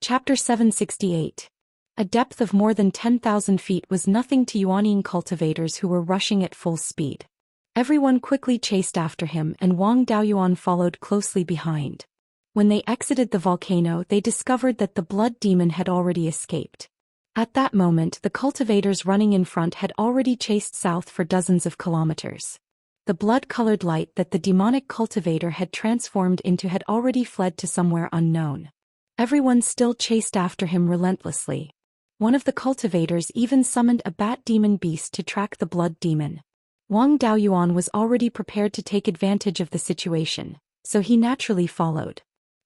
Chapter 768. A depth of more than 10,000 feet was nothing to Yuanying cultivators who were rushing at full speed. Everyone quickly chased after him and Wang Daoyuan followed closely behind. When they exited the volcano, they discovered that the blood demon had already escaped. At that moment, the cultivators running in front had already chased south for dozens of kilometers. The blood-colored light that the demonic cultivator had transformed into had already fled to somewhere unknown. Everyone still chased after him relentlessly. One of the cultivators even summoned a bat demon beast to track the blood demon. Wang Daoyuan was already prepared to take advantage of the situation, so he naturally followed.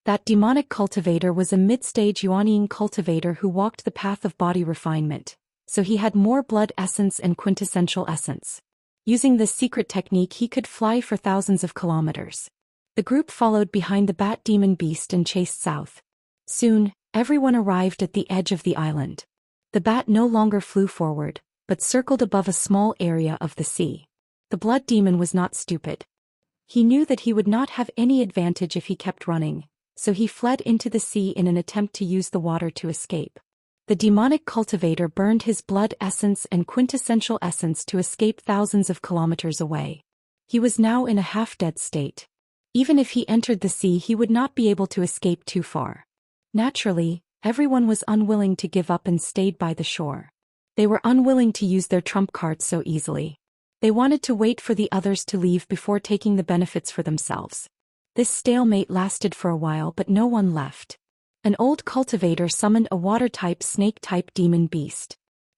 That demonic cultivator was a mid-stage Yuanying cultivator who walked the path of body refinement, so he had more blood essence and quintessential essence. Using this secret technique, he could fly for thousands of kilometers. The group followed behind the bat demon beast and chased south. Soon, everyone arrived at the edge of the island. The bat no longer flew forward, but circled above a small area of the sea. The blood demon was not stupid. He knew that he would not have any advantage if he kept running, so he fled into the sea in an attempt to use the water to escape. The demonic cultivator burned his blood essence and quintessential essence to escape thousands of kilometers away. He was now in a half-dead state. Even if he entered the sea, he would not be able to escape too far. Naturally, everyone was unwilling to give up and stayed by the shore. They were unwilling to use their trump cards so easily. They wanted to wait for the others to leave before taking the benefits for themselves. This stalemate lasted for a while, but no one left. An old cultivator summoned a water-type snake-type demon beast.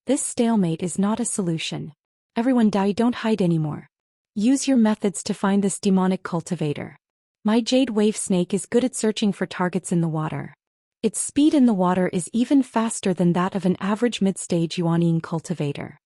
This stalemate is not a solution. Everyone die, don't hide anymore. Use your methods to find this demonic cultivator. My jade wave snake is good at searching for targets in the water. Its speed in the water is even faster than that of an average mid-stage Yuanying cultivator.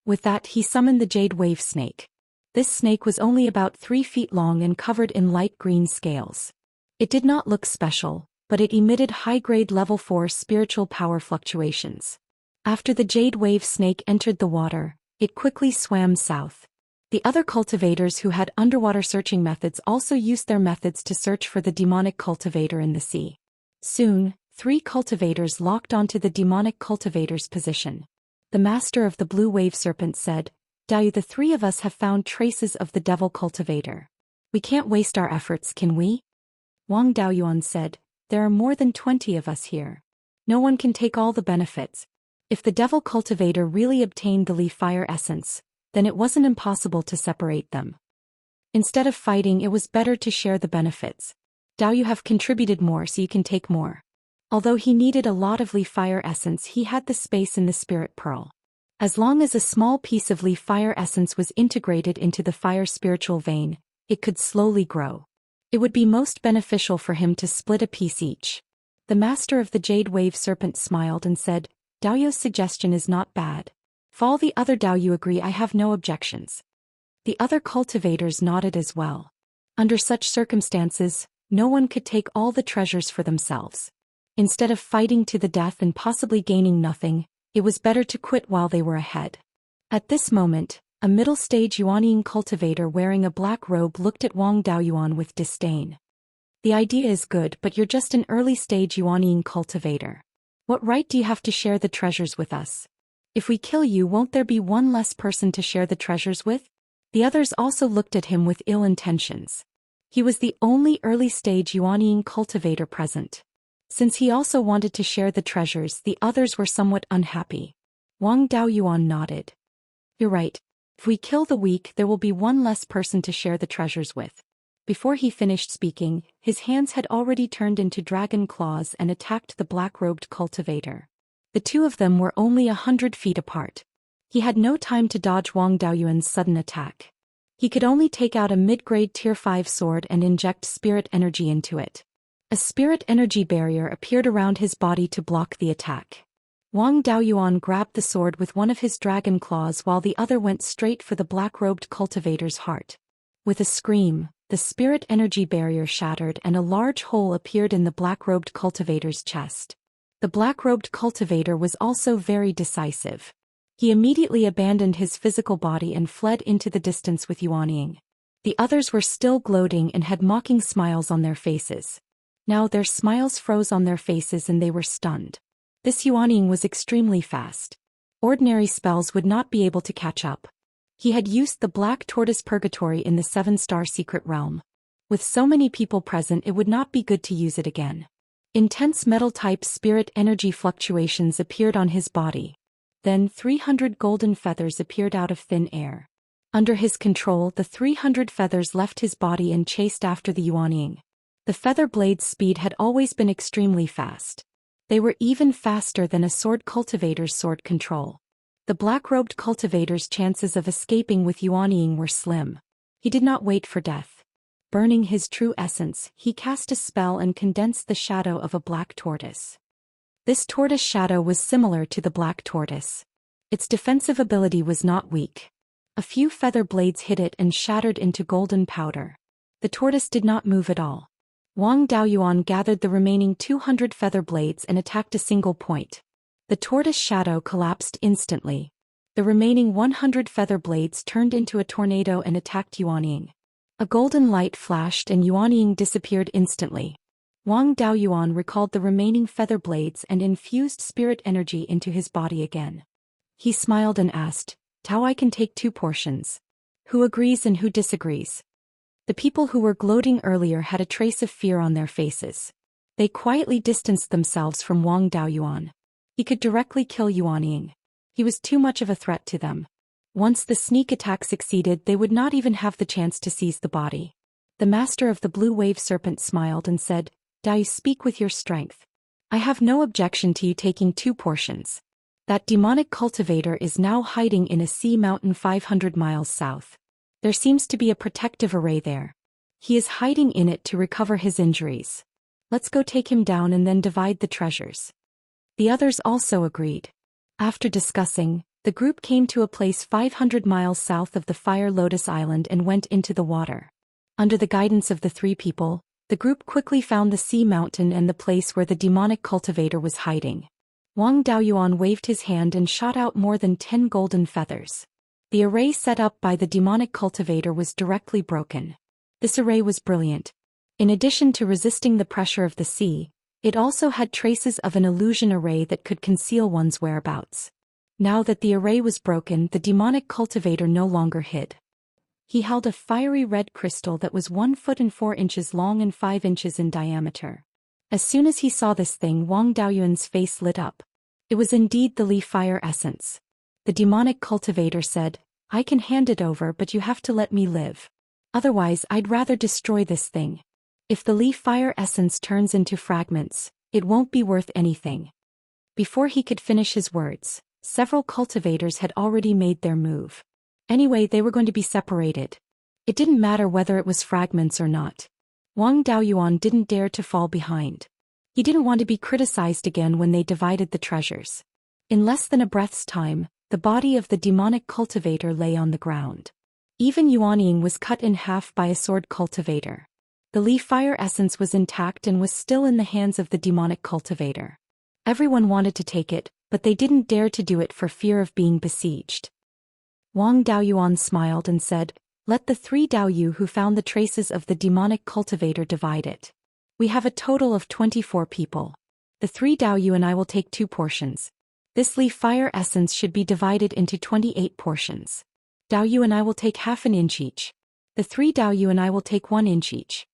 With that, he summoned the jade wave snake. This snake was only about 3 feet long and covered in light green scales. It did not look special, but it emitted high-grade level 4 spiritual power fluctuations. After the jade wave snake entered the water, it quickly swam south. The other cultivators who had underwater searching methods also used their methods to search for the demonic cultivator in the sea. Soon, 3 cultivators locked onto the demonic cultivator's position. The master of the blue wave serpent said, "Dao, the 3 of us have found traces of the devil cultivator. We can't waste our efforts, can we?" Wang Daoyuan said, "There are more than 20 of us here. No one can take all the benefits. If the devil cultivator really obtained the leaf fire essence, then it wasn't impossible to separate them. Instead of fighting, it was better to share the benefits. Dao, you have contributed more, so you can take more." Although he needed a lot of leaf fire essence, he had the space in the spirit pearl. As long as a small piece of leaf fire essence was integrated into the fire spiritual vein, it could slowly grow. It would be most beneficial for him to split a piece each. The master of the jade wave serpent smiled and said, "Dao's suggestion is not bad. For all the other Dao you agree, I have no objections." The other cultivators nodded as well. Under such circumstances, no one could take all the treasures for themselves. Instead of fighting to the death and possibly gaining nothing, it was better to quit while they were ahead. At this moment, a middle-stage Yuanying cultivator wearing a black robe looked at Wang Daoyuan with disdain. "The idea is good, but you're just an early-stage Yuanying cultivator. What right do you have to share the treasures with us? If we kill you, won't there be one less person to share the treasures with?" The others also looked at him with ill intentions. He was the only early-stage Yuanying cultivator present. Since he also wanted to share the treasures, the others were somewhat unhappy. Wang Daoyuan nodded. "You're right. If we kill the weak, there will be one less person to share the treasures with." Before he finished speaking, his hands had already turned into dragon claws and attacked the black-robed cultivator. The 2 of them were only 100 feet apart. He had no time to dodge Wang Daoyuan's sudden attack. He could only take out a mid-grade Tier 5 sword and inject spirit energy into it. A spirit energy barrier appeared around his body to block the attack. Wang Daoyuan grabbed the sword with one of his dragon claws while the other went straight for the black-robed cultivator's heart. With a scream, the spirit energy barrier shattered and a large hole appeared in the black-robed cultivator's chest. The black-robed cultivator was also very decisive. He immediately abandoned his physical body and fled into the distance with Yuanying. The others were still gloating and had mocking smiles on their faces. Now their smiles froze on their faces and they were stunned. This Yuanying was extremely fast. Ordinary spells would not be able to catch up. He had used the Black Tortoise Purgatory in the 7-star secret realm. With so many people present, it would not be good to use it again. Intense metal-type spirit energy fluctuations appeared on his body. Then 300 golden feathers appeared out of thin air. Under his control, the 300 feathers left his body and chased after the Yuanying. The feather blade's speed had always been extremely fast. They were even faster than a sword cultivator's sword control. The black-robed cultivator's chances of escaping with Yuanying were slim. He did not wait for death. Burning his true essence, he cast a spell and condensed the shadow of a black tortoise. This tortoise shadow was similar to the black tortoise. Its defensive ability was not weak. A few feather blades hit it and shattered into golden powder. The tortoise did not move at all. Wang Daoyuan gathered the remaining 200 feather blades and attacked a single point. The tortoise shadow collapsed instantly. The remaining 100 feather blades turned into a tornado and attacked Yuanying. A golden light flashed and Yuanying disappeared instantly. Wang Daoyuan recalled the remaining feather blades and infused spirit energy into his body again. He smiled and asked, "Tao, I can take 2 portions. Who agrees and who disagrees?" The people who were gloating earlier had a trace of fear on their faces. They quietly distanced themselves from Wang Daoyuan. He could directly kill Yuanying. He was too much of a threat to them. Once the sneak attack succeeded, they would not even have the chance to seize the body. The master of the blue wave serpent smiled and said, "Dao, speak with your strength. I have no objection to you taking 2 portions. That demonic cultivator is now hiding in a sea mountain 500 miles south. There seems to be a protective array there. He is hiding in it to recover his injuries. Let's go take him down and then divide the treasures." The others also agreed. After discussing, the group came to a place 500 miles south of the Fire Lotus Island and went into the water. Under the guidance of the 3 people, the group quickly found the sea mountain and the place where the demonic cultivator was hiding. Wang Daoyuan waved his hand and shot out more than 10 golden feathers. The array set up by the demonic cultivator was directly broken. This array was brilliant. In addition to resisting the pressure of the sea, it also had traces of an illusion array that could conceal one's whereabouts. Now that the array was broken, the demonic cultivator no longer hid. He held a fiery red crystal that was 1 foot and 4 inches long and 5 inches in diameter. As soon as he saw this thing, Wang Daoyuan's face lit up. It was indeed the Li Fire Essence. The demonic cultivator said, "I can hand it over, but you have to let me live. Otherwise, I'd rather destroy this thing. If the Li Fire Essence turns into fragments, it won't be worth anything." Before he could finish his words, several cultivators had already made their move. Anyway, they were going to be separated. It didn't matter whether it was fragments or not. Wang Daoyuan didn't dare to fall behind. He didn't want to be criticized again when they divided the treasures. In less than a breath's time, the body of the demonic cultivator lay on the ground. Even Yuanying was cut in half by a sword cultivator. The Li Fire Essence was intact and was still in the hands of the demonic cultivator. Everyone wanted to take it, but they didn't dare to do it for fear of being besieged. Wang Daoyuan smiled and said, "Let the 3 Daoyu who found the traces of the demonic cultivator divide it. We have a total of 24 people. The 3 Daoyu and I will take 2 portions. This Li Fire Essence should be divided into 28 portions. Daoyu and I will take half an inch each. The 3 Daoyu and I will take 1 inch each."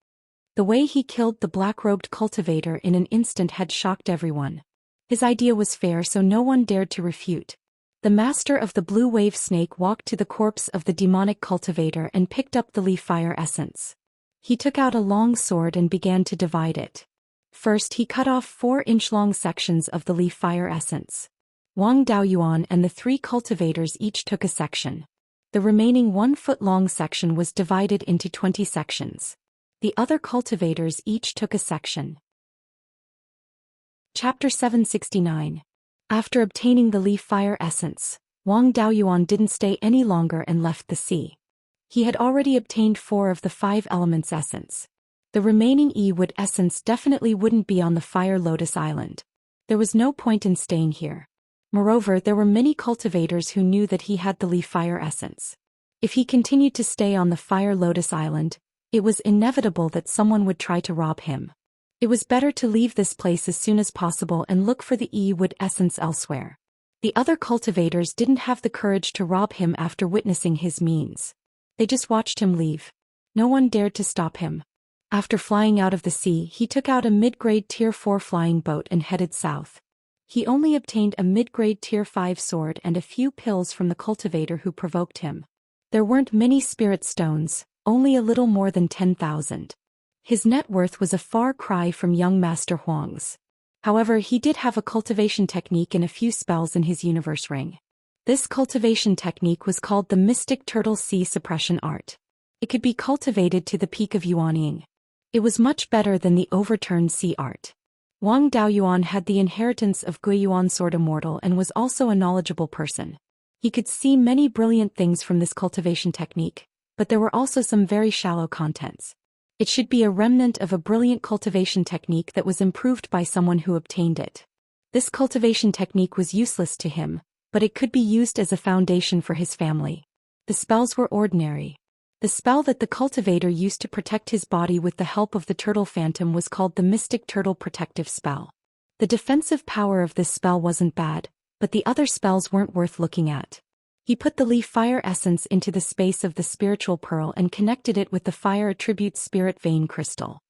The way he killed the black-robed cultivator in an instant had shocked everyone. His idea was fair, so no one dared to refute. The master of the blue wave snake walked to the corpse of the demonic cultivator and picked up the Li Fire Essence. He took out a long sword and began to divide it. First, he cut off 4-inch-long sections of the Li Fire Essence. Wang Daoyuan and the 3 cultivators each took a section. The remaining 1-foot-long section was divided into 20 sections. The other cultivators each took a section. Chapter 769. After obtaining the Li Fire Essence, Wang Daoyuan didn't stay any longer and left the sea. He had already obtained 4 of the 5 elements essence. The remaining E-Wood essence definitely wouldn't be on the Fire Lotus Island. There was no point in staying here. Moreover, there were many cultivators who knew that he had the Li Fire Essence. If he continued to stay on the Fire Lotus Island, it was inevitable that someone would try to rob him. It was better to leave this place as soon as possible and look for the wood essence elsewhere. The other cultivators didn't have the courage to rob him after witnessing his means. They just watched him leave. No one dared to stop him. After flying out of the sea, he took out a mid-grade Tier 4 flying boat and headed south. He only obtained a mid-grade Tier 5 sword and a few pills from the cultivator who provoked him. There weren't many spirit stones, only a little more than 10,000. His net worth was a far cry from young Master Huang's. However, he did have a cultivation technique and a few spells in his universe ring. This cultivation technique was called the Mystic Turtle Sea Suppression Art. It could be cultivated to the peak of Yuanying. It was much better than the overturned sea art. Wang Daoyuan had the inheritance of Beiyuan Sword Immortal and was also a knowledgeable person. He could see many brilliant things from this cultivation technique, but there were also some very shallow contents. It should be a remnant of a brilliant cultivation technique that was improved by someone who obtained it. This cultivation technique was useless to him, but it could be used as a foundation for his family. The spells were ordinary. The spell that the cultivator used to protect his body with the help of the turtle phantom was called the Mystic Turtle Protective Spell. The defensive power of this spell wasn't bad, but the other spells weren't worth looking at. He put the leaf fire essence into the space of the spiritual pearl and connected it with the fire attribute spirit vein crystal.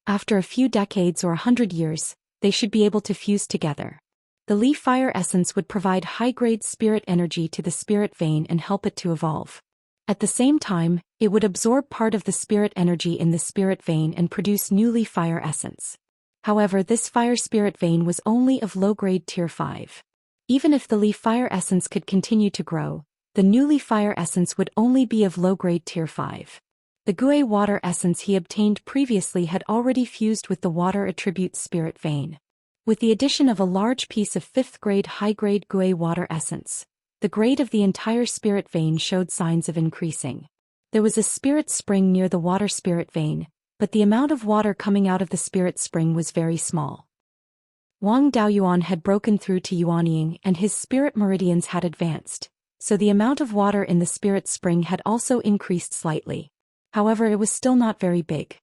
After a few decades or 100 years, they should be able to fuse together. The leaf fire essence would provide high-grade spirit energy to the spirit vein and help it to evolve. At the same time, it would absorb part of the spirit energy in the spirit vein and produce new leaf fire essence. However, this fire spirit vein was only of low-grade Tier 5. Even if the leaf fire essence could continue to grow, the new leaf fire essence would only be of low-grade Tier 5. The Gui water essence he obtained previously had already fused with the water attribute spirit vein. With the addition of a large piece of 5th-grade high-grade Gui water essence, the grade of the entire spirit vein showed signs of increasing. There was a spirit spring near the water spirit vein, but the amount of water coming out of the spirit spring was very small. Wang Daoyuan had broken through to Yuanying and his spirit meridians had advanced, so the amount of water in the spirit spring had also increased slightly. However, it was still not very big.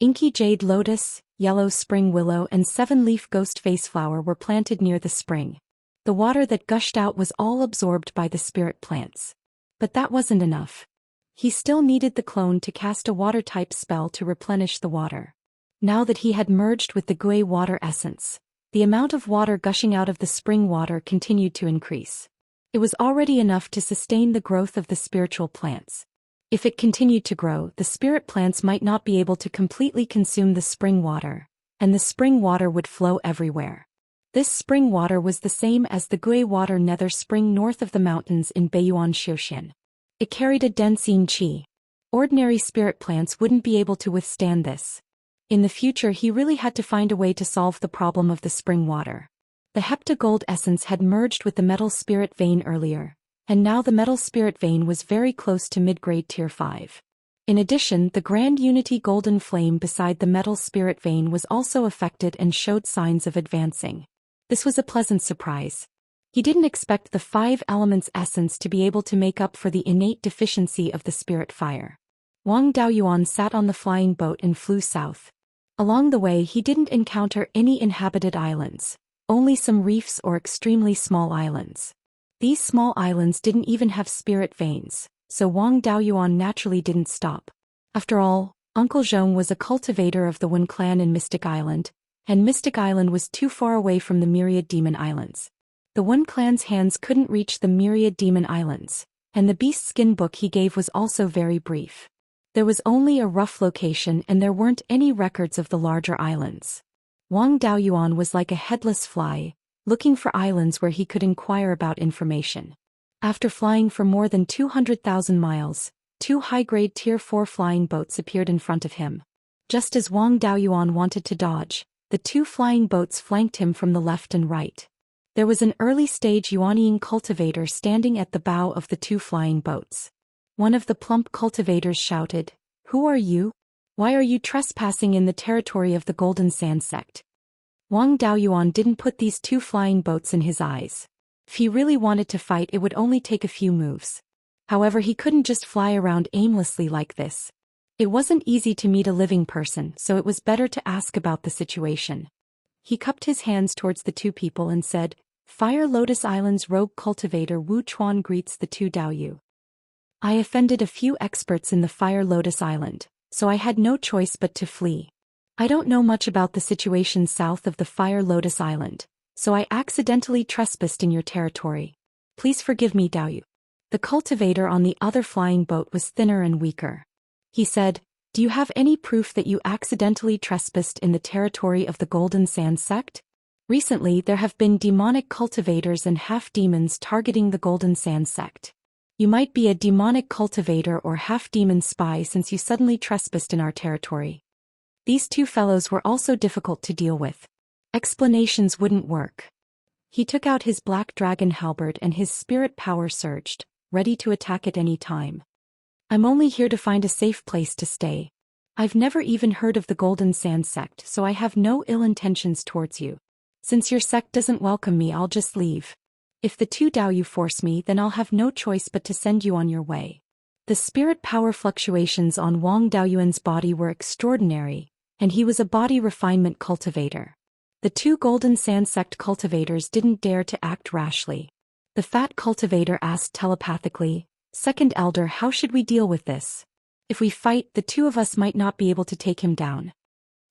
Inky jade lotus, yellow spring willow and 7-leaf ghost face flower were planted near the spring. The water that gushed out was all absorbed by the spirit plants. But that wasn't enough. He still needed the clone to cast a water-type spell to replenish the water. Now that he had merged with the Gui water essence, the amount of water gushing out of the spring water continued to increase. It was already enough to sustain the growth of the spiritual plants. If it continued to grow, the spirit plants might not be able to completely consume the spring water, and the spring water would flow everywhere. This spring water was the same as the Gui water nether spring north of the mountains in Beiyuan Zhou Xian. It carried a densine qi. Ordinary spirit plants wouldn't be able to withstand this. In the future he really had to find a way to solve the problem of the spring water. The heptagold essence had merged with the metal spirit vein earlier, and now the metal spirit vein was very close to mid-grade Tier 5. In addition, the Grand Unity golden flame beside the metal spirit vein was also affected and showed signs of advancing. This was a pleasant surprise. He didn't expect the 5 elements essence to be able to make up for the innate deficiency of the spirit fire. Wang Daoyuan sat on the flying boat and flew south. Along the way he didn't encounter any inhabited islands, only some reefs or extremely small islands. These small islands didn't even have spirit veins, so Wang Daoyuan naturally didn't stop. After all, Uncle Zhong was a cultivator of the Wen clan in Mystic Island, and Mystic Island was too far away from the myriad demon islands. The Wen clan's hands couldn't reach the myriad demon islands, and the beast skin book he gave was also very brief. There was only a rough location and there weren't any records of the larger islands. Wang Daoyuan was like a headless fly, looking for islands where he could inquire about information. After flying for more than 200,000 miles, 2 high-grade Tier 4 flying boats appeared in front of him. Just as Wang Daoyuan wanted to dodge, the 2 flying boats flanked him from the left and right. There was an early-stage Yuanying cultivator standing at the bow of the 2 flying boats. One of the plump cultivators shouted, "Who are you? Why are you trespassing in the territory of the Golden Sand Sect?" Wang Daoyuan didn't put these 2 flying boats in his eyes. If he really wanted to fight, it would only take a few moves. However, he couldn't just fly around aimlessly like this. It wasn't easy to meet a living person, so it was better to ask about the situation. He cupped his hands towards the two people and said, Fire Lotus Island's rogue cultivator Wu Chuan greets the two Daoyu. I offended a few experts in the Fire Lotus Island, so I had no choice but to flee. I don't know much about the situation south of the Fire Lotus Island, so I accidentally trespassed in your territory. Please forgive me, Daoyu. The cultivator on the other flying boat was thinner and weaker. He said, Do you have any proof that you accidentally trespassed in the territory of the Golden Sand sect? Recently there have been demonic cultivators and half-demons targeting the Golden Sand sect. You might be a demonic cultivator or half-demon spy since you suddenly trespassed in our territory. These two fellows were also difficult to deal with. Explanations wouldn't work. He took out his black dragon halberd and his spirit power surged, ready to attack at any time. I'm only here to find a safe place to stay. I've never even heard of the Golden Sand sect, so I have no ill intentions towards you. Since your sect doesn't welcome me, I'll just leave. If the two Daoyu force me, then I'll have no choice but to send you on your way. The spirit power fluctuations on Wang Daoyuan's body were extraordinary, and he was a body refinement cultivator. The two Golden Sand sect cultivators didn't dare to act rashly. The fat cultivator asked telepathically, Second Elder, how should we deal with this? If we fight, the two of us might not be able to take him down.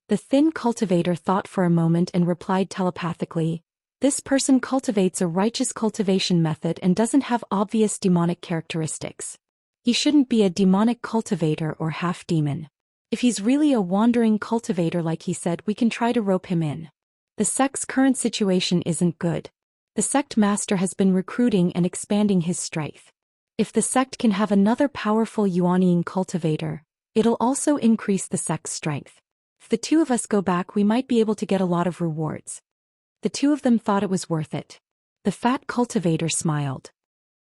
The thin cultivator thought for a moment and replied telepathically, This person cultivates a righteous cultivation method and doesn't have obvious demonic characteristics. He shouldn't be a demonic cultivator or half-demon. If he's really a wandering cultivator like he said, we can try to rope him in. The sect's current situation isn't good. The sect master has been recruiting and expanding his strength. If the sect can have another powerful Yuanian cultivator, it'll also increase the sect's strength. If the two of us go back, we might be able to get a lot of rewards. The two of them thought it was worth it. The fat cultivator smiled.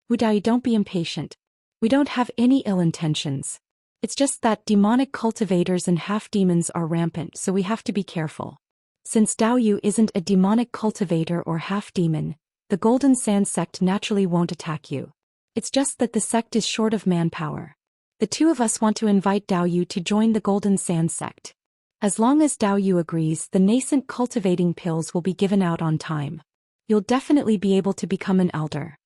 Wu Dai, don't be impatient. We don't have any ill intentions. It's just that demonic cultivators and half-demons are rampant, so we have to be careful. Since Daoyu isn't a demonic cultivator or half-demon, the Golden Sand sect naturally won't attack you. It's just that the sect is short of manpower. The two of us want to invite Daoyu to join the Golden Sand sect. As long as Daoyu agrees, the nascent cultivating pills will be given out on time. You'll definitely be able to become an elder.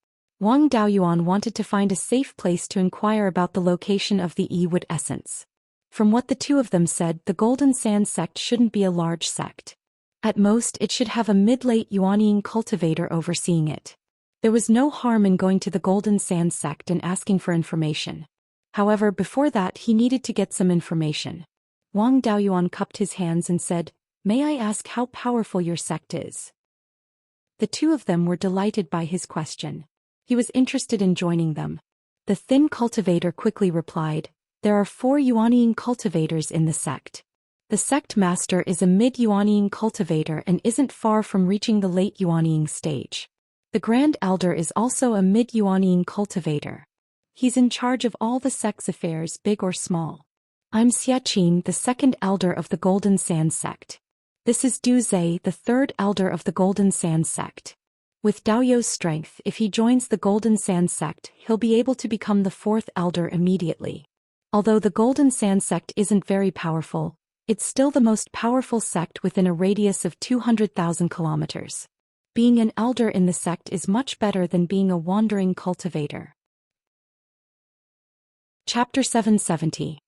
Wang Daoyuan wanted to find a safe place to inquire about the location of the E-wood essence. From what the two of them said, the Golden Sand sect shouldn't be a large sect. At most, it should have a mid-late Yuanian cultivator overseeing it. There was no harm in going to the Golden Sand sect and asking for information. However, before that he needed to get some information. Wang Daoyuan cupped his hands and said, May I ask how powerful your sect is? The two of them were delighted by his question. He was interested in joining them. The thin cultivator quickly replied, There are 4 Yuanian cultivators in the sect. The sect master is a mid-Yuanian cultivator and isn't far from reaching the late Yuanian stage. The Grand Elder is also a mid-Yuanian cultivator. He's in charge of all the sect's affairs, big or small. I'm Xiaqin, the second elder of the Golden Sand sect. This is Du Zhe, the third elder of the Golden Sand sect. With Daoyu's strength, if he joins the Golden Sand sect, he'll be able to become the 4th elder immediately. Although the Golden Sand sect isn't very powerful, it's still the most powerful sect within a radius of 200,000 kilometers. Being an elder in the sect is much better than being a wandering cultivator. Chapter 770.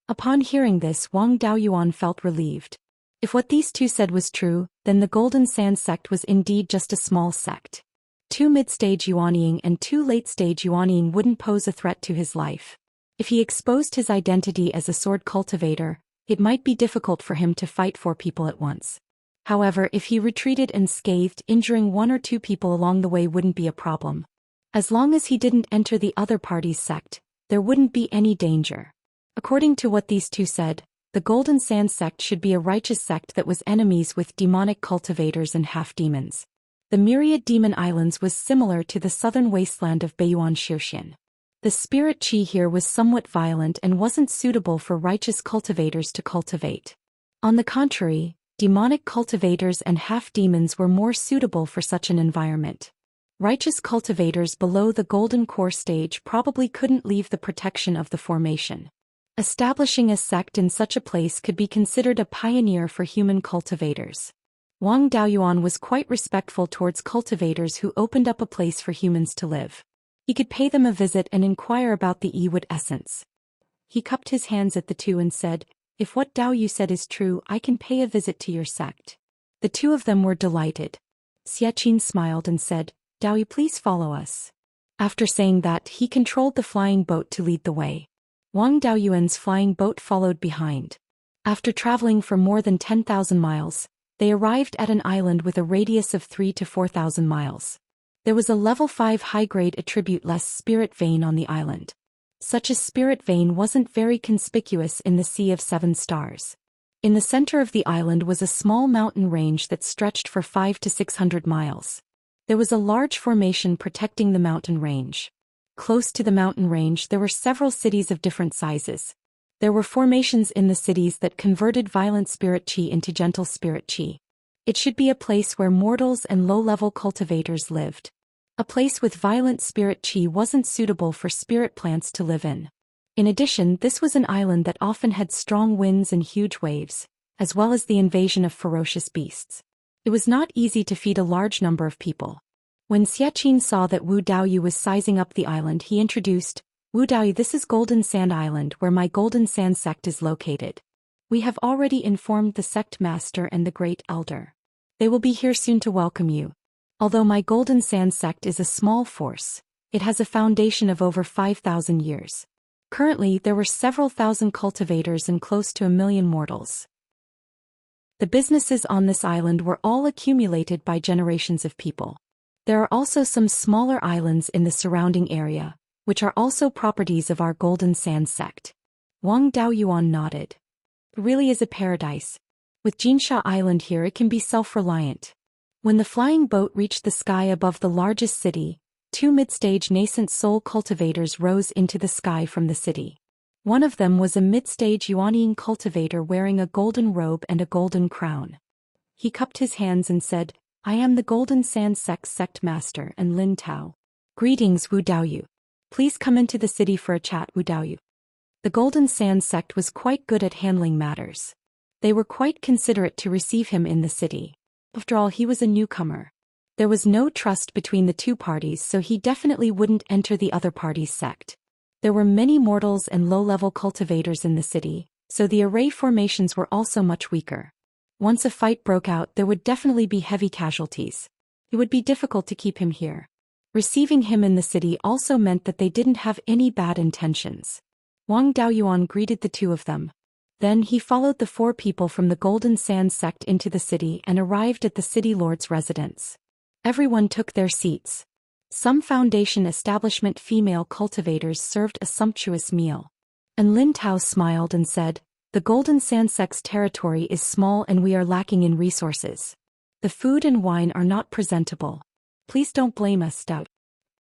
Upon hearing this, Wang Daoyuan felt relieved. If what these two said was true, then the Golden Sand sect was indeed just a small sect. 2 mid-stage Yuanian and 2 late-stage Yuanian wouldn't pose a threat to his life. If he exposed his identity as a sword cultivator, it might be difficult for him to fight 4 people at once. However, if he retreated unscathed, injuring 1 or 2 people along the way wouldn't be a problem. As long as he didn't enter the other party's sect, there wouldn't be any danger. According to what these two said, the Golden Sand sect should be a righteous sect that was enemies with demonic cultivators and half-demons. The Myriad Demon Islands was similar to the southern wasteland of Beiyuan Zhou Xian. The spirit qi here was somewhat violent and wasn't suitable for righteous cultivators to cultivate. On the contrary, demonic cultivators and half-demons were more suitable for such an environment. Righteous cultivators below the Golden Core stage probably couldn't leave the protection of the formation. Establishing a sect in such a place could be considered a pioneer for human cultivators. Wang Daoyuan was quite respectful towards cultivators who opened up a place for humans to live. He could pay them a visit and inquire about the Yi-wood essence. He cupped his hands at the two and said, "If what Dao Yu said is true, I can pay a visit to your sect." The two of them were delighted. Xiaqin smiled and said, "Dao Yu, please follow us." After saying that, he controlled the flying boat to lead the way. Wang Daoyuan's flying boat followed behind. After traveling for more than 10,000 miles, they arrived at an island with a radius of 3 to 4,000 miles. There was a level 5 high-grade attribute-less spirit vein on the island. Such a spirit vein wasn't very conspicuous in the Sea of Seven Stars. In the center of the island was a small mountain range that stretched for 5 to 600 miles. There was a large formation protecting the mountain range. Close to the mountain range there were several cities of different sizes. There were formations in the cities that converted violent spirit chi into gentle spirit chi. It should be a place where mortals and low-level cultivators lived. A place with violent spirit chi wasn't suitable for spirit plants to live in. In addition, this was an island that often had strong winds and huge waves, as well as the invasion of ferocious beasts. It was not easy to feed a large number of people. When Xiaqin saw that Wu Daoyu was sizing up the island, he introduced, "Wu Daoyu, this is Golden Sand Island where my Golden Sand sect is located. We have already informed the sect master and the great elder. They will be here soon to welcome you. Although my Golden Sand sect is a small force, it has a foundation of over 5,000 years. Currently, there were several thousand cultivators and close to 1 million mortals. The businesses on this island were all accumulated by generations of people. There are also some smaller islands in the surrounding area, which are also properties of our Golden Sand sect." Wang Daoyuan nodded. "It really is a paradise. With Jinsha Island here, it can be self-reliant." When the flying boat reached the sky above the largest city, 2 mid-stage nascent soul cultivators rose into the sky from the city. One of them was a mid-stage Yuanian cultivator wearing a golden robe and a golden crown. He cupped his hands and said, "I am the Golden Sand sect master and Lin Tao. Greetings, Wu Daoyu. Please come into the city for a chat, Wu Daoyu." The Golden Sand sect was quite good at handling matters. They were quite considerate to receive him in the city. After all, he was a newcomer. There was no trust between the two parties, so he definitely wouldn't enter the other party's sect. There were many mortals and low-level cultivators in the city, so the array formations were also much weaker. Once a fight broke out, there would definitely be heavy casualties. It would be difficult to keep him here. Receiving him in the city also meant that they didn't have any bad intentions. Wang Daoyuan greeted the two of them. Then he followed the 4 people from the Golden Sand sect into the city and arrived at the city lord's residence. Everyone took their seats. Some Foundation establishment female cultivators served a sumptuous meal. And Lin Tao smiled and said, "The Golden Sand sect's territory is small and we are lacking in resources. The food and wine are not presentable. Please don't blame us, Dao.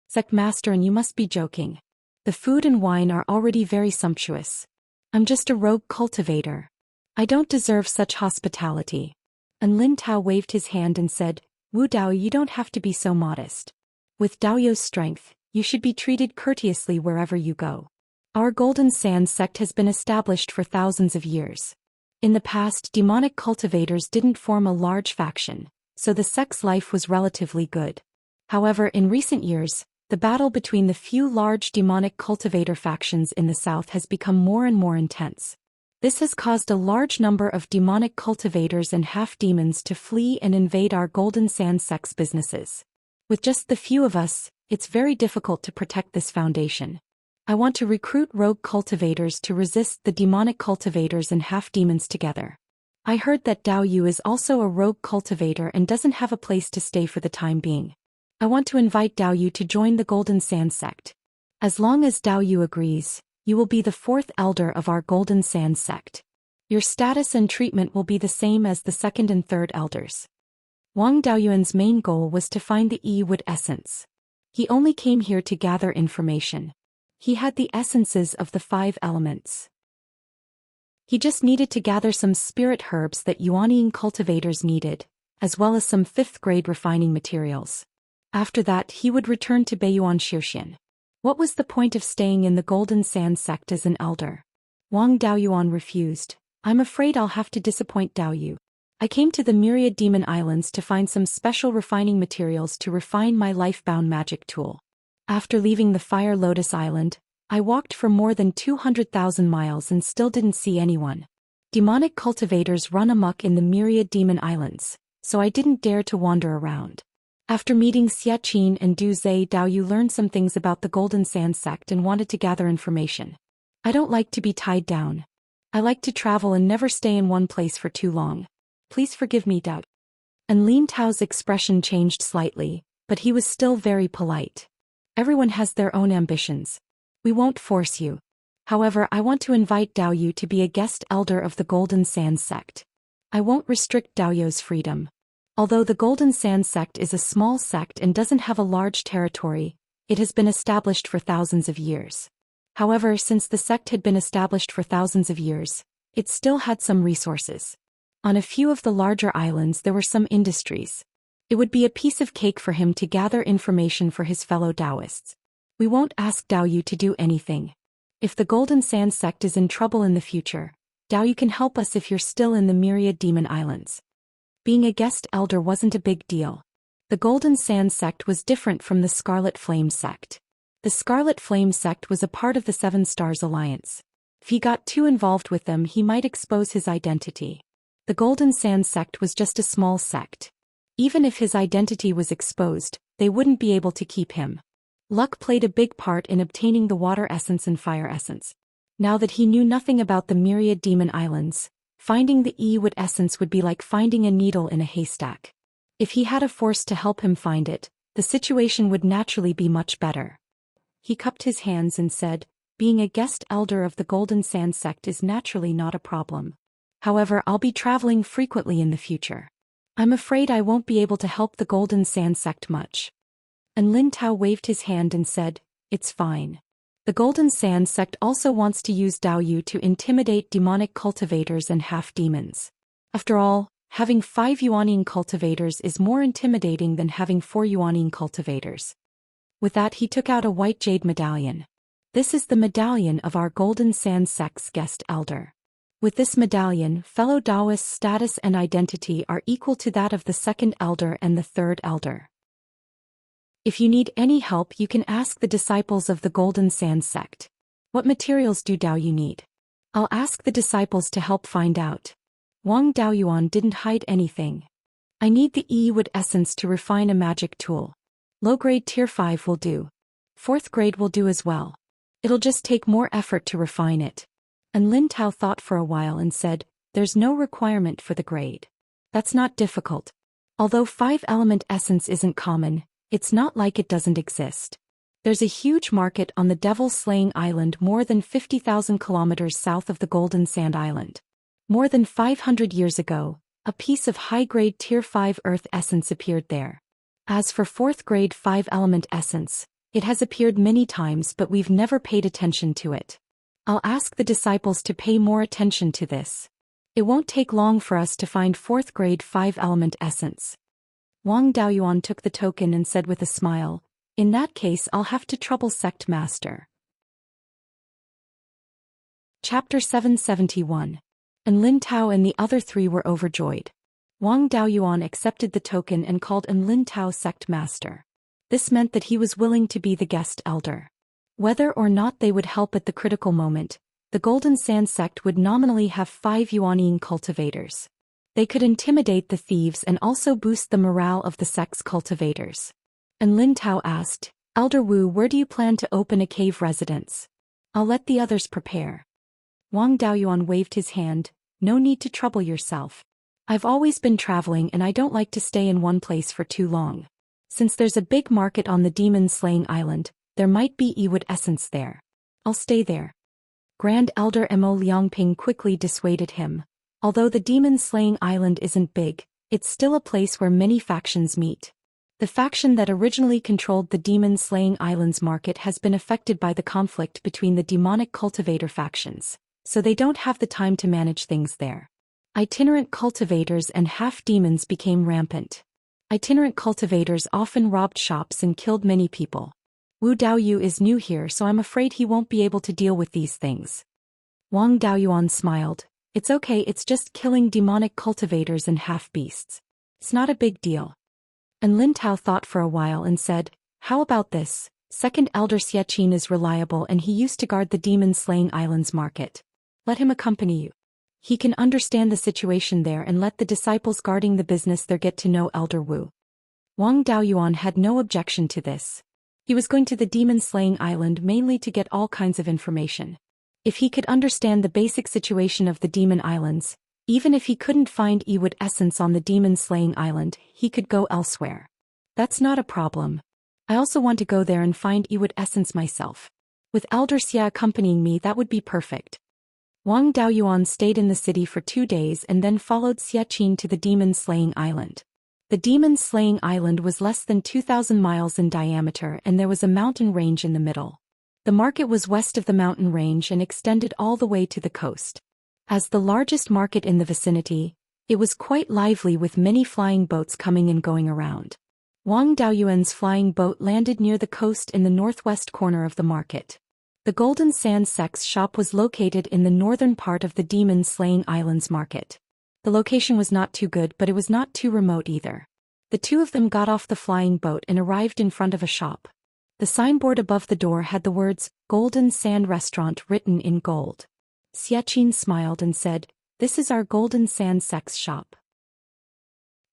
Sect master, and you must be joking. The food and wine are already very sumptuous. I'm just a rogue cultivator. I don't deserve such hospitality." And Lin Tao waved his hand and said, "Wu Dao, you don't have to be so modest. With Daoyu's strength, you should be treated courteously wherever you go. Our Golden Sand sect has been established for thousands of years. In the past, demonic cultivators didn't form a large faction, so the sect's life was relatively good. However, in recent years, the battle between the few large demonic cultivator factions in the south has become more and more intense. This has caused a large number of demonic cultivators and half-demons to flee and invade our Golden Sand sect's businesses. With just the few of us, it's very difficult to protect this foundation. I want to recruit rogue cultivators to resist the demonic cultivators and half-demons together. I heard that Dao Yu is also a rogue cultivator and doesn't have a place to stay for the time being. I want to invite Dao Yu to join the Golden Sand sect. As long as Dao Yu agrees, you will be the 4th elder of our Golden Sand sect. Your status and treatment will be the same as the 2nd and 3rd elders." Wang Daoyuan's main goal was to find the Yi-wood essence. He only came here to gather information. He had the essences of the 5 elements. He just needed to gather some spirit herbs that Yuanian cultivators needed, as well as some 5th-grade refining materials. After that, he would return to Beiyuan Zhou Xian. What was the point of staying in the Golden Sand sect as an elder? Wang Daoyuan refused. I'm afraid I'll have to disappoint Daoyu. I came to the Myriad Demon Islands to find some special refining materials to refine my life-bound magic tool. After leaving the Fire Lotus Island, I walked for more than 200,000 miles and still didn't see anyone. Demonic cultivators run amok in the Myriad Demon Islands, so I didn't dare to wander around. After meeting Xie Qin and Du Zhe, Daoyu learned some things about the Golden Sand sect and wanted to gather information. I don't like to be tied down. I like to travel and never stay in one place for too long. Please forgive me, Dao. And Lin Tao's expression changed slightly, but he was still very polite. Everyone has their own ambitions. We won't force you. However, I want to invite Daoyu to be a guest elder of the Golden Sand sect. I won't restrict Daoyu's freedom. Although the Golden Sand sect is a small sect and doesn't have a large territory, it has been established for thousands of years. However, since the sect had been established for thousands of years, it still had some resources. On a few of the larger islands there were some industries. It would be a piece of cake for him to gather information for his fellow Taoists. We won't ask Daoyu to do anything. If the Golden Sand sect is in trouble in the future, Daoyu can help us if you're still in the Myriad Demon Islands. Being a guest elder wasn't a big deal. The Golden Sand sect was different from the Scarlet Flame sect. The Scarlet Flame sect was a part of the Seven Stars Alliance. If he got too involved with them, he might expose his identity. The Golden Sand sect was just a small sect. Even if his identity was exposed, they wouldn't be able to keep him. Luck played a big part in obtaining the water essence and fire essence. Now that he knew nothing about the Myriad Demon Islands, finding the Ewood essence would be like finding a needle in a haystack. If he had a force to help him find it, the situation would naturally be much better. He cupped his hands and said, being a guest elder of the Golden Sand sect is naturally not a problem. However, I'll be traveling frequently in the future. I'm afraid I won't be able to help the Golden Sand sect much. And Lin Tao waved his hand and said, it's fine. The Golden Sand sect also wants to use Daoyu to intimidate demonic cultivators and half-demons. After all, having 5 Yuanine cultivators is more intimidating than having 4 Yuanine cultivators. With that, he took out a white jade medallion. This is the medallion of our Golden Sand sect's guest elder. With this medallion, fellow Taoists' status and identity are equal to that of the second elder and the third elder. If you need any help, you can ask the disciples of the Golden Sand sect. What materials do Daoyu need? I'll ask the disciples to help find out. Wang Daoyuan didn't hide anything. I need the Ewood essence to refine a magic tool. Low-grade tier 5 will do. 4th grade will do as well. It'll just take more effort to refine it. And Lin Tao thought for a while and said, there's no requirement for the grade. That's not difficult. Although 5-element essence isn't common, it's not like it doesn't exist. There's a huge market on the Devil-Slaying Island more than 50,000 kilometers south of the Golden Sand Island. More than 500 years ago, a piece of high-grade tier 5 earth essence appeared there. As for 4th grade 5-element essence, it has appeared many times but we've never paid attention to it. I'll ask the disciples to pay more attention to this. It won't take long for us to find 4th grade 5-element essence. Wang Daoyuan took the token and said with a smile, in that case I'll have to trouble Sect Master. Chapter 771. And Lin Tao and the other 3 were overjoyed. Wang Daoyuan accepted the token and called An Lin Tao Sect Master. This meant that he was willing to be the guest elder. Whether or not they would help at the critical moment, the Golden Sand sect would nominally have 5 Yuanine cultivators. They could intimidate the thieves and also boost the morale of the sect's cultivators. And Lin Tao asked, Elder Wu, where do you plan to open a cave residence? I'll let the others prepare. Wang Daoyuan waved his hand, no need to trouble yourself. I've always been traveling and I don't like to stay in one place for too long. Since there's a big market on the Demon-Slaying Island, there might be Ewood essence there. I'll stay there. Grand Elder Mo Liangping quickly dissuaded him. Although the Demon-Slaying Island isn't big, it's still a place where many factions meet. The faction that originally controlled the Demon-Slaying Island's market has been affected by the conflict between the demonic cultivator factions, so they don't have the time to manage things there. Itinerant cultivators and half-demons became rampant. Itinerant cultivators often robbed shops and killed many people. Wu Daoyu is new here, so I'm afraid he won't be able to deal with these things. Wang Daoyuan smiled. It's okay, it's just killing demonic cultivators and half-beasts. It's not a big deal. And Lin Tao thought for a while and said, how about this? Second Elder Xiaqin is reliable and he used to guard the demon-slaying islands market. Let him accompany you. He can understand the situation there and let the disciples guarding the business there get to know Elder Wu. Wang Daoyuan had no objection to this. He was going to the demon-slaying island mainly to get all kinds of information. If he could understand the basic situation of the demon islands, even if he couldn't find Ewood essence on the demon-slaying island, he could go elsewhere. That's not a problem. I also want to go there and find Ewood essence myself. With Elder Xia accompanying me, that would be perfect. Wang Daoyuan stayed in the city for 2 days and then followed Xiaqin to the demon-slaying island. The demon-slaying island was less than 2,000 miles in diameter and there was a mountain range in the middle. The market was west of the mountain range and extended all the way to the coast. As the largest market in the vicinity, it was quite lively with many flying boats coming and going around. Wang Daoyuan's flying boat landed near the coast in the northwest corner of the market. The Golden Sand Sex shop was located in the northern part of the demon-slaying islands market. The location was not too good, but it was not too remote either. The two of them got off the flying boat and arrived in front of a shop. The signboard above the door had the words, Golden Sand Restaurant written in gold. Xiaqin smiled and said, this is our Golden Sand Sex shop.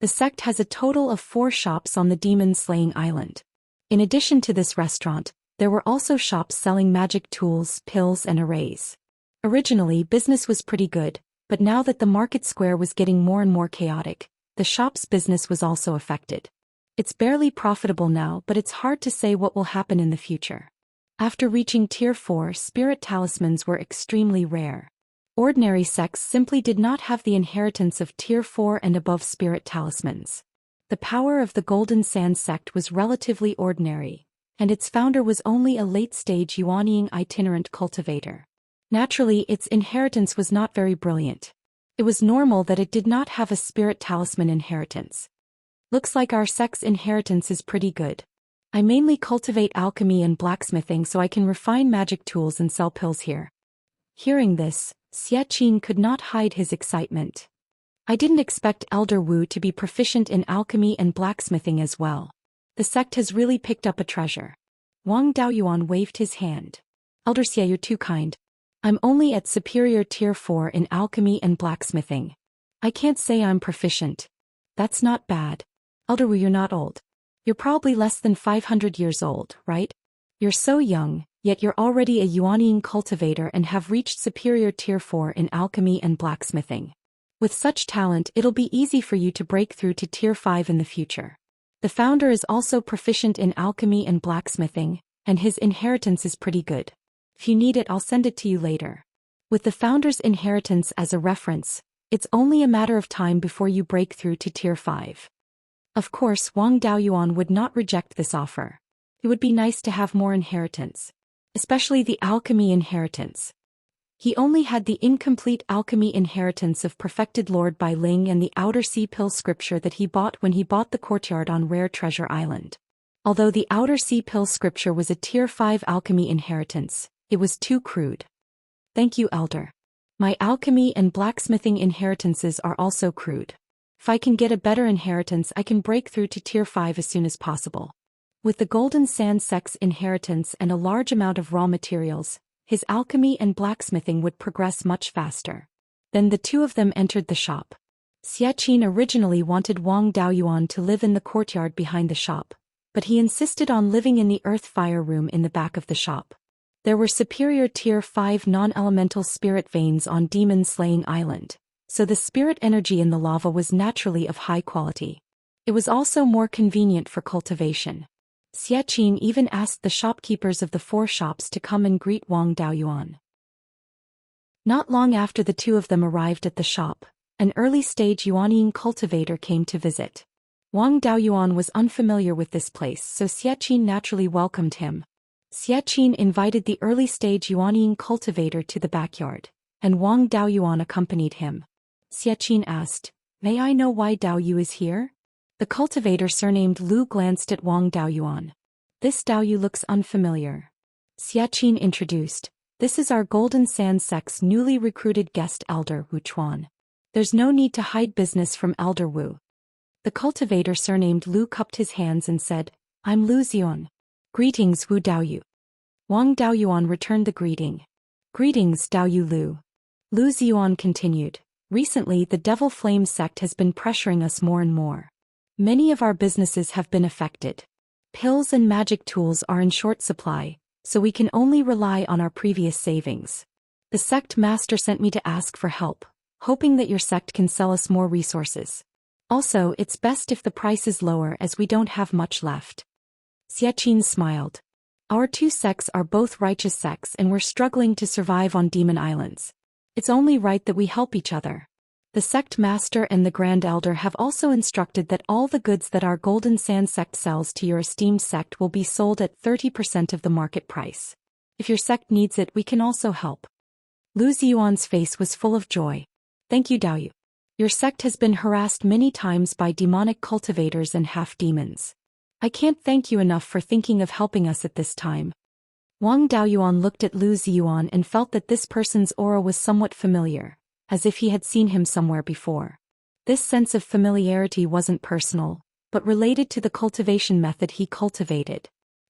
The sect has a total of 4 shops on the demon-slaying island. In addition to this restaurant, there were also shops selling magic tools, pills and arrays. Originally, business was pretty good, but now that the market square was getting more and more chaotic, the shop's business was also affected. It's barely profitable now, but it's hard to say what will happen in the future. After reaching Tier 4, spirit talismans were extremely rare. Ordinary sects simply did not have the inheritance of Tier 4 and above spirit talismans. The power of the Golden Sand sect was relatively ordinary, and its founder was only a late-stage Yuanying itinerant cultivator. Naturally, its inheritance was not very brilliant. It was normal that it did not have a spirit talisman inheritance. Looks like our sect's inheritance is pretty good. I mainly cultivate alchemy and blacksmithing so I can refine magic tools and sell pills here. Hearing this, Xiaqin could not hide his excitement. I didn't expect Elder Wu to be proficient in alchemy and blacksmithing as well. The sect has really picked up a treasure. Wang Daoyuan waved his hand. Elder Xia, you're too kind. I'm only at superior tier 4 in alchemy and blacksmithing. I can't say I'm proficient. That's not bad. Elder Wu, you're not old. You're probably less than 500 years old, right? You're so young, yet you're already a Yuanying cultivator and have reached superior tier 4 in alchemy and blacksmithing. With such talent, it'll be easy for you to break through to tier 5 in the future. The founder is also proficient in alchemy and blacksmithing, and his inheritance is pretty good. If you need it, I'll send it to you later. With the founder's inheritance as a reference, it's only a matter of time before you break through to tier 5. Of course, Wang Daoyuan would not reject this offer. It would be nice to have more inheritance, especially the alchemy inheritance. He only had the incomplete alchemy inheritance of Perfected Lord Bai Ling and the Outer Sea Pill scripture that he bought when he bought the courtyard on Rare Treasure Island. Although the Outer Sea Pill scripture was a tier 5 alchemy inheritance, it was too crude. Thank you, Elder. My alchemy and blacksmithing inheritances are also crude. If I can get a better inheritance, I can break through to tier 5 as soon as possible. With the Golden Sand Sex inheritance and a large amount of raw materials, his alchemy and blacksmithing would progress much faster. Then the two of them entered the shop. Xiaqin originally wanted Wang Daoyuan to live in the courtyard behind the shop, but he insisted on living in the earth fire room in the back of the shop. There were superior tier 5 non-elemental spirit veins on Demon Slaying Island, so the spirit energy in the lava was naturally of high quality. It was also more convenient for cultivation. Xiaqin even asked the shopkeepers of the 4 shops to come and greet Wang Daoyuan. Not long after the two of them arrived at the shop, an early-stage Yuanying cultivator came to visit. Wang Daoyuan was unfamiliar with this place, so Xiaqin naturally welcomed him. Xiaqin invited the early-stage Yuanying cultivator to the backyard, and Wang Daoyuan accompanied him. Xiaqin asked, "May I know why Dao Yu is here?" The cultivator surnamed Lu glanced at Wang Daoyuan. "This Dao Yu looks unfamiliar." Xiaqin introduced, This is our Golden Sand sect's newly recruited guest elder, Wu Chuan. There's no need to hide business from Elder Wu. The cultivator surnamed Lu cupped his hands and said, I'm Lu Xian. Greetings, Wu Daoyu. Wang Daoyuan returned the greeting. Greetings, Daoyu Lu. Lu Xian continued. Recently the Devil Flame sect has been pressuring us more and more. Many of our businesses have been affected. Pills and magic tools are in short supply, so we can only rely on our previous savings. The sect master sent me to ask for help, hoping that your sect can sell us more resources. Also, it's best if the price is lower as we don't have much left. Xianxia smiled. Our two sects are both righteous sects and we're struggling to survive on demon islands. It's only right that we help each other. The sect master and the grand elder have also instructed that all the goods that our Golden Sand sect sells to your esteemed sect will be sold at 30% of the market price. If your sect needs it, we can also help. Lu Ziyuan's face was full of joy. Thank you, Daoyu. Your sect has been harassed many times by demonic cultivators and half-demons. I can't thank you enough for thinking of helping us at this time. Wang Daoyuan looked at Lu Ziyuan and felt that this person's aura was somewhat familiar, as if he had seen him somewhere before. This sense of familiarity wasn't personal, but related to the cultivation method he cultivated.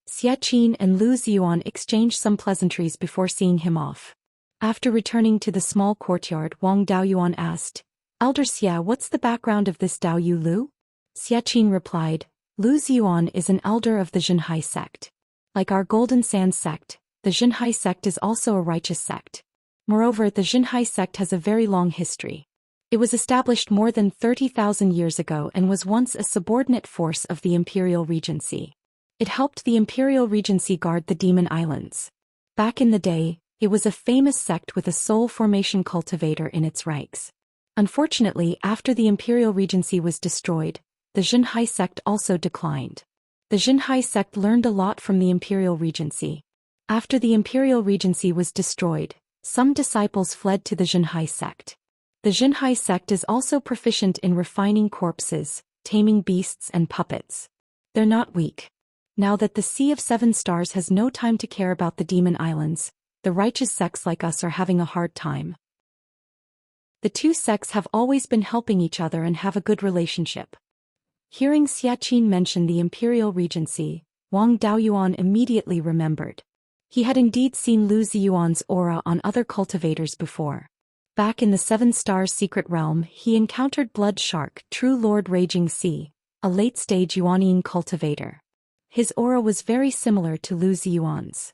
Xianxia and Lu Ziyuan exchanged some pleasantries before seeing him off. After returning to the small courtyard, Wang Daoyuan asked, Elder Xia, what's the background of this Daoyu Lu? Xianxia replied, Lu Ziyuan is an elder of the Zhenhai sect. Like our Golden Sand sect, the Zhenhai sect is also a righteous sect. Moreover, the Zhenhai sect has a very long history. It was established more than 30,000 years ago and was once a subordinate force of the Imperial Regency. It helped the Imperial Regency guard the Demon Islands. Back in the day, it was a famous sect with a soul formation cultivator in its ranks. Unfortunately, after the Imperial Regency was destroyed, the Zhenhai sect also declined. The Zhenhai sect learned a lot from the Imperial Regency. After the Imperial Regency was destroyed, some disciples fled to the Zhenhai sect. The Zhenhai sect is also proficient in refining corpses, taming beasts and puppets. They're not weak. Now that the Sea of Seven Stars has no time to care about the Demon Islands, the righteous sects like us are having a hard time. The two sects have always been helping each other and have a good relationship. Hearing Xianxia mention the Imperial Regency, Wang Daoyuan immediately remembered. He had indeed seen Lu Ziyuan's aura on other cultivators before. Back in the Seven Stars secret realm, he encountered Blood Shark, True Lord Raging Sea, a late-stage Yuanian cultivator. His aura was very similar to Lu Ziyuan's.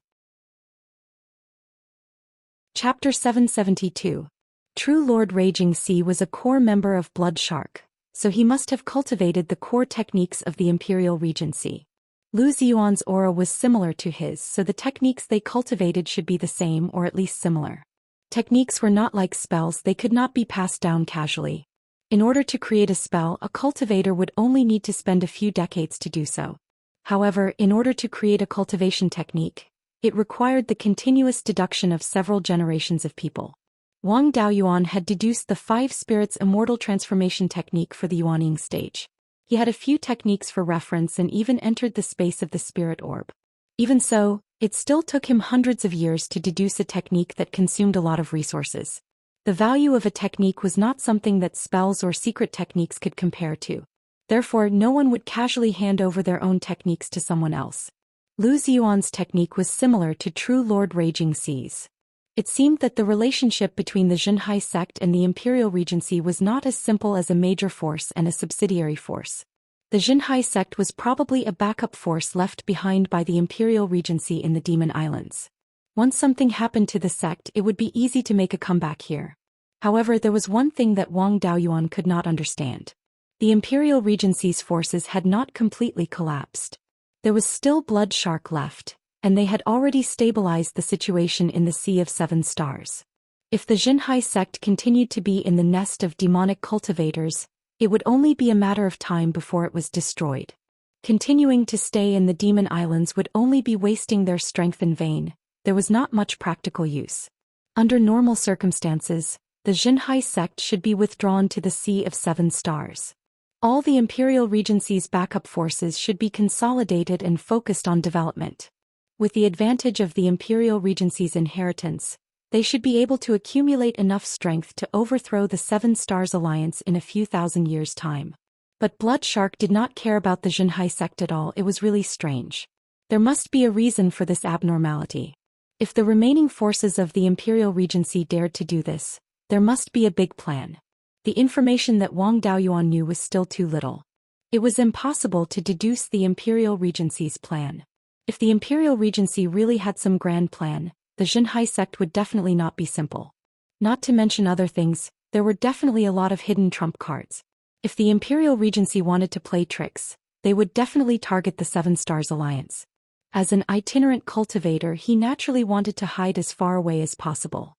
Chapter 772. True Lord Raging Sea was a core member of Blood Shark, so he must have cultivated the core techniques of the Imperial Regency. Lu Ziyuan's aura was similar to his, so the techniques they cultivated should be the same or at least similar. Techniques were not like spells, they could not be passed down casually. In order to create a spell, a cultivator would only need to spend a few decades to do so. However, in order to create a cultivation technique, it required the continuous deduction of several generations of people. Wang Daoyuan had deduced the 5 spirits immortal transformation technique for the Yuanying stage. He had a few techniques for reference and even entered the space of the spirit orb. Even so, it still took him hundreds of years to deduce a technique that consumed a lot of resources. The value of a technique was not something that spells or secret techniques could compare to. Therefore, no one would casually hand over their own techniques to someone else. Lu Ziyuan's technique was similar to True Lord Raging Seas. It seemed that the relationship between the Zhenhai sect and the Imperial Regency was not as simple as a major force and a subsidiary force. The Zhenhai sect was probably a backup force left behind by the Imperial Regency in the Demon Islands. Once something happened to the sect, it would be easy to make a comeback here. However, there was one thing that Wang Daoyuan could not understand. The Imperial Regency's forces had not completely collapsed. There was still Blood Shark left, and they had already stabilized the situation in the Sea of Seven Stars. If the Zhenhai sect continued to be in the nest of demonic cultivators, it would only be a matter of time before it was destroyed. Continuing to stay in the Demon Islands would only be wasting their strength in vain. There was not much practical use. Under normal circumstances, the Zhenhai sect should be withdrawn to the Sea of Seven Stars. All the Imperial Regency's backup forces should be consolidated and focused on development. With the advantage of the Imperial Regency's inheritance, they should be able to accumulate enough strength to overthrow the Seven Stars Alliance in a few thousand years' time. But Blood Shark did not care about the Zhenhai sect at all. It was really strange. There must be a reason for this abnormality. If the remaining forces of the Imperial Regency dared to do this, there must be a big plan. The information that Wang Daoyuan knew was still too little. It was impossible to deduce the Imperial Regency's plan. If the Imperial Regency really had some grand plan, the Zhenhai sect would definitely not be simple. Not to mention other things, there were definitely a lot of hidden trump cards. If the Imperial Regency wanted to play tricks, they would definitely target the Seven Stars Alliance. As an itinerant cultivator, he naturally wanted to hide as far away as possible.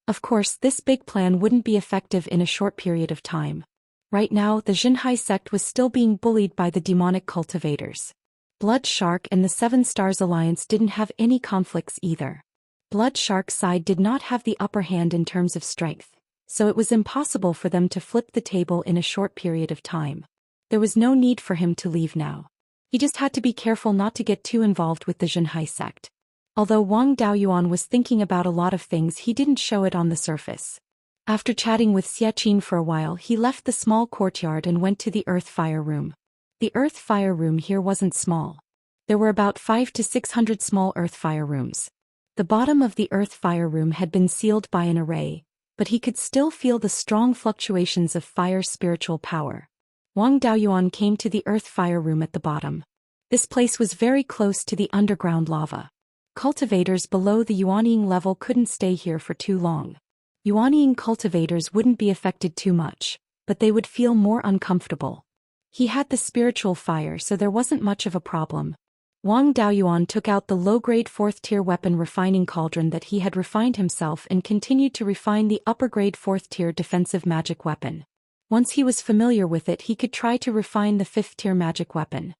Of course, this big plan wouldn't be effective in a short period of time. Right now, the Zhenhai sect was still being bullied by the demonic cultivators. Blood Shark and the Seven Stars Alliance didn't have any conflicts either. Blood Shark's side did not have the upper hand in terms of strength, so it was impossible for them to flip the table in a short period of time. There was no need for him to leave now. He just had to be careful not to get too involved with the Zhenhai sect. Although Wang Daoyuan was thinking about a lot of things, he didn't show it on the surface. After chatting with Xiaqin for a while, he left the small courtyard and went to the Earth Fire Room. The Earth Fire Room here wasn't small. There were about 500 to 600 small Earth Fire Rooms. The bottom of the Earth Fire Room had been sealed by an array, but he could still feel the strong fluctuations of fire's spiritual power. Wang Daoyuan came to the Earth Fire Room at the bottom. This place was very close to the underground lava. Cultivators below the Yuanying level couldn't stay here for too long. Yuanying cultivators wouldn't be affected too much, but they would feel more uncomfortable. He had the spiritual fire, so there wasn't much of a problem. Wang Daoyuan took out the low-grade 4th-tier weapon refining cauldron that he had refined himself and continued to refine the upper-grade 4th-tier defensive magic weapon. Once he was familiar with it, he could try to refine the 5th-tier magic weapon.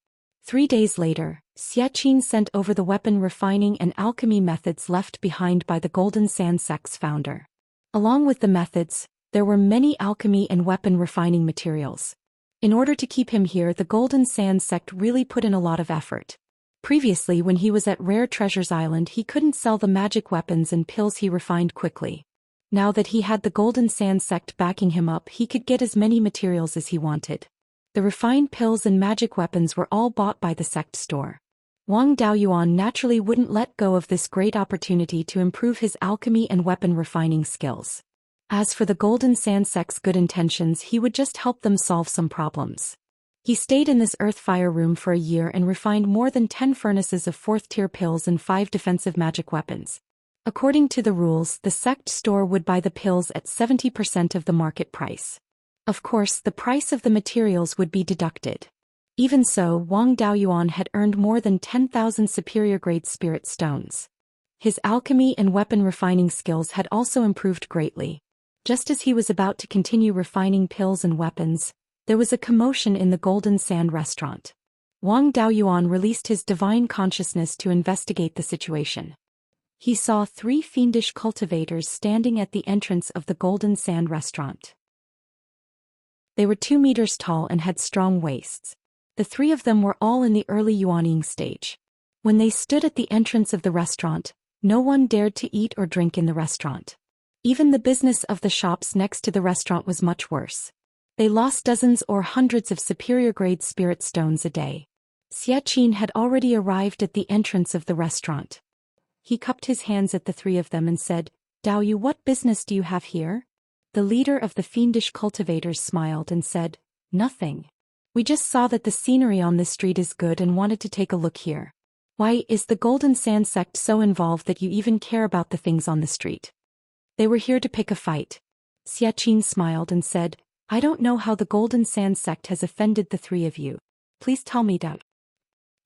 3 days later, Xiaqin sent over the weapon refining and alchemy methods left behind by the Golden Sand sect's founder. Along with the methods, there were many alchemy and weapon refining materials. In order to keep him here, the Golden Sand sect really put in a lot of effort. Previously, when he was at Rare Treasures Island, he couldn't sell the magic weapons and pills he refined quickly. Now that he had the Golden Sand sect backing him up, he could get as many materials as he wanted. The refined pills and magic weapons were all bought by the sect store. Wang Daoyuan naturally wouldn't let go of this great opportunity to improve his alchemy and weapon refining skills. As for the Golden Sand sect's good intentions, he would just help them solve some problems. He stayed in this Earth Fire Room for a year and refined more than 10 furnaces of 4th-tier pills and 5 defensive magic weapons. According to the rules, the sect store would buy the pills at 70% of the market price. Of course, the price of the materials would be deducted. Even so, Wang Daoyuan had earned more than 10,000 superior-grade spirit stones. His alchemy and weapon refining skills had also improved greatly. Just as he was about to continue refining pills and weapons, there was a commotion in the Golden Sand restaurant. Wang Daoyuan released his divine consciousness to investigate the situation. He saw 3 fiendish cultivators standing at the entrance of the Golden Sand restaurant. They were 2 meters tall and had strong waists. The 3 of them were all in the early Yuanying stage. When they stood at the entrance of the restaurant, no one dared to eat or drink in the restaurant. Even the business of the shops next to the restaurant was much worse. They lost dozens or hundreds of superior-grade spirit stones a day. Xiaqin had already arrived at the entrance of the restaurant. He cupped his hands at the 3 of them and said, "Daoyu, what business do you have here?" The leader of the fiendish cultivators smiled and said, "Nothing. We just saw that the scenery on this street is good and wanted to take a look here." "Why is the Golden Sand sect so involved that you even care about the things on the street?" "They were here to pick a fight." Xiaqin smiled and said, "I don't know how the Golden Sand sect has offended the 3 of you. Please tell me, Dao."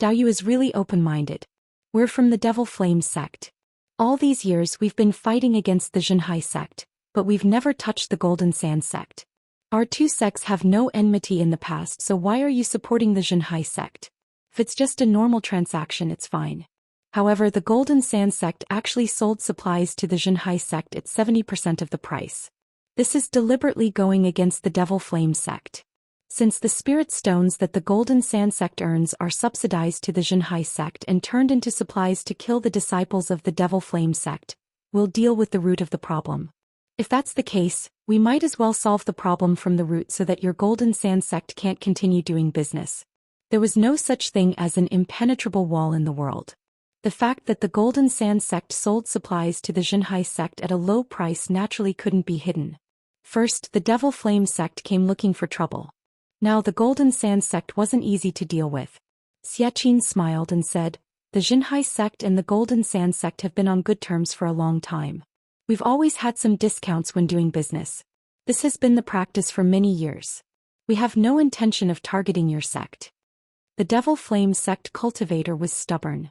Daoyu is really open-minded. "We're from the Devil Flame sect. All these years we've been fighting against the Zhenhai sect, but we've never touched the Golden Sand sect. Our 2 sects have no enmity in the past, so why are you supporting the Zhenhai sect? If it's just a normal transaction, it's fine." However, the Golden Sand sect actually sold supplies to the Zhenhai sect at 70% of the price. This is deliberately going against the Devil Flame sect. Since the spirit stones that the Golden Sand sect earns are subsidized to the Xianxia sect and turned into supplies to kill the disciples of the Devil Flame sect, we'll deal with the root of the problem. If that's the case, we might as well solve the problem from the root so that your Golden Sand sect can't continue doing business. There was no such thing as an impenetrable wall in the world. The fact that the Golden Sand sect sold supplies to the Xianxia sect at a low price naturally couldn't be hidden. First, the Devil Flame sect came looking for trouble. Now the Golden Sand sect wasn't easy to deal with. Xianxia smiled and said, "The Xianxia sect and the Golden Sand sect have been on good terms for a long time. We've always had some discounts when doing business. This has been the practice for many years. We have no intention of targeting your sect." The Devil Flame sect cultivator was stubborn.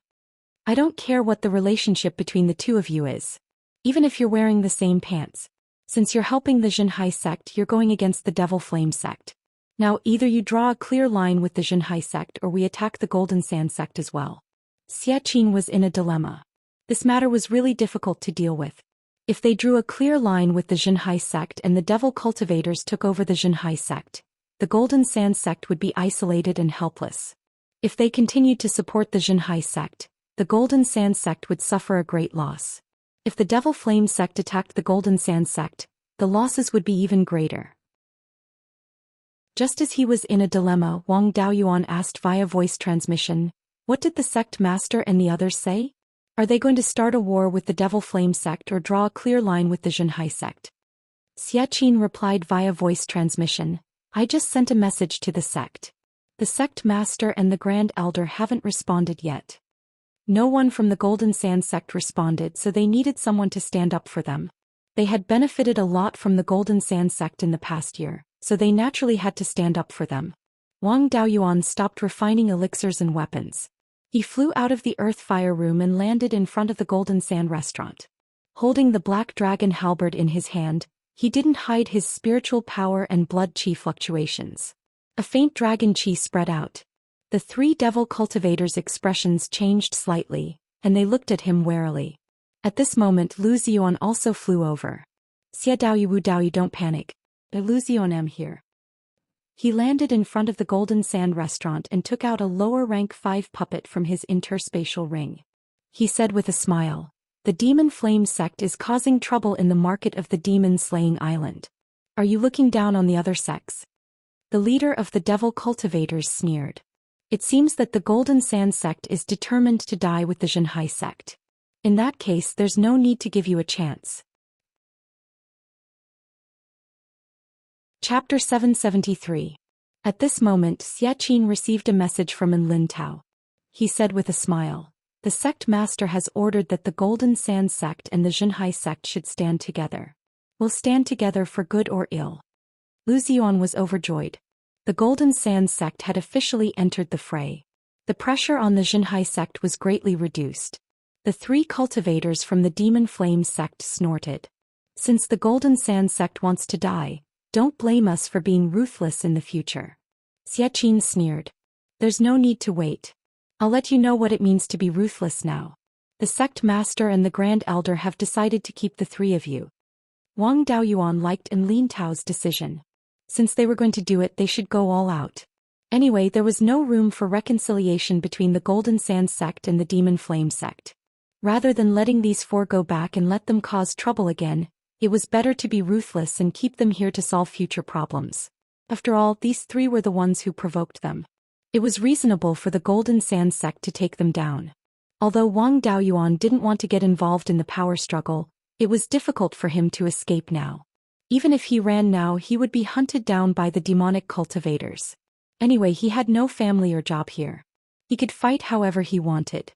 "I don't care what the relationship between the two of you is. Even if you're wearing the same pants. Since you're helping the Xianxia sect, you're going against the Devil Flame sect. Now either you draw a clear line with the Xianxia sect or we attack the Golden Sand sect as well." Xianxia was in a dilemma. This matter was really difficult to deal with. If they drew a clear line with the Xianxia sect and the Devil cultivators took over the Xianxia sect, the Golden Sand sect would be isolated and helpless. If they continued to support the Xianxia sect, the Golden Sand sect would suffer a great loss. If the Devil Flame sect attacked the Golden Sand sect, the losses would be even greater. Just as he was in a dilemma, Wang Daoyuan asked via voice transmission, "What did the sect master and the others say? Are they going to start a war with the Devil Flame sect or draw a clear line with the Xianxia sect?" Xianxia replied via voice transmission, "I just sent a message to the sect. The sect master and the Grand Elder haven't responded yet." No one from the Golden Sand sect responded, so they needed someone to stand up for them. They had benefited a lot from the Golden Sand sect in the past year, so they naturally had to stand up for them. Wang Daoyuan stopped refining elixirs and weapons. He flew out of the Earth Fire Room and landed in front of the Golden Sand restaurant. Holding the Black Dragon halberd in his hand, he didn't hide his spiritual power and blood chi fluctuations. A faint dragon chi spread out. The three devil cultivators' expressions changed slightly, and they looked at him warily. At this moment Lu Xian also flew over. "Xia Daoyu Wu Daoyu, don't panic. Lu Xian am here." He landed in front of the Golden Sand restaurant and took out a lower rank 5 puppet from his interspatial ring. He said with a smile, "The Demon Flame sect is causing trouble in the market of the Demon Slaying Island. Are you looking down on the other sects?" The leader of the devil cultivators sneered. "It seems that the Golden Sand sect is determined to die with the Xianxia sect. In that case, there's no need to give you a chance." Chapter 773. At this moment Xianxia received a message from An Lin Tao. He said with a smile, "The sect master has ordered that the Golden Sand sect and the Xianxia sect should stand together. We'll stand together for good or ill." Lu Xian was overjoyed. The Golden Sand sect had officially entered the fray. The pressure on the Xianxia sect was greatly reduced. The three cultivators from the Demon Flame sect snorted. "Since the Golden Sand sect wants to die, don't blame us for being ruthless in the future." Xianxia sneered. "There's no need to wait. I'll let you know what it means to be ruthless now. The sect master and the Grand Elder have decided to keep the three of you." Wang Daoyuan liked An Lin Tao's decision. Since they were going to do it, they should go all out. Anyway, there was no room for reconciliation between the Golden Sand sect and the Demon Flame sect. Rather than letting these four go back and let them cause trouble again, it was better to be ruthless and keep them here to solve future problems. After all, these three were the ones who provoked them. It was reasonable for the Golden Sand sect to take them down. Although Wang Daoyuan didn't want to get involved in the power struggle, it was difficult for him to escape now. Even if he ran now, he would be hunted down by the demonic cultivators. Anyway, he had no family or job here. He could fight however he wanted.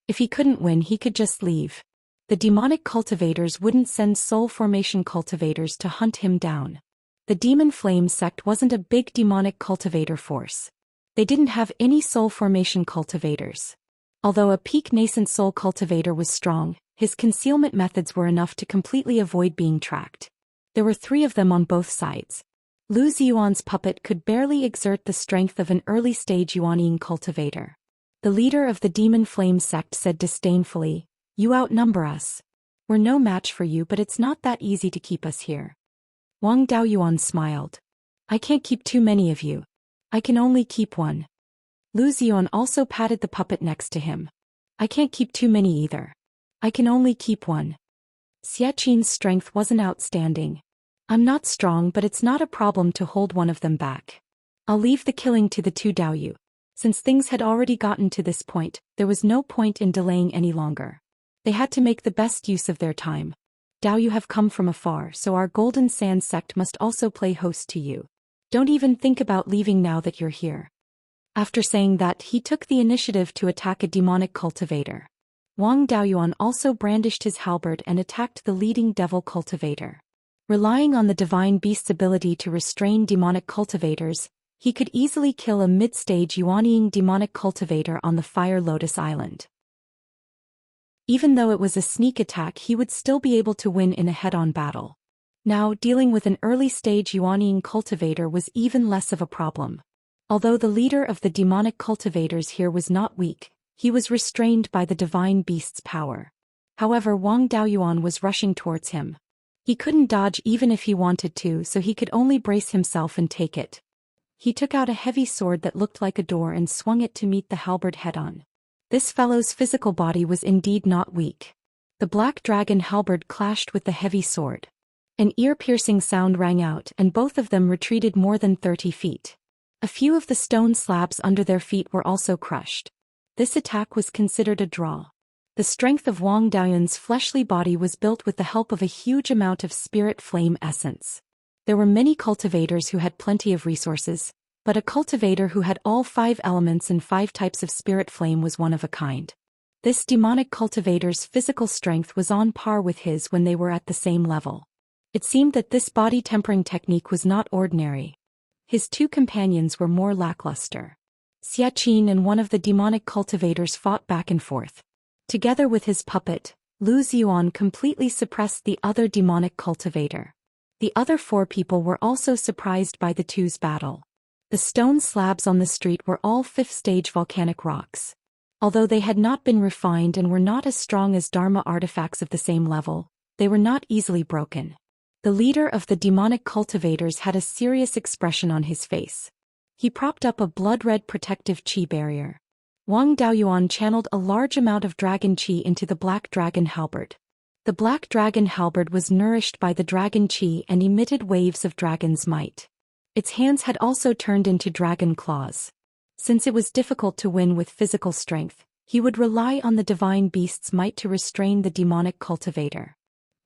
If he couldn't win, he could just leave. The demonic cultivators wouldn't send soul formation cultivators to hunt him down. The Demon Flame sect wasn't a big demonic cultivator force. They didn't have any soul formation cultivators. Although a peak nascent soul cultivator was strong, his concealment methods were enough to completely avoid being tracked. There were 3 of them on both sides. Lu Xian's puppet could barely exert the strength of an early-stage Yuanyin cultivator. The leader of the Demon Flame sect said disdainfully, "You outnumber us. We're no match for you, but it's not that easy to keep us here." Wang Daoyuan smiled. "I can't keep too many of you. I can only keep one. Lu Xian also patted the puppet next to him. I can't keep too many either. I can only keep one. Xiaqin's strength wasn't outstanding. I'm not strong, but it's not a problem to hold one of them back. I'll leave the killing to the two Daoyu. Since things had already gotten to this point, there was no point in delaying any longer. They had to make the best use of their time. Daoyu have come from afar, so our Golden Sand sect must also play host to you. Don't even think about leaving now that you're here. After saying that, he took the initiative to attack a demonic cultivator. Wang Daoyuan also brandished his halberd and attacked the leading devil cultivator. Relying on the divine beast's ability to restrain demonic cultivators, he could easily kill a mid-stage Yuanying demonic cultivator on the Fire Lotus Island. Even though it was a sneak attack, he would still be able to win in a head-on battle. Now, dealing with an early-stage Yuanying cultivator was even less of a problem. Although the leader of the demonic cultivators here was not weak, he was restrained by the divine beast's power. However, Wang Daoyuan was rushing towards him. He couldn't dodge even if he wanted to, so he could only brace himself and take it. He took out a heavy sword that looked like a door and swung it to meet the halberd head-on. This fellow's physical body was indeed not weak. The black dragon halberd clashed with the heavy sword. An ear-piercing sound rang out, and both of them retreated more than 30 feet. A few of the stone slabs under their feet were also crushed. This attack was considered a draw. The strength of Wang Daoyuan's fleshly body was built with the help of a huge amount of spirit flame essence. There were many cultivators who had plenty of resources, but a cultivator who had all 5 elements and 5 types of spirit flame was one of a kind. This demonic cultivator's physical strength was on par with his when they were at the same level. It seemed that this body tempering technique was not ordinary. His 2 companions were more lackluster. Xiaqin and one of the demonic cultivators fought back and forth. Together with his puppet, Lu Xian completely suppressed the other demonic cultivator. The other 4 people were also surprised by the two's battle. The stone slabs on the street were all 5th-stage volcanic rocks. Although they had not been refined and were not as strong as Dharma artifacts of the same level, they were not easily broken. The leader of the demonic cultivators had a serious expression on his face. He propped up a blood-red protective qi barrier. Wang Daoyuan channeled a large amount of dragon qi into the black dragon halberd. The black dragon halberd was nourished by the dragon qi and emitted waves of dragon's might. Its hands had also turned into dragon claws. Since it was difficult to win with physical strength, he would rely on the divine beast's might to restrain the demonic cultivator.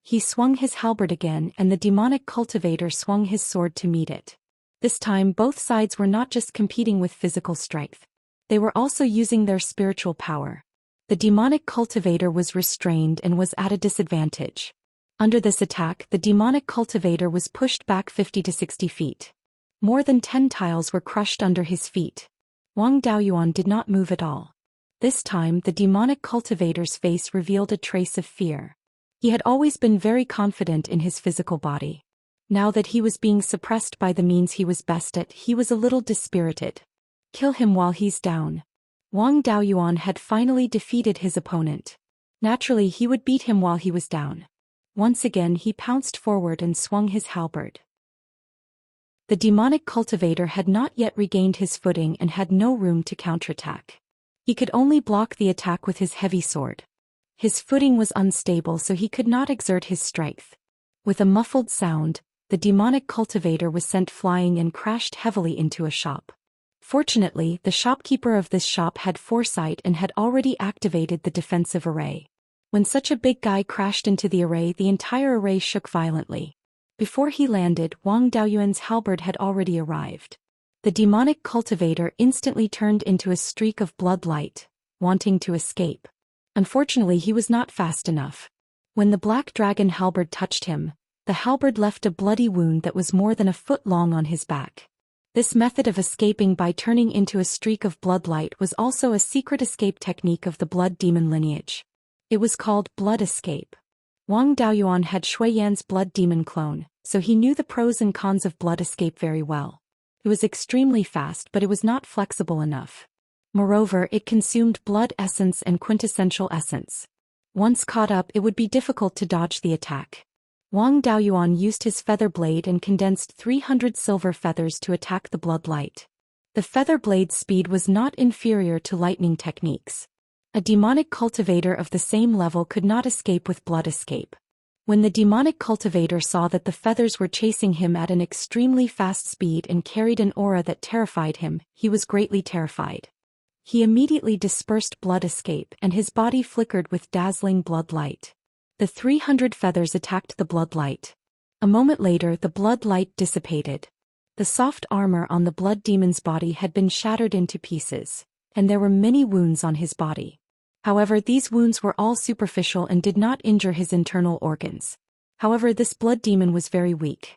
He swung his halberd again, and the demonic cultivator swung his sword to meet it. This time both sides were not just competing with physical strength. They were also using their spiritual power. The demonic cultivator was restrained and was at a disadvantage. Under this attack, the demonic cultivator was pushed back 50 to 60 feet. More than 10 tiles were crushed under his feet. Wang Daoyuan did not move at all. This time the demonic cultivator's face revealed a trace of fear. He had always been very confident in his physical body. Now that he was being suppressed by the means he was best at, he was a little dispirited. Kill him while he's down. Wang Daoyuan had finally defeated his opponent. Naturally, he would beat him while he was down. Once again he pounced forward and swung his halberd. The demonic cultivator had not yet regained his footing and had no room to counterattack. He could only block the attack with his heavy sword. His footing was unstable, so he could not exert his strength. With a muffled sound, the demonic cultivator was sent flying and crashed heavily into a shop. Fortunately, the shopkeeper of this shop had foresight and had already activated the defensive array. When such a big guy crashed into the array, the entire array shook violently. Before he landed, Wang Daoyuan's halberd had already arrived. The demonic cultivator instantly turned into a streak of blood light, wanting to escape. Unfortunately, he was not fast enough. When the black dragon halberd touched him, the halberd left a bloody wound that was more than a foot long on his back. This method of escaping by turning into a streak of blood light was also a secret escape technique of the blood demon lineage. It was called blood escape. Wang Daoyuan had Shui Yan's blood demon clone, so he knew the pros and cons of blood escape very well. It was extremely fast, but it was not flexible enough. Moreover, it consumed blood essence and quintessential essence. Once caught up, it would be difficult to dodge the attack. Wang Daoyuan used his feather blade and condensed 300 silver feathers to attack the blood light. The feather blade's speed was not inferior to lightning techniques. A demonic cultivator of the same level could not escape with blood escape. When the demonic cultivator saw that the feathers were chasing him at an extremely fast speed and carried an aura that terrified him, he was greatly terrified. He immediately dispersed blood escape and his body flickered with dazzling blood light. The 300 feathers attacked the blood light. A moment later the blood light dissipated. The soft armor on the blood demon's body had been shattered into pieces, and there were many wounds on his body. However, these wounds were all superficial and did not injure his internal organs. However, this blood demon was very weak.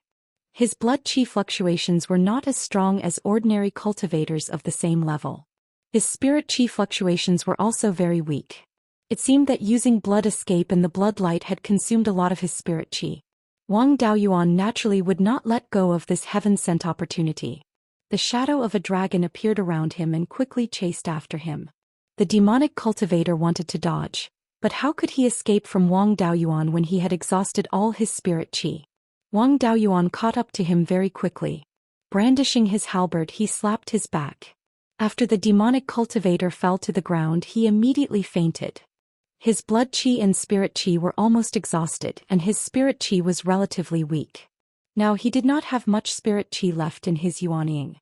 His blood chi fluctuations were not as strong as ordinary cultivators of the same level. His spirit chi fluctuations were also very weak. It seemed that using blood escape and the blood light had consumed a lot of his spirit chi. Wang Daoyuan naturally would not let go of this heaven-sent opportunity. The shadow of a dragon appeared around him and quickly chased after him. The demonic cultivator wanted to dodge, but how could he escape from Wang Daoyuan when he had exhausted all his spirit chi? Wang Daoyuan caught up to him very quickly. Brandishing his halberd, he slapped his back. After the demonic cultivator fell to the ground, he immediately fainted. His blood chi and spirit chi were almost exhausted and his spirit chi was relatively weak. Now he did not have much spirit chi left in his yuanying.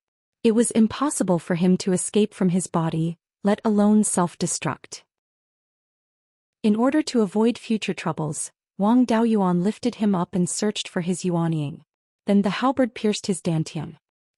It was impossible for him to escape from his body, let alone self-destruct. In order to avoid future troubles, Wang Daoyuan lifted him up and searched for his yuanying. Then the halberd pierced his dantian.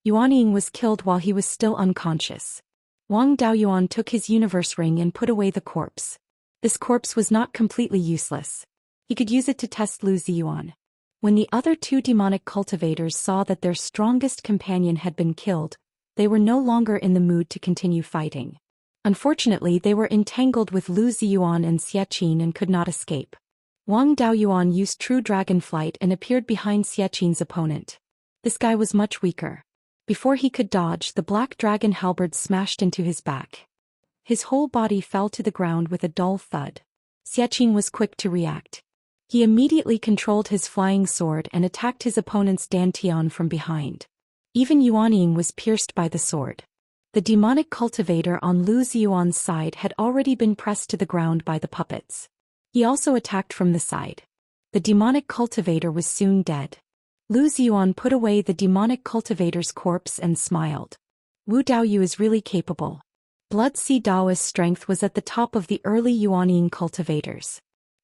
Yuanying was killed while he was still unconscious. Wang Daoyuan took his universe ring and put away the corpse. This corpse was not completely useless. He could use it to test Lu Ziyuan. When the other two demonic cultivators saw that their strongest companion had been killed, they were no longer in the mood to continue fighting. Unfortunately, they were entangled with Lu Ziyuan and Xiaqin and could not escape. Wang Daoyuan used true dragon flight and appeared behind Xiaqin's opponent. This guy was much weaker. Before he could dodge, the black dragon halberd smashed into his back. His whole body fell to the ground with a dull thud. Xiaqin was quick to react. He immediately controlled his flying sword and attacked his opponent's dantian from behind. Even Yuanying was pierced by the sword. The demonic cultivator on Lu Ziyuan's side had already been pressed to the ground by the puppets. He also attacked from the side. The demonic cultivator was soon dead. Lu Ziyuan put away the demonic cultivator's corpse and smiled. Wu Daoyu is really capable. Blood Si Dao's strength was at the top of the early Yuanying cultivators.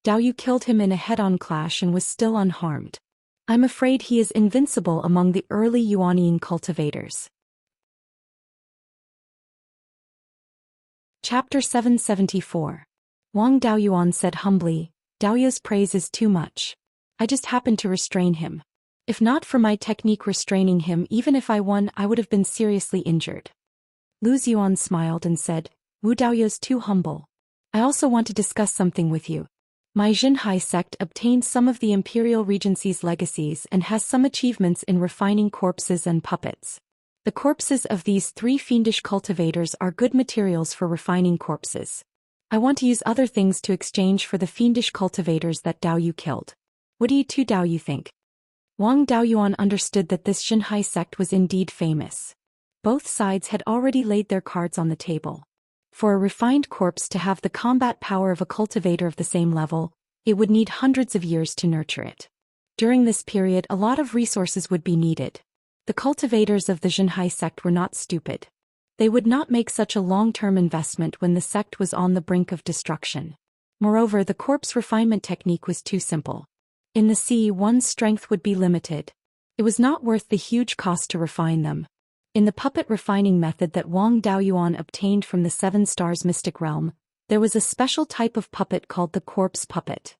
Daoyu killed him in a head-on clash and was still unharmed. I'm afraid he is invincible among the early Yuanying cultivators. Chapter 774. Wang Daoyuan said humbly, Daoyu's praise is too much. I just happened to restrain him. If not for my technique restraining him, even if I won, I would have been seriously injured. Lu Ziyuan smiled and said, Wu Daoyu's too humble. I also want to discuss something with you. My Xinhai sect obtained some of the Imperial Regency's legacies and has some achievements in refining corpses and puppets. The corpses of these 3 fiendish cultivators are good materials for refining corpses. I want to use other things to exchange for the fiendish cultivators that Daoyu killed. What do you two Daoyu think? Wang Daoyuan understood that this Xinhai sect was indeed famous. Both sides had already laid their cards on the table. For a refined corpse to have the combat power of a cultivator of the same level, it would need hundreds of years to nurture it. During this period, a lot of resources would be needed. The cultivators of the Xinhai sect were not stupid. They would not make such a long-term investment when the sect was on the brink of destruction. Moreover, the corpse refinement technique was too simple. In the sea, one's strength would be limited. It was not worth the huge cost to refine them. In the puppet refining method that Wang Daoyuan obtained from the 7 Stars Mystic Realm, there was a special type of puppet called the corpse puppet.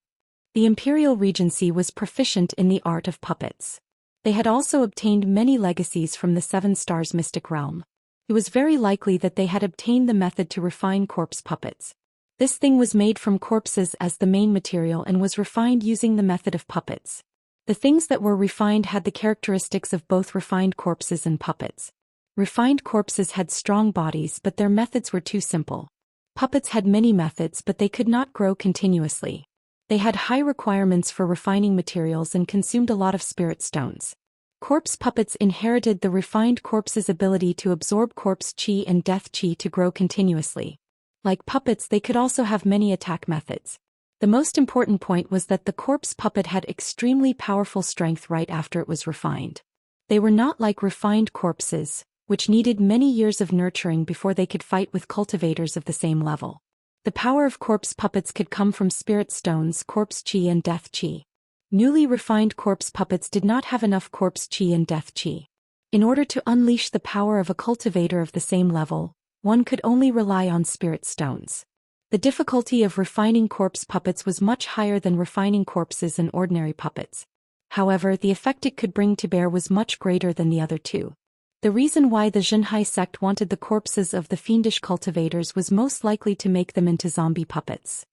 The Imperial Regency was proficient in the art of puppets. They had also obtained many legacies from the 7 Stars Mystic Realm. It was very likely that they had obtained the method to refine corpse puppets. This thing was made from corpses as the main material and was refined using the method of puppets. The things that were refined had the characteristics of both refined corpses and puppets. Refined corpses had strong bodies, but their methods were too simple. Puppets had many methods, but they could not grow continuously. They had high requirements for refining materials and consumed a lot of spirit stones. Corpse puppets inherited the refined corpse's ability to absorb corpse chi and death chi to grow continuously. Like puppets, they could also have many attack methods. The most important point was that the corpse puppet had extremely powerful strength right after it was refined. They were not like refined corpses, which needed many years of nurturing before they could fight with cultivators of the same level. The power of corpse puppets could come from spirit stones, corpse chi and death chi. Newly refined corpse puppets did not have enough corpse chi and death chi. In order to unleash the power of a cultivator of the same level, one could only rely on spirit stones. The difficulty of refining corpse puppets was much higher than refining corpses and ordinary puppets. However, the effect it could bring to bear was much greater than the other two. The reason why the Zhenhai sect wanted the corpses of the fiendish cultivators was most likely to make them into zombie puppets.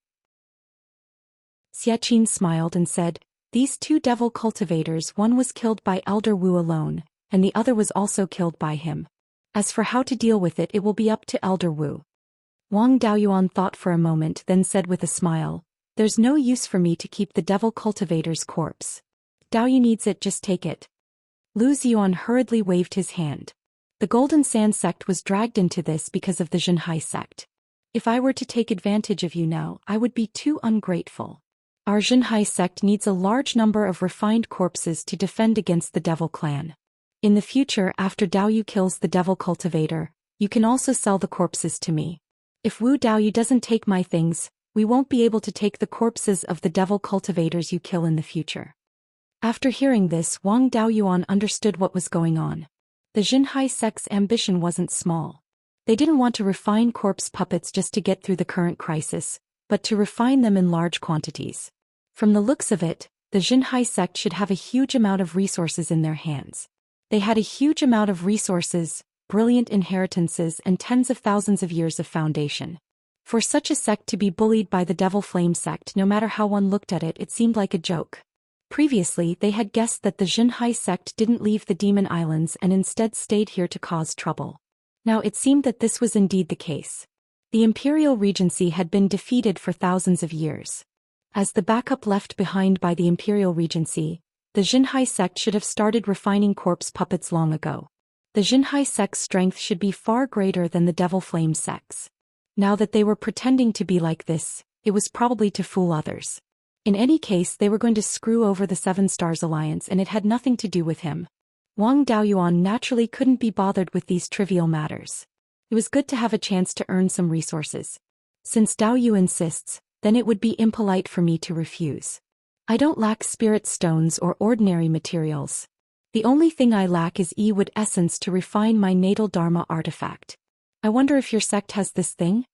Xiaqin smiled and said, "These two devil cultivators, one was killed by Elder Wu alone, and the other was also killed by him. As for how to deal with it, it will be up to Elder Wu." Wang Daoyuan thought for a moment, then said with a smile, "There's no use for me to keep the devil cultivator's corpse. Daoyu needs it, just take it." Lu Ziyuan hurriedly waved his hand. The Golden Sand sect was dragged into this because of the Zhenhai sect. "If I were to take advantage of you now, I would be too ungrateful. Our Zhenhai sect needs a large number of refined corpses to defend against the devil clan. In the future, after Daoyu kills the devil cultivator, you can also sell the corpses to me. If Wu Daoyu doesn't take my things, we won't be able to take the corpses of the devil cultivators you kill in the future." After hearing this, Wang Daoyuan understood what was going on. The Zhenhai sect's ambition wasn't small. They didn't want to refine corpse puppets just to get through the current crisis, but to refine them in large quantities. From the looks of it, the Zhenhai sect should have a huge amount of resources in their hands. They had a huge amount of resources, brilliant inheritances, and tens of thousands of years of foundation. For such a sect to be bullied by the Devil Flame sect, no matter how one looked at it, it seemed like a joke. Previously, they had guessed that the Zhenhai sect didn't leave the Demon Islands and instead stayed here to cause trouble. Now it seemed that this was indeed the case. The Imperial Regency had been defeated for thousands of years. As the backup left behind by the Imperial Regency, the Zhenhai sect should have started refining corpse puppets long ago. The Zhenhai sect's strength should be far greater than the Devil Flame sect's. Now that they were pretending to be like this, it was probably to fool others. In any case, they were going to screw over the Seven Stars Alliance, and it had nothing to do with him. Wang Daoyuan naturally couldn't be bothered with these trivial matters. It was good to have a chance to earn some resources. Since Daoyu insists, then it would be impolite for me to refuse. I don't lack spirit stones or ordinary materials. The only thing I lack is E-wood essence to refine my natal Dharma artifact. I wonder if your sect has this thing?"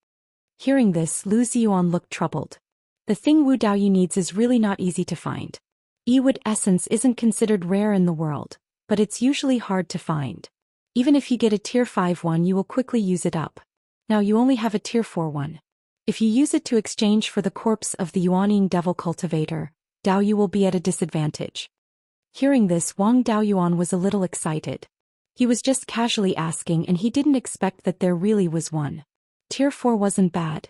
Hearing this, Lu Ziyuan looked troubled. The thing Wu Daoyu needs is really not easy to find. E-wood essence isn't considered rare in the world, but it's usually hard to find. Even if you get a tier 5 one, you will quickly use it up. Now you only have a tier 4 one. If you use it to exchange for the corpse of the Yuanying devil cultivator, Daoyu will be at a disadvantage. Hearing this, Wang Daoyuan was a little excited. He was just casually asking, and he didn't expect that there really was one. Tier 4 wasn't bad.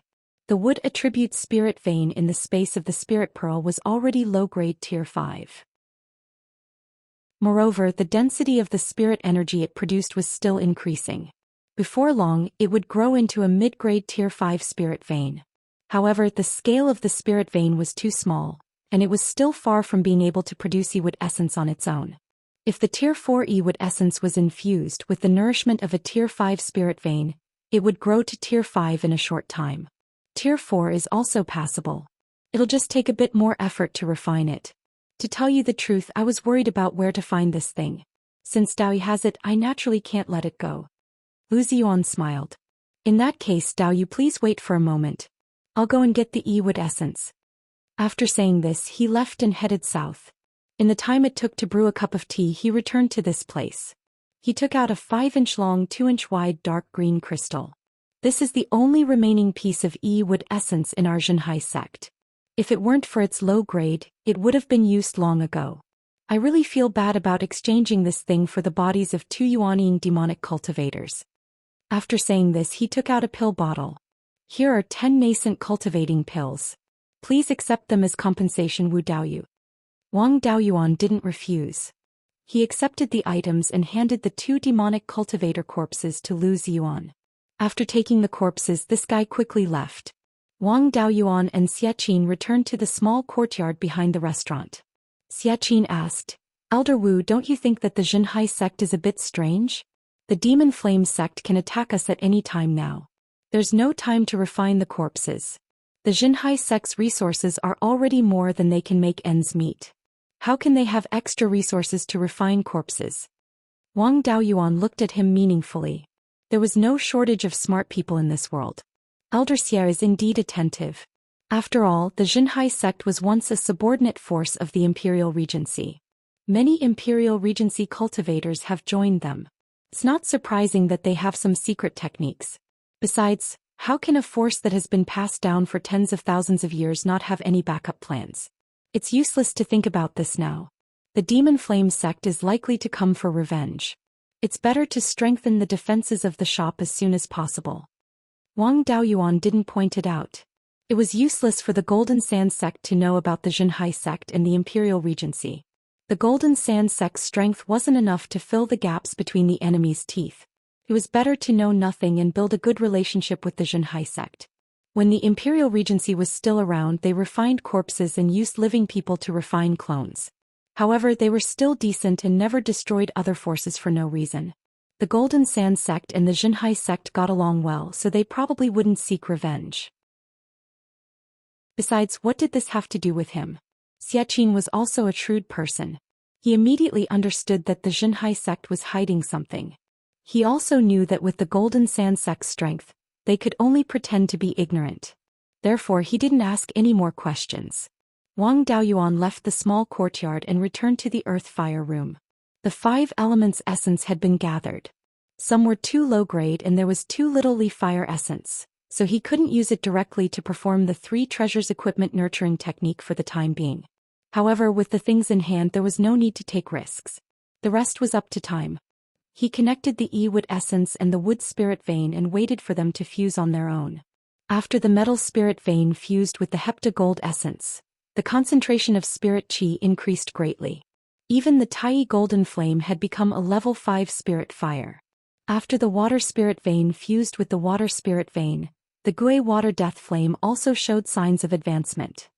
The wood attribute spirit vein in the space of the spirit pearl was already low-grade tier 5. Moreover, the density of the spirit energy it produced was still increasing. Before long, it would grow into a mid-grade tier 5 spirit vein. However, the scale of the spirit vein was too small, and it was still far from being able to produce E-wood essence on its own. If the tier 4 E-wood essence was infused with the nourishment of a tier 5 spirit vein, it would grow to tier 5 in a short time. Tier 4 is also passable. It'll just take a bit more effort to refine it. To tell you the truth, I was worried about where to find this thing. Since Daoyu has it, I naturally can't let it go. Lu Ziyuan smiled. In that case, Daoyu, please wait for a moment. I'll go and get the E-wood essence. After saying this, he left and headed south. In the time it took to brew a cup of tea, he returned to this place. He took out a 5-inch long, 2-inch wide dark green crystal. This is the only remaining piece of E-wood essence in our Zhenhai sect. If it weren't for its low grade, it would have been used long ago. I really feel bad about exchanging this thing for the bodies of 2 Yuanying demonic cultivators. After saying this, he took out a pill bottle. Here are 10 nascent cultivating pills. Please accept them as compensation, Wu Daoyu. Wang Daoyuan didn't refuse. He accepted the items and handed the 2 demonic cultivator corpses to Lu Ziyuan. After taking the corpses, this guy quickly left. Wang Daoyuan and Xiaqin returned to the small courtyard behind the restaurant. Xiaqin asked, "Elder Wu, don't you think that the Zhenhai sect is a bit strange? The demon flame sect can attack us at any time now. There's no time to refine the corpses. The Zhenhai sect's resources are already more than they can make ends meet. How can they have extra resources to refine corpses?" Wang Daoyuan looked at him meaningfully. There was no shortage of smart people in this world. Elder Xie is indeed attentive. After all, the Zhenhai sect was once a subordinate force of the Imperial Regency. Many Imperial Regency cultivators have joined them. It's not surprising that they have some secret techniques. Besides, how can a force that has been passed down for tens of thousands of years not have any backup plans? It's useless to think about this now. The Demon Flame sect is likely to come for revenge. It's better to strengthen the defenses of the shop as soon as possible. Wang Daoyuan didn't point it out. It was useless for the Golden Sand sect to know about the Zhenhai sect and the Imperial Regency. The Golden Sand sect's strength wasn't enough to fill the gaps between the enemy's teeth. It was better to know nothing and build a good relationship with the Zhenhai sect. When the Imperial Regency was still around, they refined corpses and used living people to refine clones. However, they were still decent and never destroyed other forces for no reason. The Golden Sand sect and the Zhenhai sect got along well, so they probably wouldn't seek revenge. Besides, what did this have to do with him? Xiaqin was also a shrewd person. He immediately understood that the Zhenhai sect was hiding something. He also knew that with the Golden Sand sect's strength, they could only pretend to be ignorant. Therefore, he didn't ask any more questions. Wang Daoyuan left the small courtyard and returned to the earth fire room. The 5 elements essence had been gathered. Some were too low grade and there was too little Li fire essence, so he couldn't use it directly to perform the 3 treasures equipment nurturing technique for the time being. However, with the things in hand there was no need to take risks. The rest was up to time. He connected the E-wood essence and the wood spirit vein and waited for them to fuse on their own. After the metal spirit vein fused with the hepta-gold essence, the concentration of spirit chi increased greatly. Even the Tai golden flame had become a level 5 spirit fire. After the water spirit vein fused with the water spirit vein, the Gui water death flame also showed signs of advancement.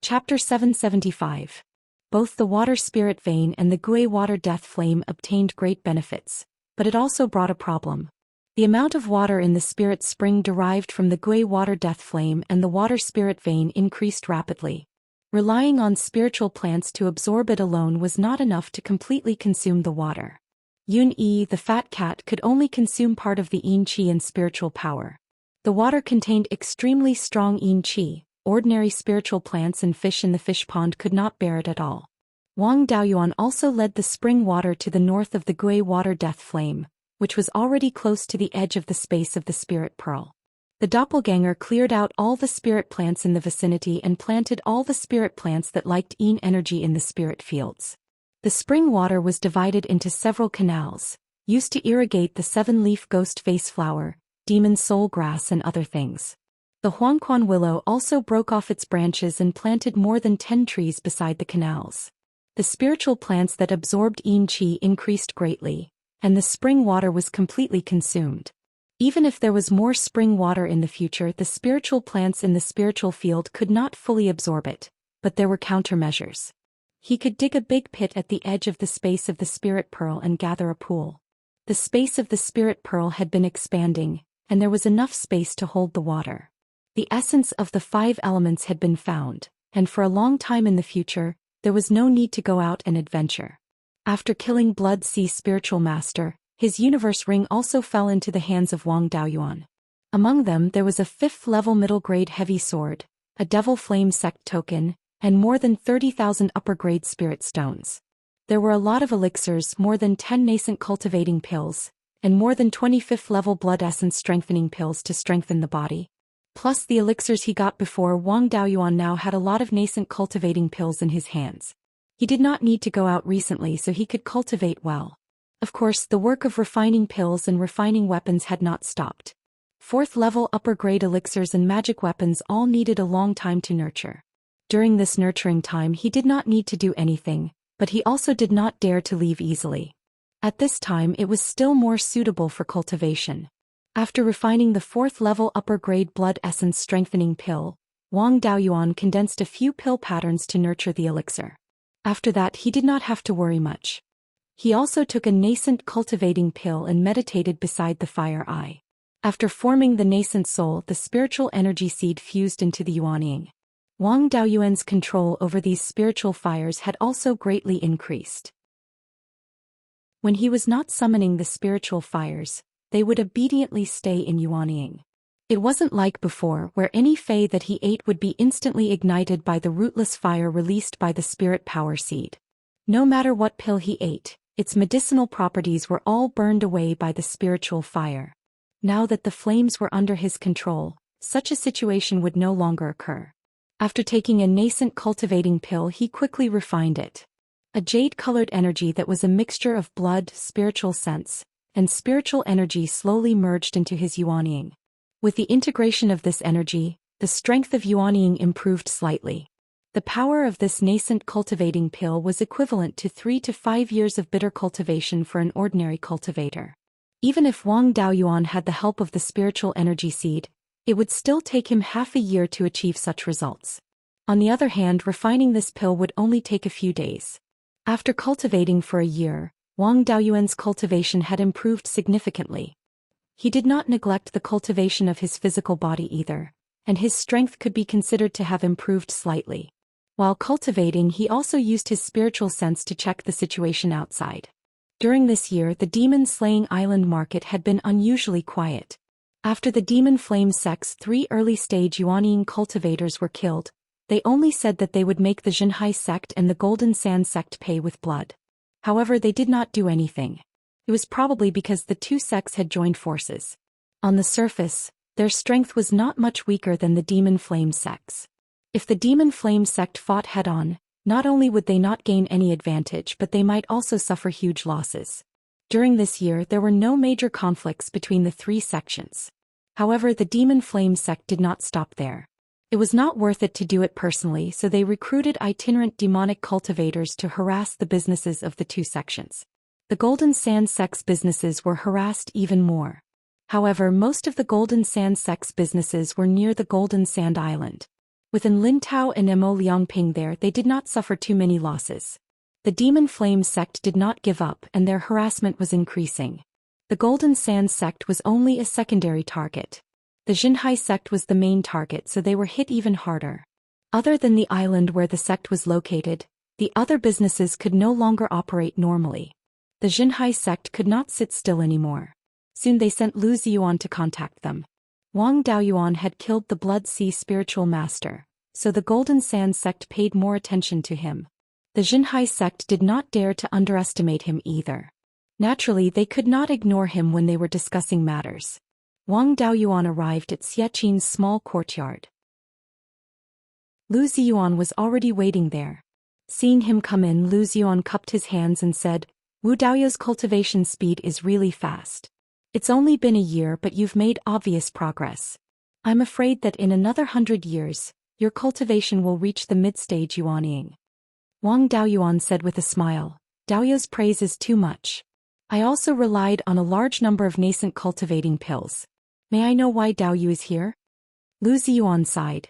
Chapter 775. Both the water spirit vein and the Gui water death flame obtained great benefits, but it also brought a problem. The amount of water in the spirit spring derived from the Gui water death flame and the water spirit vein increased rapidly. Relying on spiritual plants to absorb it alone was not enough to completely consume the water. Yun-Yi, the fat cat, could only consume part of the Yin Qi and spiritual power. The water contained extremely strong Yin Qi. Ordinary spiritual plants and fish in the fish pond could not bear it at all. Wang Daoyuan also led the spring water to the north of the Gui water death flame, which was already close to the edge of the space of the spirit pearl. The doppelganger cleared out all the spirit plants in the vicinity and planted all the spirit plants that liked Yin energy in the spirit fields. The spring water was divided into several canals, used to irrigate the 7-leaf ghost face flower, demon soul grass and other things. The Huangquan willow also broke off its branches and planted more than 10 trees beside the canals. The spiritual plants that absorbed Yin Qi increased greatly, and the spring water was completely consumed. Even if there was more spring water in the future, the spiritual plants in the spiritual field could not fully absorb it, but there were countermeasures. He could dig a big pit at the edge of the space of the spirit pearl and gather a pool. The space of the spirit pearl had been expanding, and there was enough space to hold the water. The essence of the 5 elements had been found, and for a long time in the future, there was no need to go out and adventure. After killing Blood Sea Spiritual Master, his universe ring also fell into the hands of Wang Daoyuan. Among them there was a 5th-level middle-grade heavy sword, a Devil Flame sect token, and more than 30,000 upper-grade spirit stones. There were a lot of elixirs, more than 10 nascent cultivating pills, and more than 20 5th-level blood essence strengthening pills to strengthen the body. Plus the elixirs he got before, Wang Daoyuan now had a lot of nascent cultivating pills in his hands. He did not need to go out recently so he could cultivate well. Of course, the work of refining pills and refining weapons had not stopped. 4th-level upper-grade elixirs and magic weapons all needed a long time to nurture. During this nurturing time he did not need to do anything, but he also did not dare to leave easily. At this time it was still more suitable for cultivation. After refining the 4th level upper grade blood essence strengthening pill, Wang Daoyuan condensed a few pill patterns to nurture the elixir. After that he did not have to worry much. He also took a nascent cultivating pill and meditated beside the fire eye. After forming the nascent soul, the spiritual energy seed fused into the Yuanying. Wang Daoyuan's control over these spiritual fires had also greatly increased. When he was not summoning the spiritual fires, they would obediently stay in Yuanying. It wasn't like before, where any fei that he ate would be instantly ignited by the rootless fire released by the spirit power seed. No matter what pill he ate, its medicinal properties were all burned away by the spiritual fire. Now that the flames were under his control, such a situation would no longer occur. After taking a nascent cultivating pill he quickly refined it. A jade-colored energy that was a mixture of blood, spiritual sense, and spiritual energy slowly merged into his Yuanying. With the integration of this energy, the strength of Yuanying improved slightly. The power of this nascent cultivating pill was equivalent to 3 to 5 years of bitter cultivation for an ordinary cultivator. Even if Wang Daoyuan had the help of the spiritual energy seed, it would still take him half a year to achieve such results. On the other hand, refining this pill would only take a few days. After cultivating for a year, Wang Daoyuan's cultivation had improved significantly. He did not neglect the cultivation of his physical body either, and his strength could be considered to have improved slightly. While cultivating, he also used his spiritual sense to check the situation outside. During this year, the demon-slaying island market had been unusually quiet. After the Demon Flame sect's 3 early-stage Yuanying cultivators were killed, they only said that they would make the Jinhai sect and the Golden Sand sect pay with blood. However, they did not do anything. It was probably because the 2 sects had joined forces. On the surface, their strength was not much weaker than the Demon Flame sects. If the Demon Flame sect fought head-on, not only would they not gain any advantage but they might also suffer huge losses. During this year there were no major conflicts between the 3 sections. However, the Demon Flame sect did not stop there. It was not worth it to do it personally, so they recruited itinerant demonic cultivators to harass the businesses of the 2 sections. The Golden Sand sect's businesses were harassed even more. However, most of the Golden Sand sect's businesses were near the Golden Sand Island. Within Lintao and Mo Liangping there they did not suffer too many losses. The Demon Flame sect did not give up and their harassment was increasing. The Golden Sand sect was only a secondary target. The Jinhai sect was the main target, so they were hit even harder. Other than the island where the sect was located, the other businesses could no longer operate normally. The Jinhai sect could not sit still anymore. Soon they sent Lu Ziyuan to contact them. Wang Daoyuan had killed the Blood Sea spiritual master, so the Golden Sand sect paid more attention to him. The Jinhai sect did not dare to underestimate him either. Naturally, they could not ignore him when they were discussing matters. Wang Daoyuan arrived at Xiaqin's small courtyard. Lu Ziyuan was already waiting there. Seeing him come in, Lu Ziyuan cupped his hands and said, "Wu Daoya's cultivation speed is really fast. It's only been a year but you've made obvious progress. I'm afraid that in another 100 years, your cultivation will reach the mid-stage Yuanying." Wang Daoyuan said with a smile, "Daoya's praise is too much. I also relied on a large number of nascent cultivating pills. May I know why Daoyu is here?" Lu Ziyuan sighed.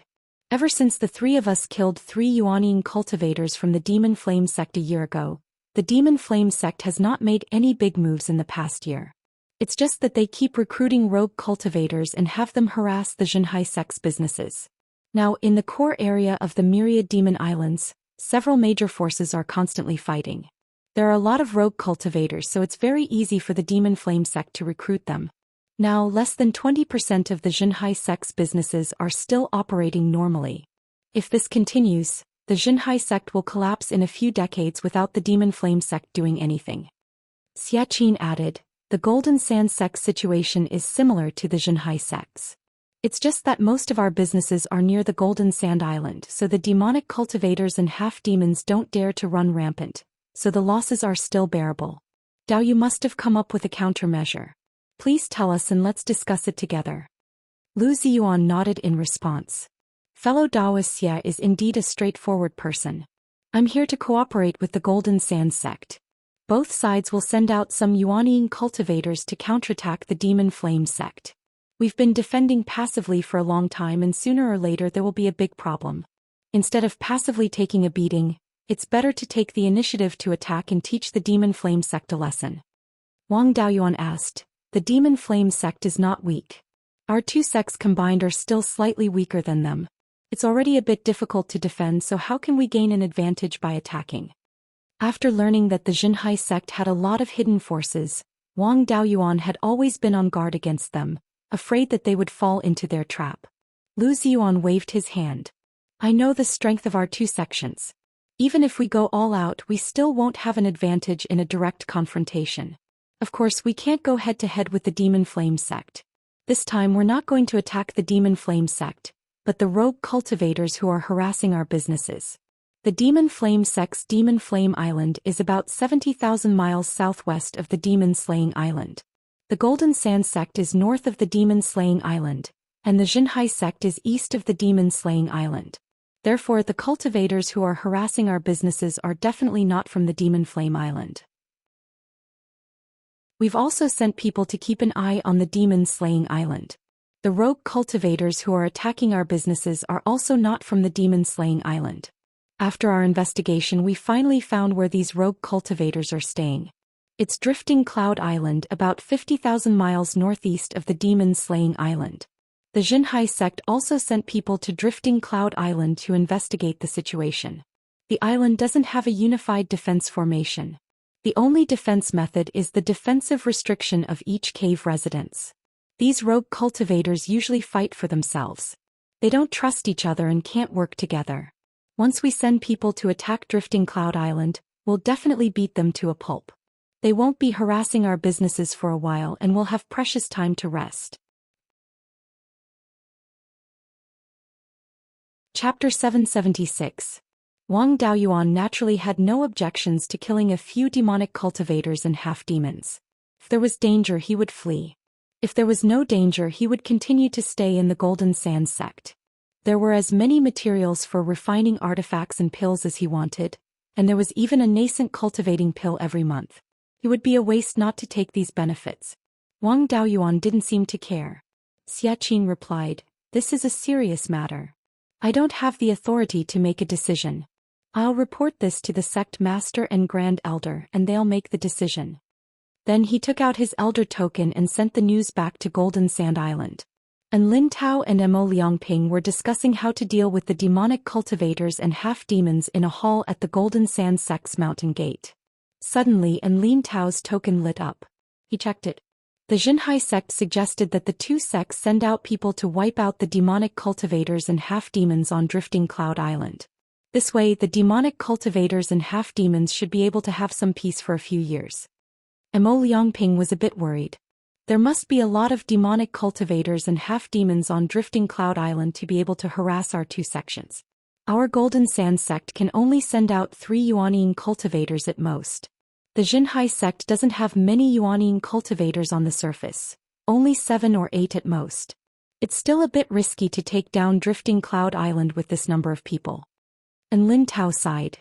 "Ever since the 3 of us killed 3 Yuanying cultivators from the Demon Flame sect a year ago, the Demon Flame sect has not made any big moves in the past year. It's just that they keep recruiting rogue cultivators and have them harass the Jinhai sect's businesses. Now, in the core area of the myriad demon islands, several major forces are constantly fighting. There are a lot of rogue cultivators, so it's very easy for the Demon Flame sect to recruit them. Now, less than 20% of the Jinhai sect's businesses are still operating normally. If this continues, the Jinhai sect will collapse in a few decades without the Demon Flame sect doing anything." Xiaqin added, "The Golden Sand sect's situation is similar to the Jinhai sect's. It's just that most of our businesses are near the Golden Sand Island, so the demonic cultivators and half-demons don't dare to run rampant, so the losses are still bearable. Daoyu must have come up with a countermeasure. Please tell us and let's discuss it together." Lu Ziyuan nodded in response. Fellow Taoist Xia is indeed a straightforward person. I'm here to cooperate with the Golden Sand sect. Both sides will send out some Yuanian cultivators to counterattack the Demon Flame sect. We've been defending passively for a long time, and sooner or later there will be a big problem. Instead of passively taking a beating, it's better to take the initiative to attack and teach the Demon Flame sect a lesson. Wang Daoyuan asked, the Demon Flame sect is not weak. Our two sects combined are still slightly weaker than them. It's already a bit difficult to defend, so how can we gain an advantage by attacking? After learning that the Xianxia sect had a lot of hidden forces, Wang Daoyuan had always been on guard against them, afraid that they would fall into their trap. Lu Ziyuan waved his hand. I know the strength of our two sections. Even if we go all out, we still won't have an advantage in a direct confrontation. Of course, we can't go head-to-head with the Demon Flame sect. This time we're not going to attack the Demon Flame sect, but the rogue cultivators who are harassing our businesses. The Demon Flame sect's Demon Flame Island is about 70,000 miles southwest of the Demon Slaying Island. The Golden Sand sect is north of the Demon Slaying Island, and the Xianxia sect is east of the Demon Slaying Island. Therefore, the cultivators who are harassing our businesses are definitely not from the Demon Flame Island. We've also sent people to keep an eye on the Demon Slaying Island. The rogue cultivators who are attacking our businesses are also not from the Demon Slaying Island. After our investigation, we finally found where these rogue cultivators are staying. It's Drifting Cloud Island, about 50,000 miles northeast of the Demon Slaying Island. The Xianxia sect also sent people to Drifting Cloud Island to investigate the situation. The island doesn't have a unified defense formation. The only defense method is the defensive restriction of each cave residence. These rogue cultivators usually fight for themselves. They don't trust each other and can't work together. Once we send people to attack Drifting Cloud Island, we'll definitely beat them to a pulp. They won't be harassing our businesses for a while and we'll have precious time to rest. Chapter 776. Wang Daoyuan naturally had no objections to killing a few demonic cultivators and half-demons. If there was danger, he would flee. If there was no danger, he would continue to stay in the Golden Sand sect. There were as many materials for refining artifacts and pills as he wanted, and there was even a nascent cultivating pill every month. It would be a waste not to take these benefits. Wang Daoyuan didn't seem to care. Xiaqin replied, "This is a serious matter. I don't have the authority to make a decision. I'll report this to the sect master and grand elder and they'll make the decision." Then he took out his elder token and sent the news back to Golden Sand Island. And Lin Tao and Mo Liangping were discussing how to deal with the demonic cultivators and half-demons in a hall at the Golden Sand sect's mountain gate. Suddenly, Lin Tao's token lit up. He checked it. The Xianxia sect suggested that the two sects send out people to wipe out the demonic cultivators and half-demons on Drifting Cloud Island. This way, the demonic cultivators and half-demons should be able to have some peace for a few years. Mo Liangping was a bit worried. There must be a lot of demonic cultivators and half-demons on Drifting Cloud Island to be able to harass our two sections. Our Golden Sand sect can only send out 3 Yuanian cultivators at most. The Xianxia sect doesn't have many Yuanian cultivators on the surface, only 7 or 8 at most. It's still a bit risky to take down Drifting Cloud Island with this number of people. And Lin Tao sighed.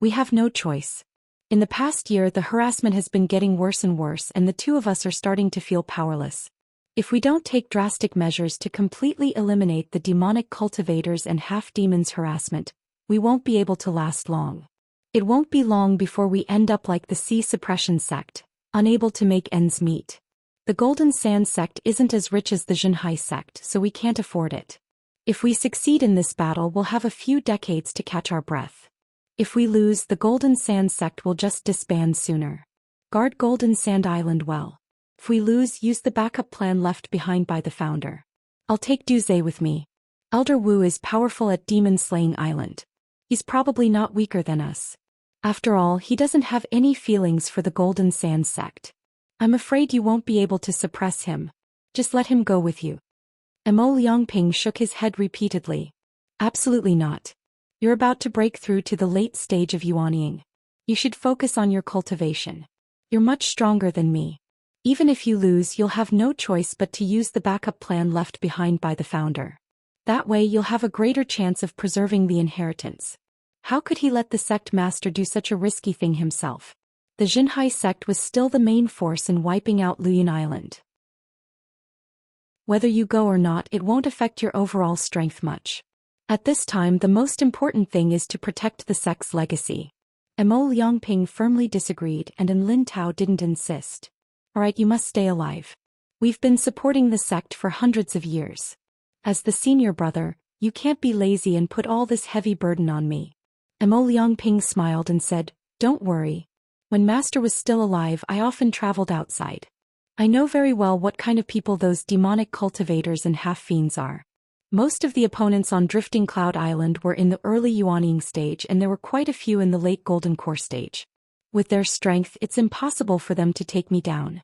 We have no choice. In the past year, the harassment has been getting worse and worse, and the two of us are starting to feel powerless. If we don't take drastic measures to completely eliminate the demonic cultivators and half-demons harassment, we won't be able to last long. It won't be long before we end up like the Sea Suppression sect, unable to make ends meet. The Golden Sand sect isn't as rich as the Xianxia sect, so we can't afford it. If we succeed in this battle, we'll have a few decades to catch our breath. If we lose, the Golden Sand sect will just disband sooner. Guard Golden Sand Island well. If we lose, use the backup plan left behind by the founder. I'll take Duze with me. Elder Wu is powerful at Demon Slaying Island. He's probably not weaker than us. After all, he doesn't have any feelings for the Golden Sand sect. I'm afraid you won't be able to suppress him. Just let him go with you. Mo Liangping shook his head repeatedly. Absolutely not. You're about to break through to the late stage of Yuanying. You should focus on your cultivation. You're much stronger than me. Even if you lose, you'll have no choice but to use the backup plan left behind by the founder. That way you'll have a greater chance of preserving the inheritance. How could he let the sect master do such a risky thing himself? The Xinhai sect was still the main force in wiping out Luyan Island. Whether you go or not, it won't affect your overall strength much. At this time, the most important thing is to protect the sect's legacy. Mo Liangping firmly disagreed, and Lin Tao didn't insist. Alright, you must stay alive. We've been supporting the sect for hundreds of years. As the senior brother, you can't be lazy and put all this heavy burden on me. Mo Liangping smiled and said, Don't worry. When Master was still alive, I often traveled outside. I know very well what kind of people those demonic cultivators and half-fiends are. Most of the opponents on Drifting Cloud Island were in the early Yuanying stage, and there were quite a few in the late Golden Core stage. With their strength, it's impossible for them to take me down.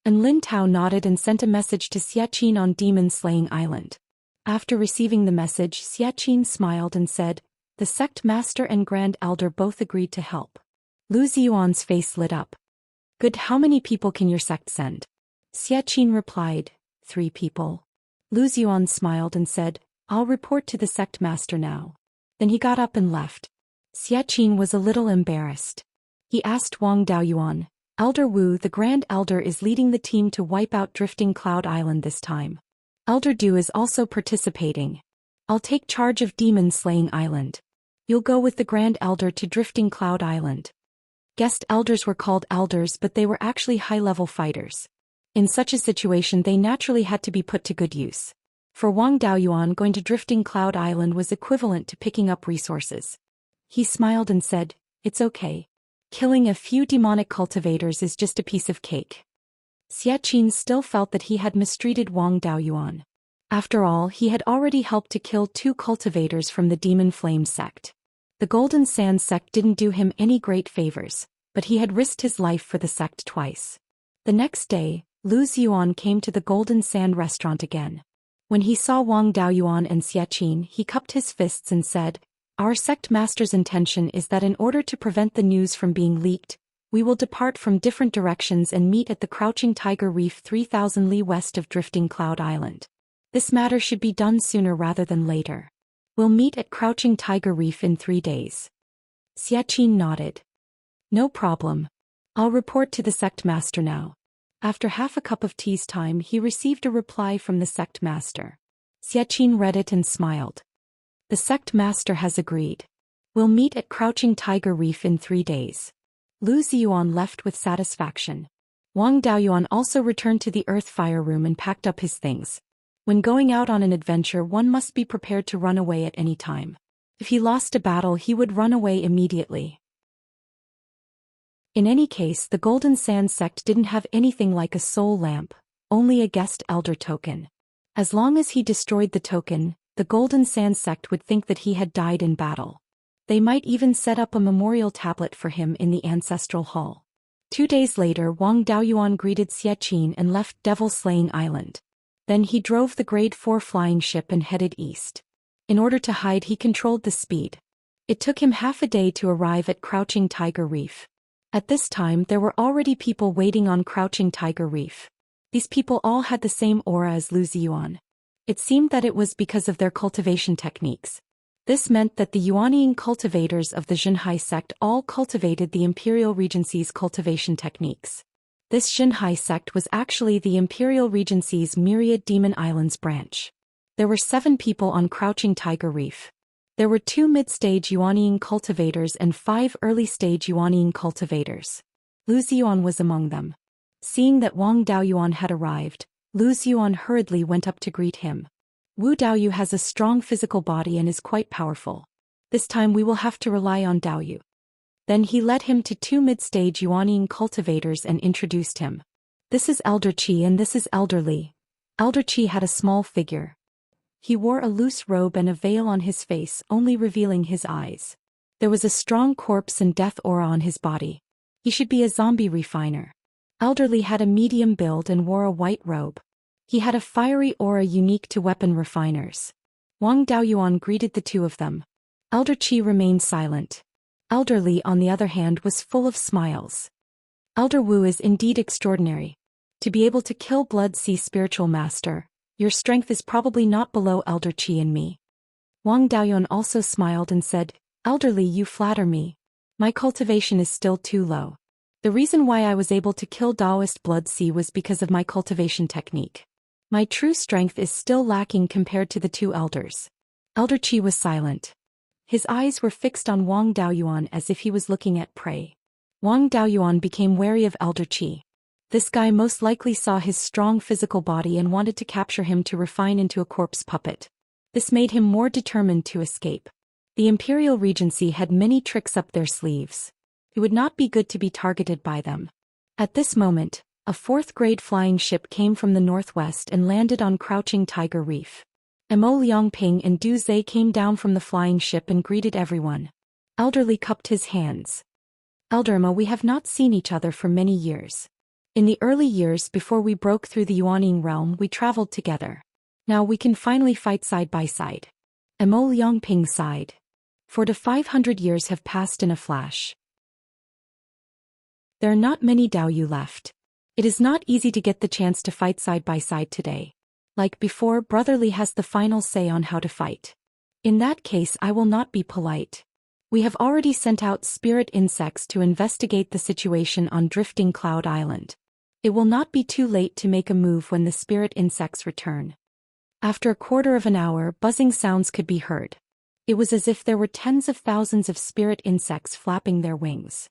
And Lin Tao nodded and sent a message to Xiaqin on Demon Slaying Island. After receiving the message, Xiaqin smiled and said, The sect master and Grand Elder both agreed to help. Lu Ziyuan's face lit up. Good, how many people can your sect send? Xiaqin replied, 3 people. Lu Ziyuan smiled and said, I'll report to the sect master now. Then he got up and left. Xiaqin was a little embarrassed. He asked Wang Daoyuan, Elder Wu, the Grand Elder, is leading the team to wipe out Drifting Cloud Island this time. Elder Du is also participating. I'll take charge of Demon Slaying Island. You'll go with the Grand Elder to Drifting Cloud Island. Guest elders were called elders, but they were actually high-level fighters. In such a situation, they naturally had to be put to good use. For Wang Daoyuan, going to Drifting Cloud Island was equivalent to picking up resources. He smiled and said, It's okay. Killing a few demonic cultivators is just a piece of cake. Xiaqin still felt that he had mistreated Wang Daoyuan. After all, he had already helped to kill 2 cultivators from the Demon Flame sect. The Golden Sand sect didn't do him any great favors, but he had risked his life for the sect twice. The next day, Lu Ziyuan came to the Golden Sand restaurant again. When he saw Wang Daoyuan and Xiaqin, he cupped his fists and said, Our sect master's intention is that in order to prevent the news from being leaked, we will depart from different directions and meet at the Crouching Tiger Reef 3,000 li west of Drifting Cloud Island. This matter should be done sooner rather than later. We'll meet at Crouching Tiger Reef in 3 days. Xiaqin nodded. No problem. I'll report to the sect master now. After half a cup of tea's time, he received a reply from the sect master. Xiaqin read it and smiled. The sect master has agreed. We'll meet at Crouching Tiger Reef in 3 days. Lu Ziyuan left with satisfaction. Wang Daoyuan also returned to the Earth Fire Room and packed up his things. When going out on an adventure, one must be prepared to run away at any time. If he lost a battle, he would run away immediately. In any case, the Golden Sand sect didn't have anything like a soul lamp, only a guest elder token. As long as he destroyed the token, the Golden Sand sect would think that he had died in battle. They might even set up a memorial tablet for him in the ancestral hall. 2 days later, Wang Daoyuan greeted Xiaqin and left Devil Slaying Island. Then he drove the Grade 4 flying ship and headed east. In order to hide, he controlled the speed. It took him half a day to arrive at Crouching Tiger Reef. At this time, there were already people waiting on Crouching Tiger Reef. These people all had the same aura as Lu Ziyuan. It seemed that it was because of their cultivation techniques. This meant that the Yuanying cultivators of the Xinhai sect all cultivated the Imperial Regency's cultivation techniques. This Xinhai sect was actually the Imperial Regency's Myriad Demon Islands branch. There were 7 people on Crouching Tiger Reef. There were 2 mid-stage Yuanying cultivators and 5 early-stage Yuanying cultivators. Lu Ziyuan was among them. Seeing that Wang Daoyuan had arrived, Lu Ziyuan hurriedly went up to greet him. Wu Daoyu has a strong physical body and is quite powerful. This time we will have to rely on Daoyu. Then he led him to 2 mid-stage Yuanying cultivators and introduced him. This is Elder Qi and this is Elder Li. Elder Qi had a small figure. He wore a loose robe and a veil on his face, only revealing his eyes. There was a strong corpse and death aura on his body. He should be a zombie refiner. Elder Li had a medium build and wore a white robe. He had a fiery aura unique to weapon refiners. Wang Daoyuan greeted the 2 of them. Elder Qi remained silent. Elder Li, on the other hand, was full of smiles. Elder Wu is indeed extraordinary. To be able to kill Blood Sea Spiritual Master, Your strength is probably not below Elder Qi and me. Wang Daoyuan also smiled and said, Elderly, you flatter me. My cultivation is still too low. The reason why I was able to kill Daoist Blood Sea was because of my cultivation technique. My true strength is still lacking compared to the two elders. Elder Qi was silent. His eyes were fixed on Wang Daoyuan as if he was looking at prey. Wang Daoyuan became wary of Elder Qi. This guy most likely saw his strong physical body and wanted to capture him to refine into a corpse puppet. This made him more determined to escape. The Imperial Regency had many tricks up their sleeves. It would not be good to be targeted by them. At this moment, a fourth-grade flying ship came from the northwest and landed on Crouching Tiger Reef. Mo Liangping and Du Zhe came down from the flying ship and greeted everyone. Elderly cupped his hands. Elder Mo, we have not seen each other for many years. In the early years before we broke through the Yuaning realm, we traveled together. Now we can finally fight side by side. Mo Liangping sighed. 4 to 500 years have passed in a flash. There are not many Daoyu left. It is not easy to get the chance to fight side by side today. Like before, Brotherly has the final say on how to fight. In that case, I will not be polite. We have already sent out spirit insects to investigate the situation on Drifting Cloud Island. It will not be too late to make a move when the spirit insects return. After a quarter of an hour, buzzing sounds could be heard. It was as if there were tens of thousands of spirit insects flapping their wings.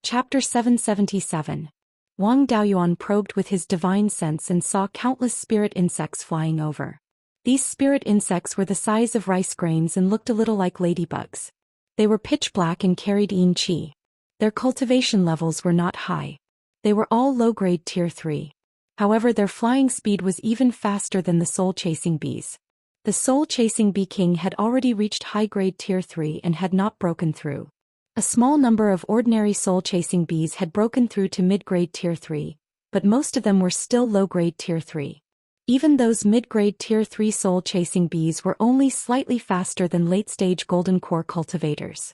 Chapter 777. Wang Daoyuan probed with his divine sense and saw countless spirit insects flying over. These spirit insects were the size of rice grains and looked a little like ladybugs. They were pitch black and carried yin qi. Their cultivation levels were not high. They were all low-grade tier 3. However, their flying speed was even faster than the soul-chasing bees. The soul-chasing bee king had already reached high-grade tier 3 and had not broken through. A small number of ordinary soul-chasing bees had broken through to mid-grade tier 3, but most of them were still low-grade tier 3. Even those mid-grade tier 3 soul-chasing bees were only slightly faster than late-stage golden core cultivators.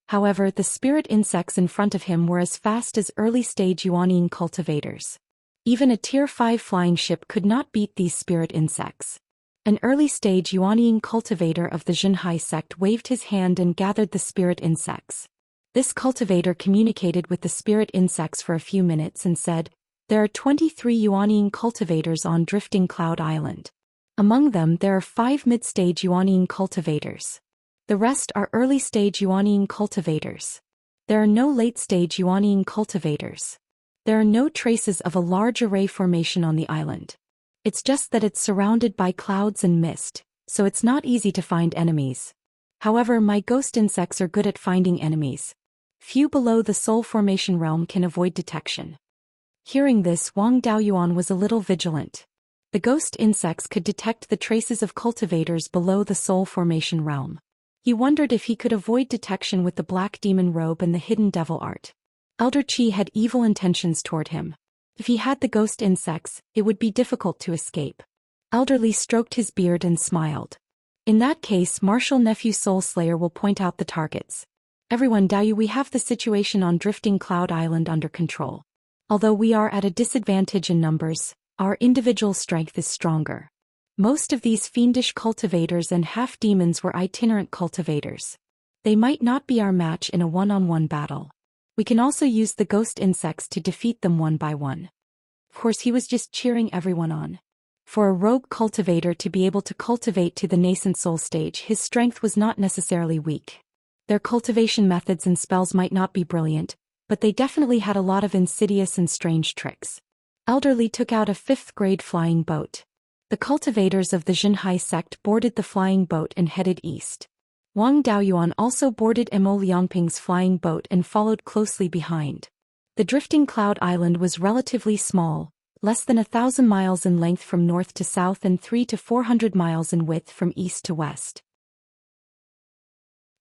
However, the spirit insects in front of him were as fast as early-stage Yuanyin cultivators. Even a tier 5 flying ship could not beat these spirit insects. An early-stage Yuanyin cultivator of the Zhenhai sect waved his hand and gathered the spirit insects. This cultivator communicated with the spirit insects for a few minutes and said, There are 23 Yuanyin cultivators on Drifting Cloud Island. Among them there are 5 mid-stage Yuanyin cultivators. The rest are early-stage Yuanyin cultivators. There are no late-stage Yuanyin cultivators. There are no traces of a large array formation on the island. It's just that it's surrounded by clouds and mist, so it's not easy to find enemies. However, my ghost insects are good at finding enemies. Few below the soul formation realm can avoid detection. Hearing this, Wang Daoyuan was a little vigilant. The ghost insects could detect the traces of cultivators below the soul formation realm. He wondered if he could avoid detection with the black demon robe and the hidden devil art. Elder Qi had evil intentions toward him. If he had the ghost insects, it would be difficult to escape. Elderly stroked his beard and smiled. In that case, Martial Nephew Soul Slayer will point out the targets. Everyone, Daoyu, we have the situation on Drifting Cloud Island under control. Although we are at a disadvantage in numbers, our individual strength is stronger. Most of these fiendish cultivators and half-demons were itinerant cultivators. They might not be our match in a one-on-one battle. We can also use the ghost insects to defeat them one by one. Of course, he was just cheering everyone on. For a rogue cultivator to be able to cultivate to the nascent soul stage, his strength was not necessarily weak. Their cultivation methods and spells might not be brilliant, but they definitely had a lot of insidious and strange tricks. Elderly took out a 5th-grade flying boat. The cultivators of the Zhenhai sect boarded the flying boat and headed east. Wang Daoyuan also boarded Mo Liangping's flying boat and followed closely behind. The Drifting Cloud Island was relatively small, less than 1,000 miles in length from north to south and 300 to 400 miles in width from east to west.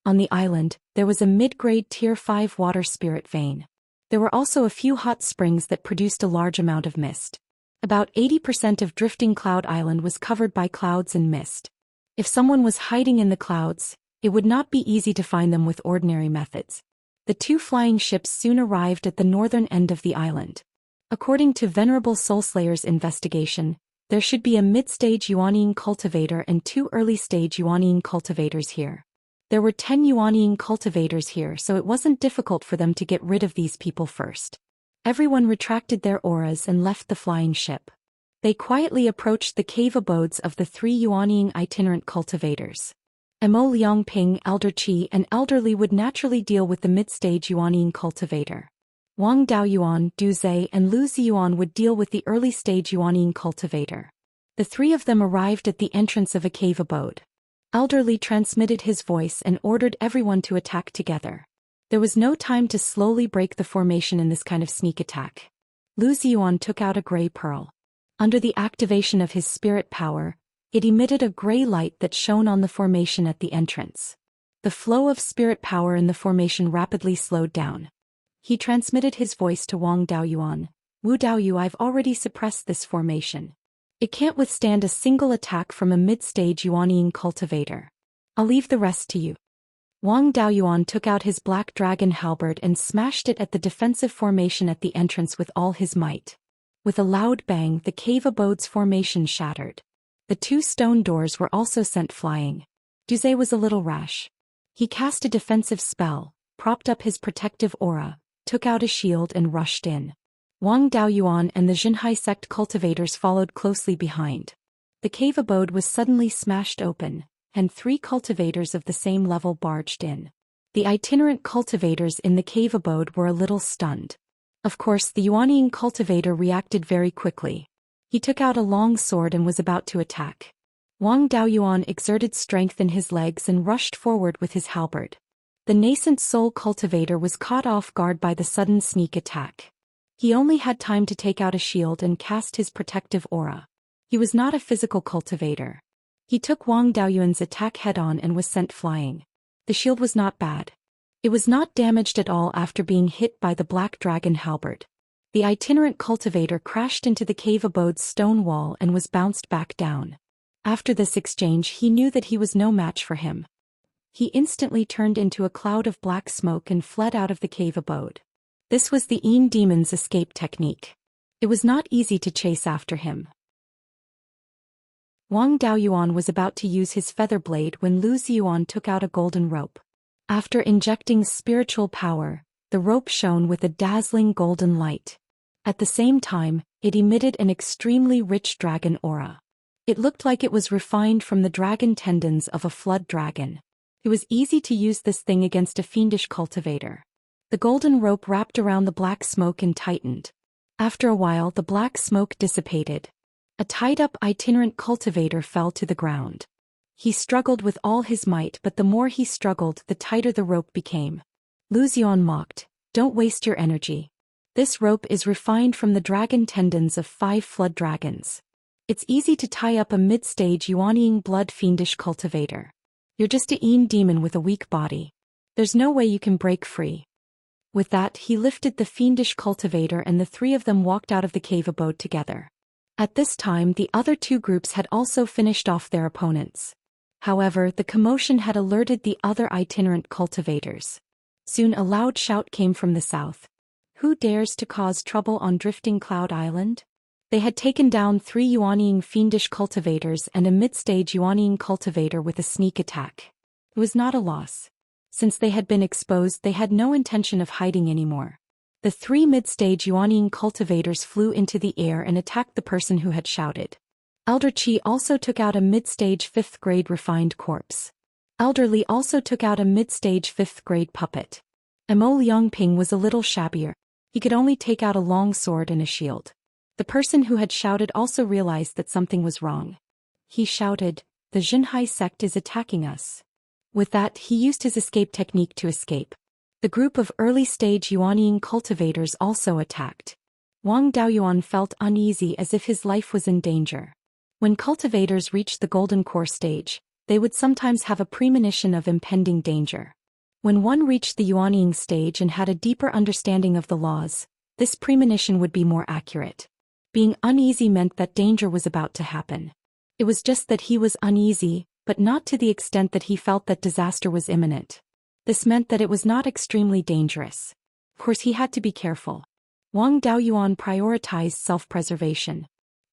On the island, there was a mid-grade tier 5 water spirit vein. There were also a few hot springs that produced a large amount of mist. About 80% of Drifting Cloud Island was covered by clouds and mist. If someone was hiding in the clouds, it would not be easy to find them with ordinary methods. The 2 flying ships soon arrived at the northern end of the island. According to Venerable Soulslayer's investigation, there should be a mid-stage Yuanying cultivator and 2 early-stage Yuanying cultivators here. There were 10 Yuanying cultivators here, so it wasn't difficult for them to get rid of these people first. Everyone retracted their auras and left the flying ship. They quietly approached the cave abodes of the 3 Yuanying itinerant cultivators. Mo Liangping, Elder Qi and Elderly would naturally deal with the mid-stage Yuanying cultivator. Wang Daoyuan, Du Zhe and Lu Ziyuan would deal with the early-stage Yuanying cultivator. The 3 of them arrived at the entrance of a cave abode. Elderly transmitted his voice and ordered everyone to attack together. There was no time to slowly break the formation in this kind of sneak attack. Lu Ziyuan took out a gray pearl. Under the activation of his spirit power, it emitted a gray light that shone on the formation at the entrance. The flow of spirit power in the formation rapidly slowed down. He transmitted his voice to Wang Daoyuan. Wu Daoyu, I've already suppressed this formation. It can't withstand a single attack from a mid-stage Yuanying cultivator. I'll leave the rest to you. Wang Daoyuan took out his black dragon halberd and smashed it at the defensive formation at the entrance with all his might. With a loud bang, the cave abode's formation shattered. The 2 stone doors were also sent flying. Du Zhe was a little rash. He cast a defensive spell, propped up his protective aura, took out a shield and rushed in. Wang Daoyuan and the Xinhai sect cultivators followed closely behind. The cave abode was suddenly smashed open, and 3 cultivators of the same level barged in. The itinerant cultivators in the cave abode were a little stunned. Of course, the Yuanying cultivator reacted very quickly. He took out a long sword and was about to attack. Wang Daoyuan exerted strength in his legs and rushed forward with his halberd. The nascent soul cultivator was caught off guard by the sudden sneak attack. He only had time to take out a shield and cast his protective aura. He was not a physical cultivator. He took Wang Daoyuan's attack head-on and was sent flying. The shield was not bad. It was not damaged at all after being hit by the black dragon halberd. The itinerant cultivator crashed into the cave abode's stone wall and was bounced back down. After this exchange, he knew that he was no match for him. He instantly turned into a cloud of black smoke and fled out of the cave abode. This was the Yin demon's escape technique. It was not easy to chase after him. Wang Daoyuan was about to use his feather blade when Lu Ziyuan took out a golden rope. After injecting spiritual power, the rope shone with a dazzling golden light. At the same time, it emitted an extremely rich dragon aura. It looked like it was refined from the dragon tendons of a flood dragon. It was easy to use this thing against a fiendish cultivator. The golden rope wrapped around the black smoke and tightened. After a while, the black smoke dissipated. A tied-up itinerant cultivator fell to the ground. He struggled with all his might, but the more he struggled, the tighter the rope became. Lu Ziyuan mocked, "Don't waste your energy. This rope is refined from the dragon tendons of 5 flood dragons. It's easy to tie up a mid-stage Yuanying blood fiendish cultivator. You're just a Yin demon with a weak body. There's no way you can break free." With that, he lifted the fiendish cultivator and the 3 of them walked out of the cave abode together. At this time, the other 2 groups had also finished off their opponents. However, the commotion had alerted the other itinerant cultivators. Soon a loud shout came from the south. "Who dares to cause trouble on Drifting Cloud Island?" They had taken down 3 Yuanying fiendish cultivators and a mid-stage Yuanying cultivator with a sneak attack. It was not a loss. Since they had been exposed, they had no intention of hiding anymore. The 3 mid-stage Yuanying cultivators flew into the air and attacked the person who had shouted. Elder Qi also took out a mid-stage 5th grade refined corpse. Elderly also took out a mid-stage 5th grade puppet. Mo Liangping was a little shabbier. He could only take out a long sword and a shield. The person who had shouted also realized that something was wrong. He shouted, "The Xinhai sect is attacking us." With that, he used his escape technique to escape. The group of early-stage Yuanying cultivators also attacked. Wang Daoyuan felt uneasy as if his life was in danger. When cultivators reached the golden core stage, they would sometimes have a premonition of impending danger. When one reached the Yuanying stage and had a deeper understanding of the laws, this premonition would be more accurate. Being uneasy meant that danger was about to happen. It was just that he was uneasy, but not to the extent that he felt that disaster was imminent. This meant that it was not extremely dangerous. Of course, he had to be careful. Wang Daoyuan prioritized self-preservation.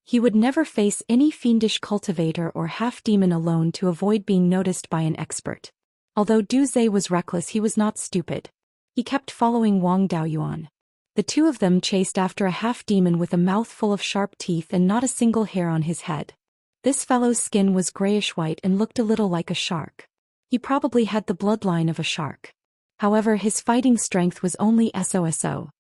He would never face any fiendish cultivator or half-demon alone to avoid being noticed by an expert. Although Du Zhe was reckless, he was not stupid. He kept following Wang Daoyuan. The two of them chased after a half-demon with a mouth full of sharp teeth and not a single hair on his head. This fellow's skin was grayish-white and looked a little like a shark. He probably had the bloodline of a shark. However, his fighting strength was only so.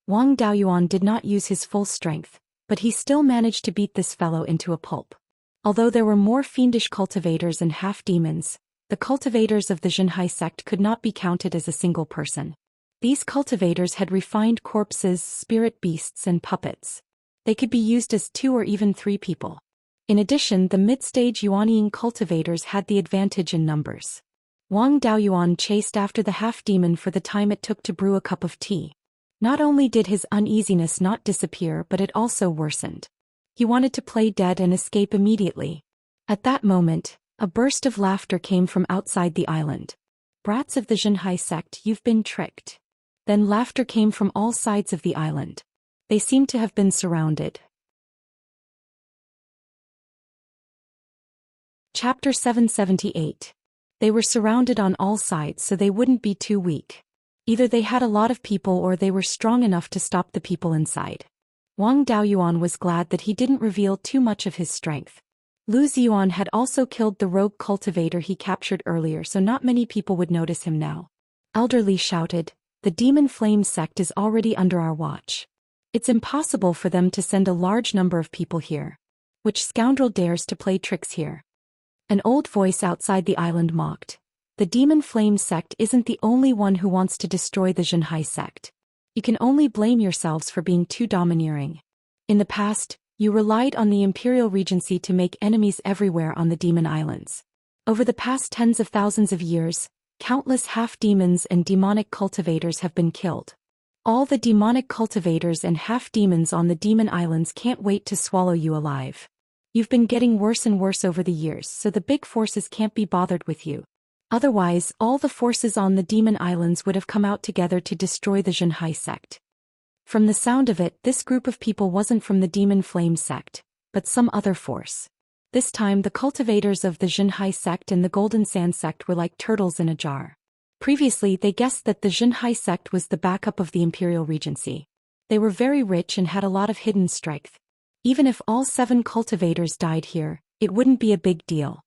Wang Daoyuan did not use his full strength, but he still managed to beat this fellow into a pulp. Although there were more fiendish cultivators and half-demons, the cultivators of the Xianxia sect could not be counted as a single person. These cultivators had refined corpses, spirit beasts and puppets. They could be used as 2 or even 3 people. In addition, the mid-stage Yuanying cultivators had the advantage in numbers. Wang Daoyuan chased after the half-demon for the time it took to brew a cup of tea. Not only did his uneasiness not disappear, but it also worsened. He wanted to play dead and escape immediately. At that moment, a burst of laughter came from outside the island. "Brats of the Xianxia sect, you've been tricked." Then laughter came from all sides of the island. They seemed to have been surrounded. Chapter 778. They were surrounded on all sides so they wouldn't be too weak. Either they had a lot of people or they were strong enough to stop the people inside. Wang Daoyuan was glad that he didn't reveal too much of his strength. Lu Ziyuan had also killed the rogue cultivator he captured earlier, so not many people would notice him now. Elderly shouted, "The Demon Flame sect is already under our watch. It's impossible for them to send a large number of people here. Which scoundrel dares to play tricks here?" An old voice outside the island mocked. "The Demon Flame sect isn't the only one who wants to destroy the Xianxia sect. You can only blame yourselves for being too domineering. In the past, you relied on the Imperial Regency to make enemies everywhere on the Demon Islands. Over the past tens of thousands of years, countless half-demons and demonic cultivators have been killed. All the demonic cultivators and half-demons on the Demon Islands can't wait to swallow you alive. You've been getting worse and worse over the years, so the big forces can't be bothered with you. Otherwise, all the forces on the Demon Islands would have come out together to destroy the Xianxia sect." From the sound of it, this group of people wasn't from the Demon Flame sect, but some other force. This time the cultivators of the Xianxia sect and the Golden Sand sect were like turtles in a jar. Previously they guessed that the Xianxia sect was the backup of the Imperial Regency. They were very rich and had a lot of hidden strength. Even if all 7 cultivators died here, it wouldn't be a big deal.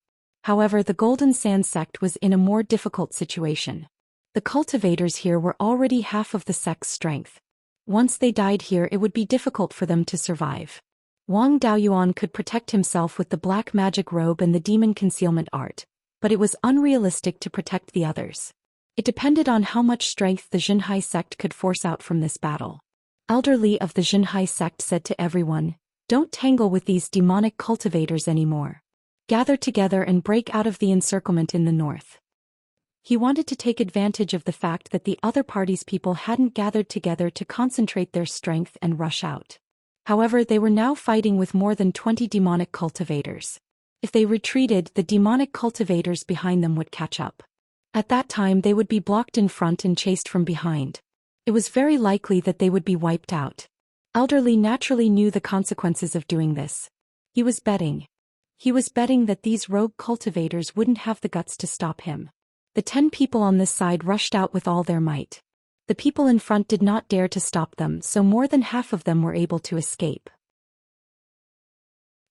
However, the Golden Sand sect was in a more difficult situation. The cultivators here were already half of the sect's strength. Once they died here, it would be difficult for them to survive. Wang Daoyuan could protect himself with the black magic robe and the demon concealment art, but it was unrealistic to protect the others. It depended on how much strength the Xianxia sect could force out from this battle. Elderly of the Xianxia sect said to everyone, "Don't tangle with these demonic cultivators anymore. Gather together and break out of the encirclement in the north." He wanted to take advantage of the fact that the other party's people hadn't gathered together to concentrate their strength and rush out. However, they were now fighting with more than 20 demonic cultivators. If they retreated, the demonic cultivators behind them would catch up. At that time they would be blocked in front and chased from behind. It was very likely that they would be wiped out. Elderly naturally knew the consequences of doing this. He was betting that these rogue cultivators wouldn't have the guts to stop him. The 10 people on this side rushed out with all their might. The people in front did not dare to stop them, so more than half of them were able to escape.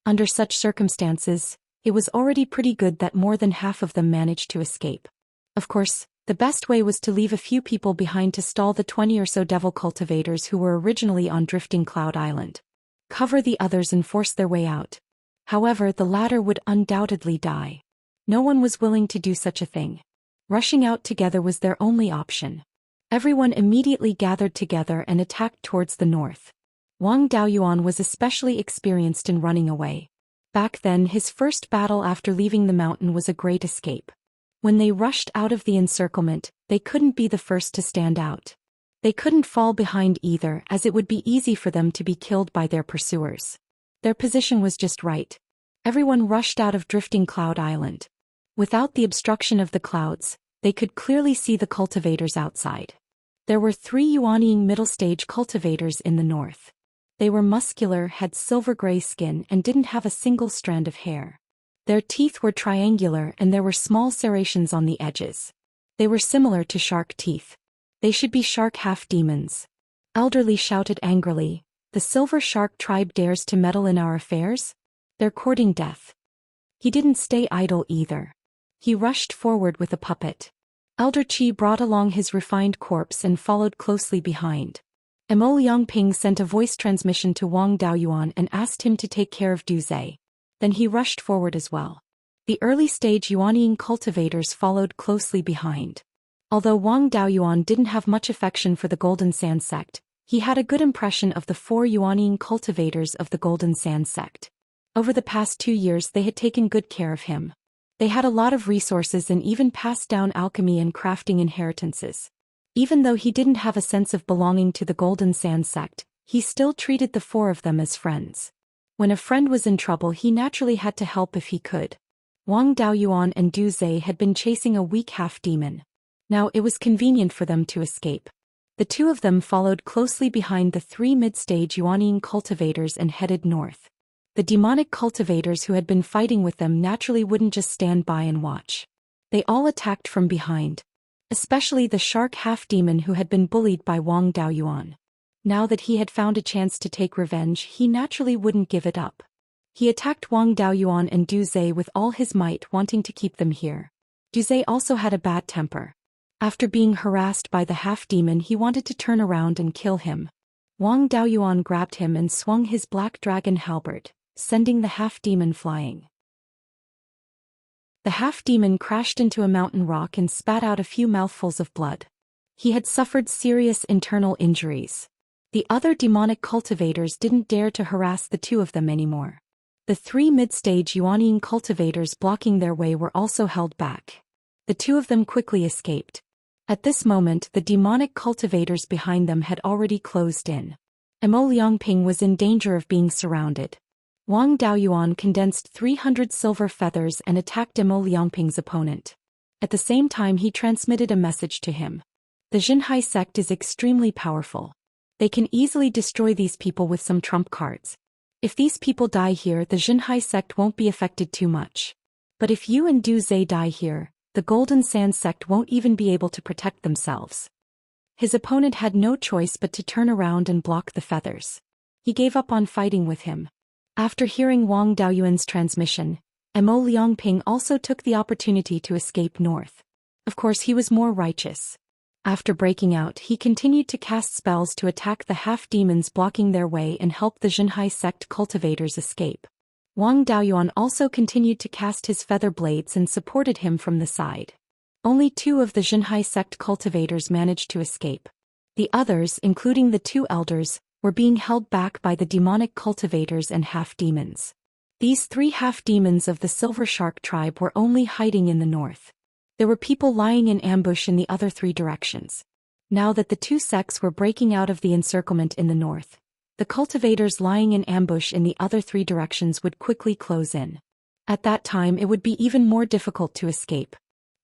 Under such circumstances, it was already pretty good that more than half of them managed to escape. Of course, the best way was to leave a few people behind to stall the 20 or so devil cultivators who were originally on Drifting Cloud Island. Cover the others and force their way out. However, the latter would undoubtedly die. No one was willing to do such a thing. Rushing out together was their only option. Everyone immediately gathered together and attacked towards the north. Wang Daoyuan was especially experienced in running away. Back then, his first battle after leaving the mountain was a great escape. When they rushed out of the encirclement, they couldn't be the first to stand out. They couldn't fall behind either, as it would be easy for them to be killed by their pursuers. Their position was just right. Everyone rushed out of Drifting Cloud Island. Without the obstruction of the clouds, they could clearly see the cultivators outside. There were 3 Yuanying middle-stage cultivators in the north. They were muscular, had silver-gray skin, and didn't have a single strand of hair. Their teeth were triangular and there were small serrations on the edges. They were similar to shark teeth. They should be shark half-demons. Elderly shouted angrily, "The silver shark tribe dares to meddle in our affairs? They're courting death." He didn't stay idle either. He rushed forward with a puppet. Elder Qi brought along his refined corpse and followed closely behind. Mo Liangping sent a voice transmission to Wang Daoyuan and asked him to take care of Du Zhe. Then he rushed forward as well. The early-stage Yuanying cultivators followed closely behind. Although Wang Daoyuan didn't have much affection for the Golden Sand sect, he had a good impression of the 4 Yuanying cultivators of the Golden Sand sect. Over the past 2 years they had taken good care of him. They had a lot of resources and even passed down alchemy and crafting inheritances. Even though he didn't have a sense of belonging to the Golden Sand sect, he still treated the 4 of them as friends. When a friend was in trouble he naturally had to help if he could. Wang Daoyuan and Du Zhe had been chasing a weak half-demon. Now it was convenient for them to escape. The 2 of them followed closely behind the 3 mid-stage Yuanying cultivators and headed north. The demonic cultivators who had been fighting with them naturally wouldn't just stand by and watch. They all attacked from behind. Especially the shark half-demon who had been bullied by Wang Daoyuan. Now that he had found a chance to take revenge, he naturally wouldn't give it up. He attacked Wang Daoyuan and Du Zhe with all his might, wanting to keep them here. Du Zhe also had a bad temper. After being harassed by the half-demon he wanted to turn around and kill him. Wang Daoyuan grabbed him and swung his black dragon halberd, sending the half-demon flying. The half-demon crashed into a mountain rock and spat out a few mouthfuls of blood. He had suffered serious internal injuries. The other demonic cultivators didn't dare to harass the 2 of them anymore. The 3 mid-stage Yuanying cultivators blocking their way were also held back. The 2 of them quickly escaped. At this moment the demonic cultivators behind them had already closed in. Mo Liangping was in danger of being surrounded. Wang Daoyuan condensed 300 silver feathers and attacked Mo Liangping's opponent. At the same time he transmitted a message to him. The Xinhai sect is extremely powerful. They can easily destroy these people with some trump cards. If these people die here the Xinhai sect won't be affected too much. But if you and Du Zhe die here, the Golden Sand sect won't even be able to protect themselves. His opponent had no choice but to turn around and block the feathers. He gave up on fighting with him. After hearing Wang Daoyuan's transmission, Mo Liangping also took the opportunity to escape north. Of course he was more righteous. After breaking out he continued to cast spells to attack the half-demons blocking their way and help the Xinhai sect cultivators escape. Wang Daoyuan also continued to cast his feather blades and supported him from the side. Only 2 of the Xinhai sect cultivators managed to escape. The others, including the 2 elders, were being held back by the demonic cultivators and half-demons. These 3 half-demons of the Silver Shark tribe were only hiding in the north. There were people lying in ambush in the other 3 directions. Now that the 2 sects were breaking out of the encirclement in the north, the cultivators lying in ambush in the other 3 directions would quickly close in. At that time it would be even more difficult to escape.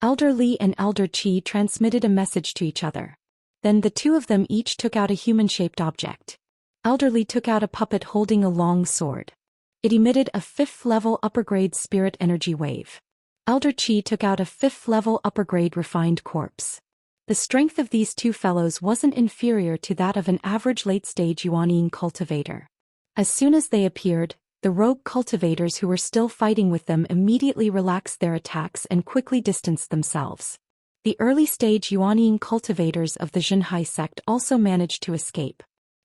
Elder Li and Elder Qi transmitted a message to each other. Then the 2 of them each took out a human-shaped object. Elder Li took out a puppet holding a long sword. It emitted a 5th-level upper-grade spirit energy wave. Elder Qi took out a 5th-level upper-grade refined corpse. The strength of these 2 fellows wasn't inferior to that of an average late-stage Yuanying cultivator. As soon as they appeared, the rogue cultivators who were still fighting with them immediately relaxed their attacks and quickly distanced themselves. The early-stage Yuanying cultivators of the Xinhai sect also managed to escape.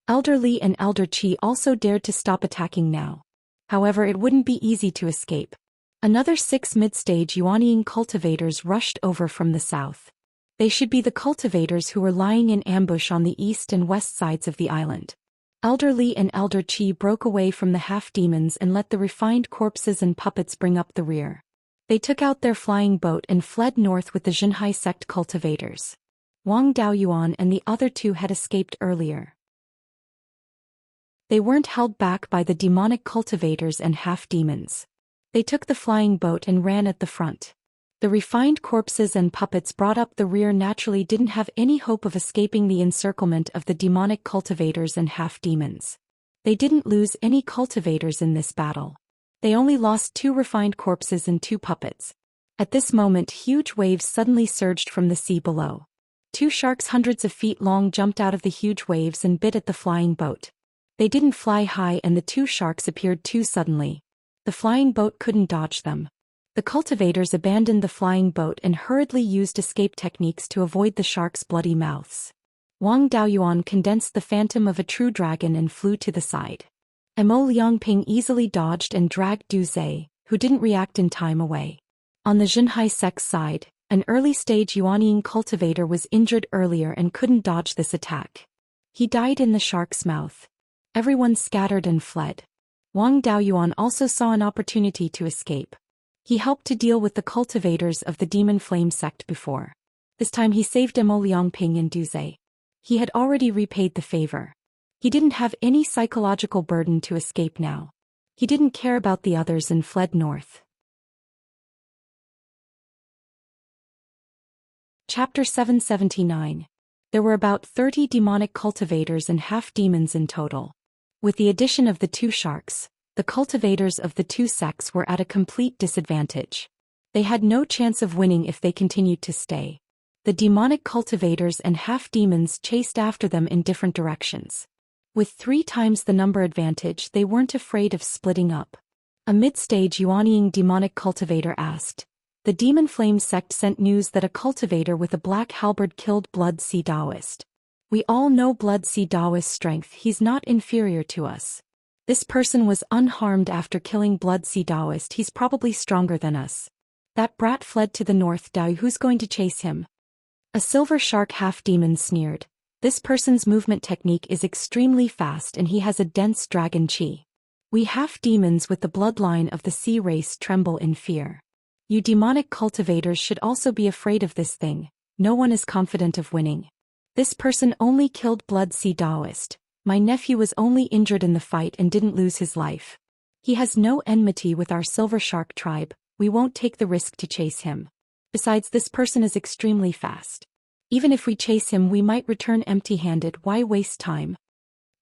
Elder Li and Elder Qi also dared to stop attacking now. However, it wouldn't be easy to escape. Another 6 mid-stage Yuanying cultivators rushed over from the south. They should be the cultivators who were lying in ambush on the east and west sides of the island. Elder Li and Elder Qi broke away from the half-demons and let the refined corpses and puppets bring up the rear. They took out their flying boat and fled north with the Xinhai sect cultivators. Wang Daoyuan and the other 2 had escaped earlier. They weren't held back by the demonic cultivators and half-demons. They took the flying boat and ran at the front. The refined corpses and puppets brought up the rear naturally didn't have any hope of escaping the encirclement of the demonic cultivators and half-demons. They didn't lose any cultivators in this battle. They only lost 2 refined corpses and 2 puppets. At this moment, huge waves suddenly surged from the sea below. 2 sharks hundreds of feet long jumped out of the huge waves and bit at the flying boat. They didn't fly high and the 2 sharks appeared too suddenly. The flying boat couldn't dodge them. The cultivators abandoned the flying boat and hurriedly used escape techniques to avoid the sharks' bloody mouths. Wang Daoyuan condensed the phantom of a true dragon and flew to the side. Mo Liangping easily dodged and dragged Du Zhe, who didn't react in time, away. On the Zhenhai sect's side, an early-stage Yuanying cultivator was injured earlier and couldn't dodge this attack. He died in the shark's mouth. Everyone scattered and fled. Wang Daoyuan also saw an opportunity to escape. He helped to deal with the cultivators of the Demon Flame sect before. This time he saved Mo Liangping and Du Zhe. He had already repaid the favor. He didn't have any psychological burden to escape now. He didn't care about the others and fled north. Chapter 779. There were about 30 demonic cultivators and half-demons in total. With the addition of the 2 sharks, the cultivators of the 2 sects were at a complete disadvantage. They had no chance of winning if they continued to stay. The demonic cultivators and half-demons chased after them in different directions. With 3 times the number advantage, they weren't afraid of splitting up. A mid-stage Yuanying demonic cultivator asked, "The Demon Flame sect sent news that a cultivator with a black halberd killed Blood Sea Taoist. We all know Blood Sea Taoist's strength, he's not inferior to us. This person was unharmed after killing Blood Sea Taoist, he's probably stronger than us. That brat fled to the north, Dao, who's going to chase him?" A silver shark half-demon sneered, "This person's movement technique is extremely fast and he has a dense dragon chi. We half-demons with the bloodline of the sea race tremble in fear. You demonic cultivators should also be afraid of this thing. No one is confident of winning. This person only killed Blood Sea Taoist. My nephew was only injured in the fight and didn't lose his life. He has no enmity with our silver shark tribe, we won't take the risk to chase him. Besides, this person is extremely fast. Even if we chase him, we might return empty-handed, why waste time?"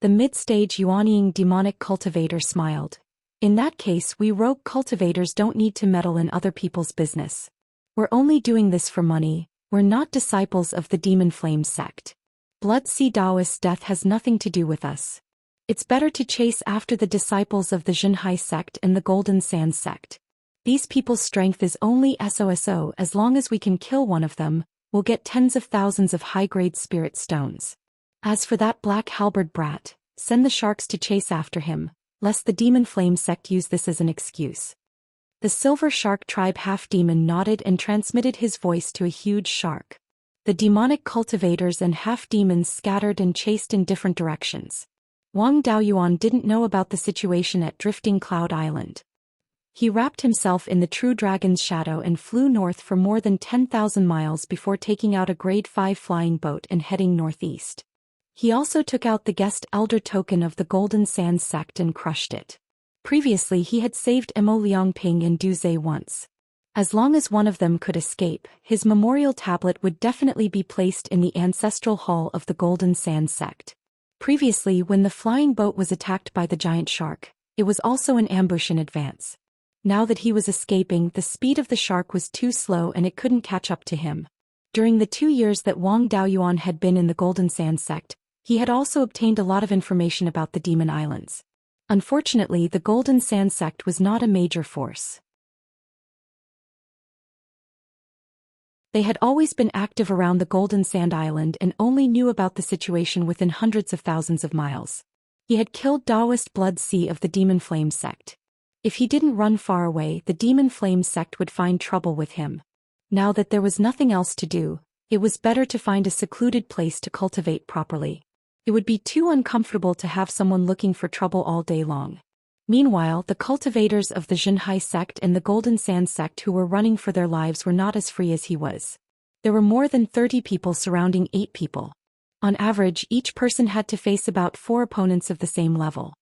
The mid-stage Yuanying demonic cultivator smiled. "In that case, we rogue cultivators don't need to meddle in other people's business. We're only doing this for money, we're not disciples of the Demon Flame sect. Blood Sea Taoist's death has nothing to do with us. It's better to chase after the disciples of the Zhenhai sect and the Golden Sand sect. These people's strength is only so. As long as we can kill one of them, we'll get tens of thousands of high-grade spirit stones. As for that black halberd brat, send the sharks to chase after him, lest the Demon Flame sect use this as an excuse." The silver shark tribe half-demon nodded and transmitted his voice to a huge shark. The demonic cultivators and half-demons scattered and chased in different directions. Wang Daoyuan didn't know about the situation at Drifting Cloud Island. He wrapped himself in the true dragon's shadow and flew north for more than 10,000 miles before taking out a grade 5 flying boat and heading northeast. He also took out the guest elder token of the Golden Sands sect and crushed it. Previously he had saved Mo Liangping and Du Zhe once. As long as one of them could escape, his memorial tablet would definitely be placed in the ancestral hall of the Golden Sand sect. Previously, when the flying boat was attacked by the giant shark, it was also an ambush in advance. Now that he was escaping, the speed of the shark was too slow and it couldn't catch up to him. During the 2 years that Wang Daoyuan had been in the Golden Sand sect, he had also obtained a lot of information about the Demon Islands. Unfortunately, the Golden Sand sect was not a major force. They had always been active around the Golden Sand Island and only knew about the situation within hundreds of thousands of miles. He had killed Taoist Blood Sea of the Demon Flame sect. If he didn't run far away, the Demon Flame sect would find trouble with him. Now that there was nothing else to do, it was better to find a secluded place to cultivate properly. It would be too uncomfortable to have someone looking for trouble all day long. Meanwhile, the cultivators of the Zhenhai sect and the Golden Sand sect who were running for their lives were not as free as he was. There were more than 30 people surrounding 8 people. On average, each person had to face about 4 opponents of the same level.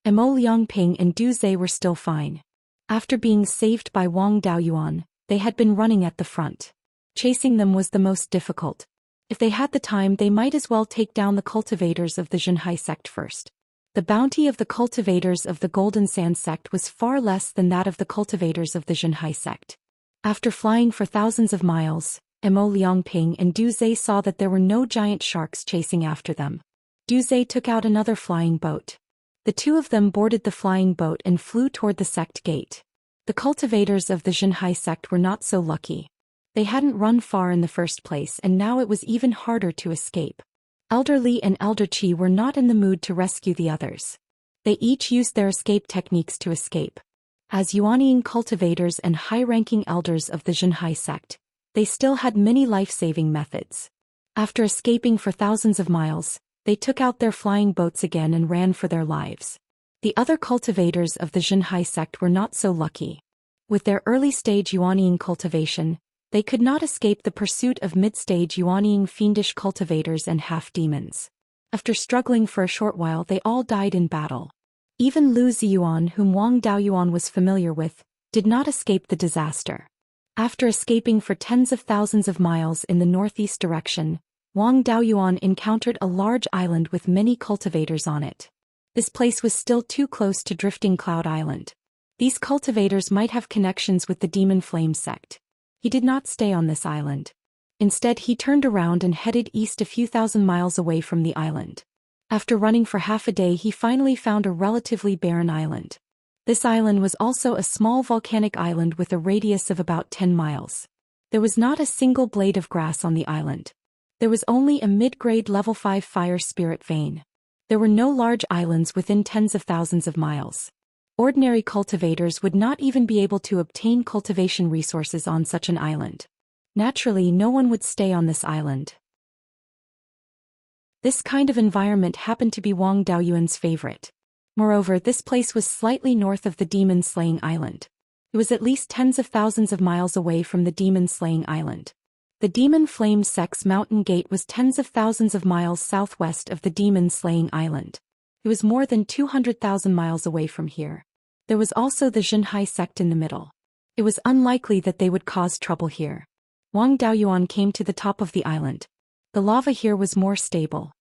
Mo Liangping and Du Zhe were still fine. After being saved by Wang Daoyuan, They had been running at the front. Chasing them was the most difficult. If they had the time, they might as well take down the cultivators of the Xianxia sect first. The bounty of the cultivators of the Golden Sand sect was far less than that of the cultivators of the Xianxia sect. After flying for thousands of miles, Mo Liangping and Du Zhe saw that there were no giant sharks chasing after them. Du Zhe took out another flying boat. The two of them boarded the flying boat and flew toward the sect gate. The cultivators of the Xianxia sect were not so lucky. They hadn't run far in the first place, and now it was even harder to escape. Elder Li and Elder Qi were not in the mood to rescue the others. They each used their escape techniques to escape. As Yuanying cultivators and high-ranking elders of the Xianxia sect, they still had many life-saving methods. After escaping for thousands of miles, they took out their flying boats again and ran for their lives. The other cultivators of the Xianxia sect were not so lucky. With their early-stage Yuanying cultivation, they could not escape the pursuit of mid-stage Yuanying fiendish cultivators and half-demons. After struggling for a short while, they all died in battle. Even Lu Ziyuan, whom Wang Daoyuan was familiar with, did not escape the disaster. After escaping for tens of thousands of miles in the northeast direction, Wang Daoyuan encountered a large island with many cultivators on it. This place was still too close to Drifting Cloud Island. These cultivators might have connections with the Demon Flame sect. He did not stay on this island. Instead, he turned around and headed east a few thousand miles away from the island. After running for half a day, he finally found a relatively barren island. This island was also a small volcanic island with a radius of about 10 miles. There was not a single blade of grass on the island. There was only a mid-grade level 5 fire spirit vein. There were no large islands within tens of thousands of miles. Ordinary cultivators would not even be able to obtain cultivation resources on such an island. Naturally, no one would stay on this island. This kind of environment happened to be Wang Daoyuan's favorite. Moreover, this place was slightly north of the demon-slaying island. It was at least tens of thousands of miles away from the demon-slaying island. The Demon Flame sect's mountain gate was tens of thousands of miles southwest of the demon-slaying island. It was more than 200,000 miles away from here. There was also the Xianxia sect in the middle. It was unlikely that they would cause trouble here. Wang Daoyuan came to the top of the island. The lava here was more stable.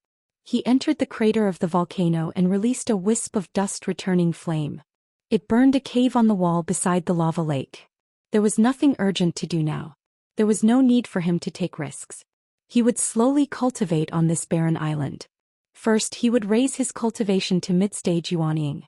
He entered the crater of the volcano and released a wisp of dust-returning flame. It burned a cave on the wall beside the lava lake. There was nothing urgent to do now. There was no need for him to take risks. He would slowly cultivate on this barren island. First, he would raise his cultivation to mid-stage Yuanying.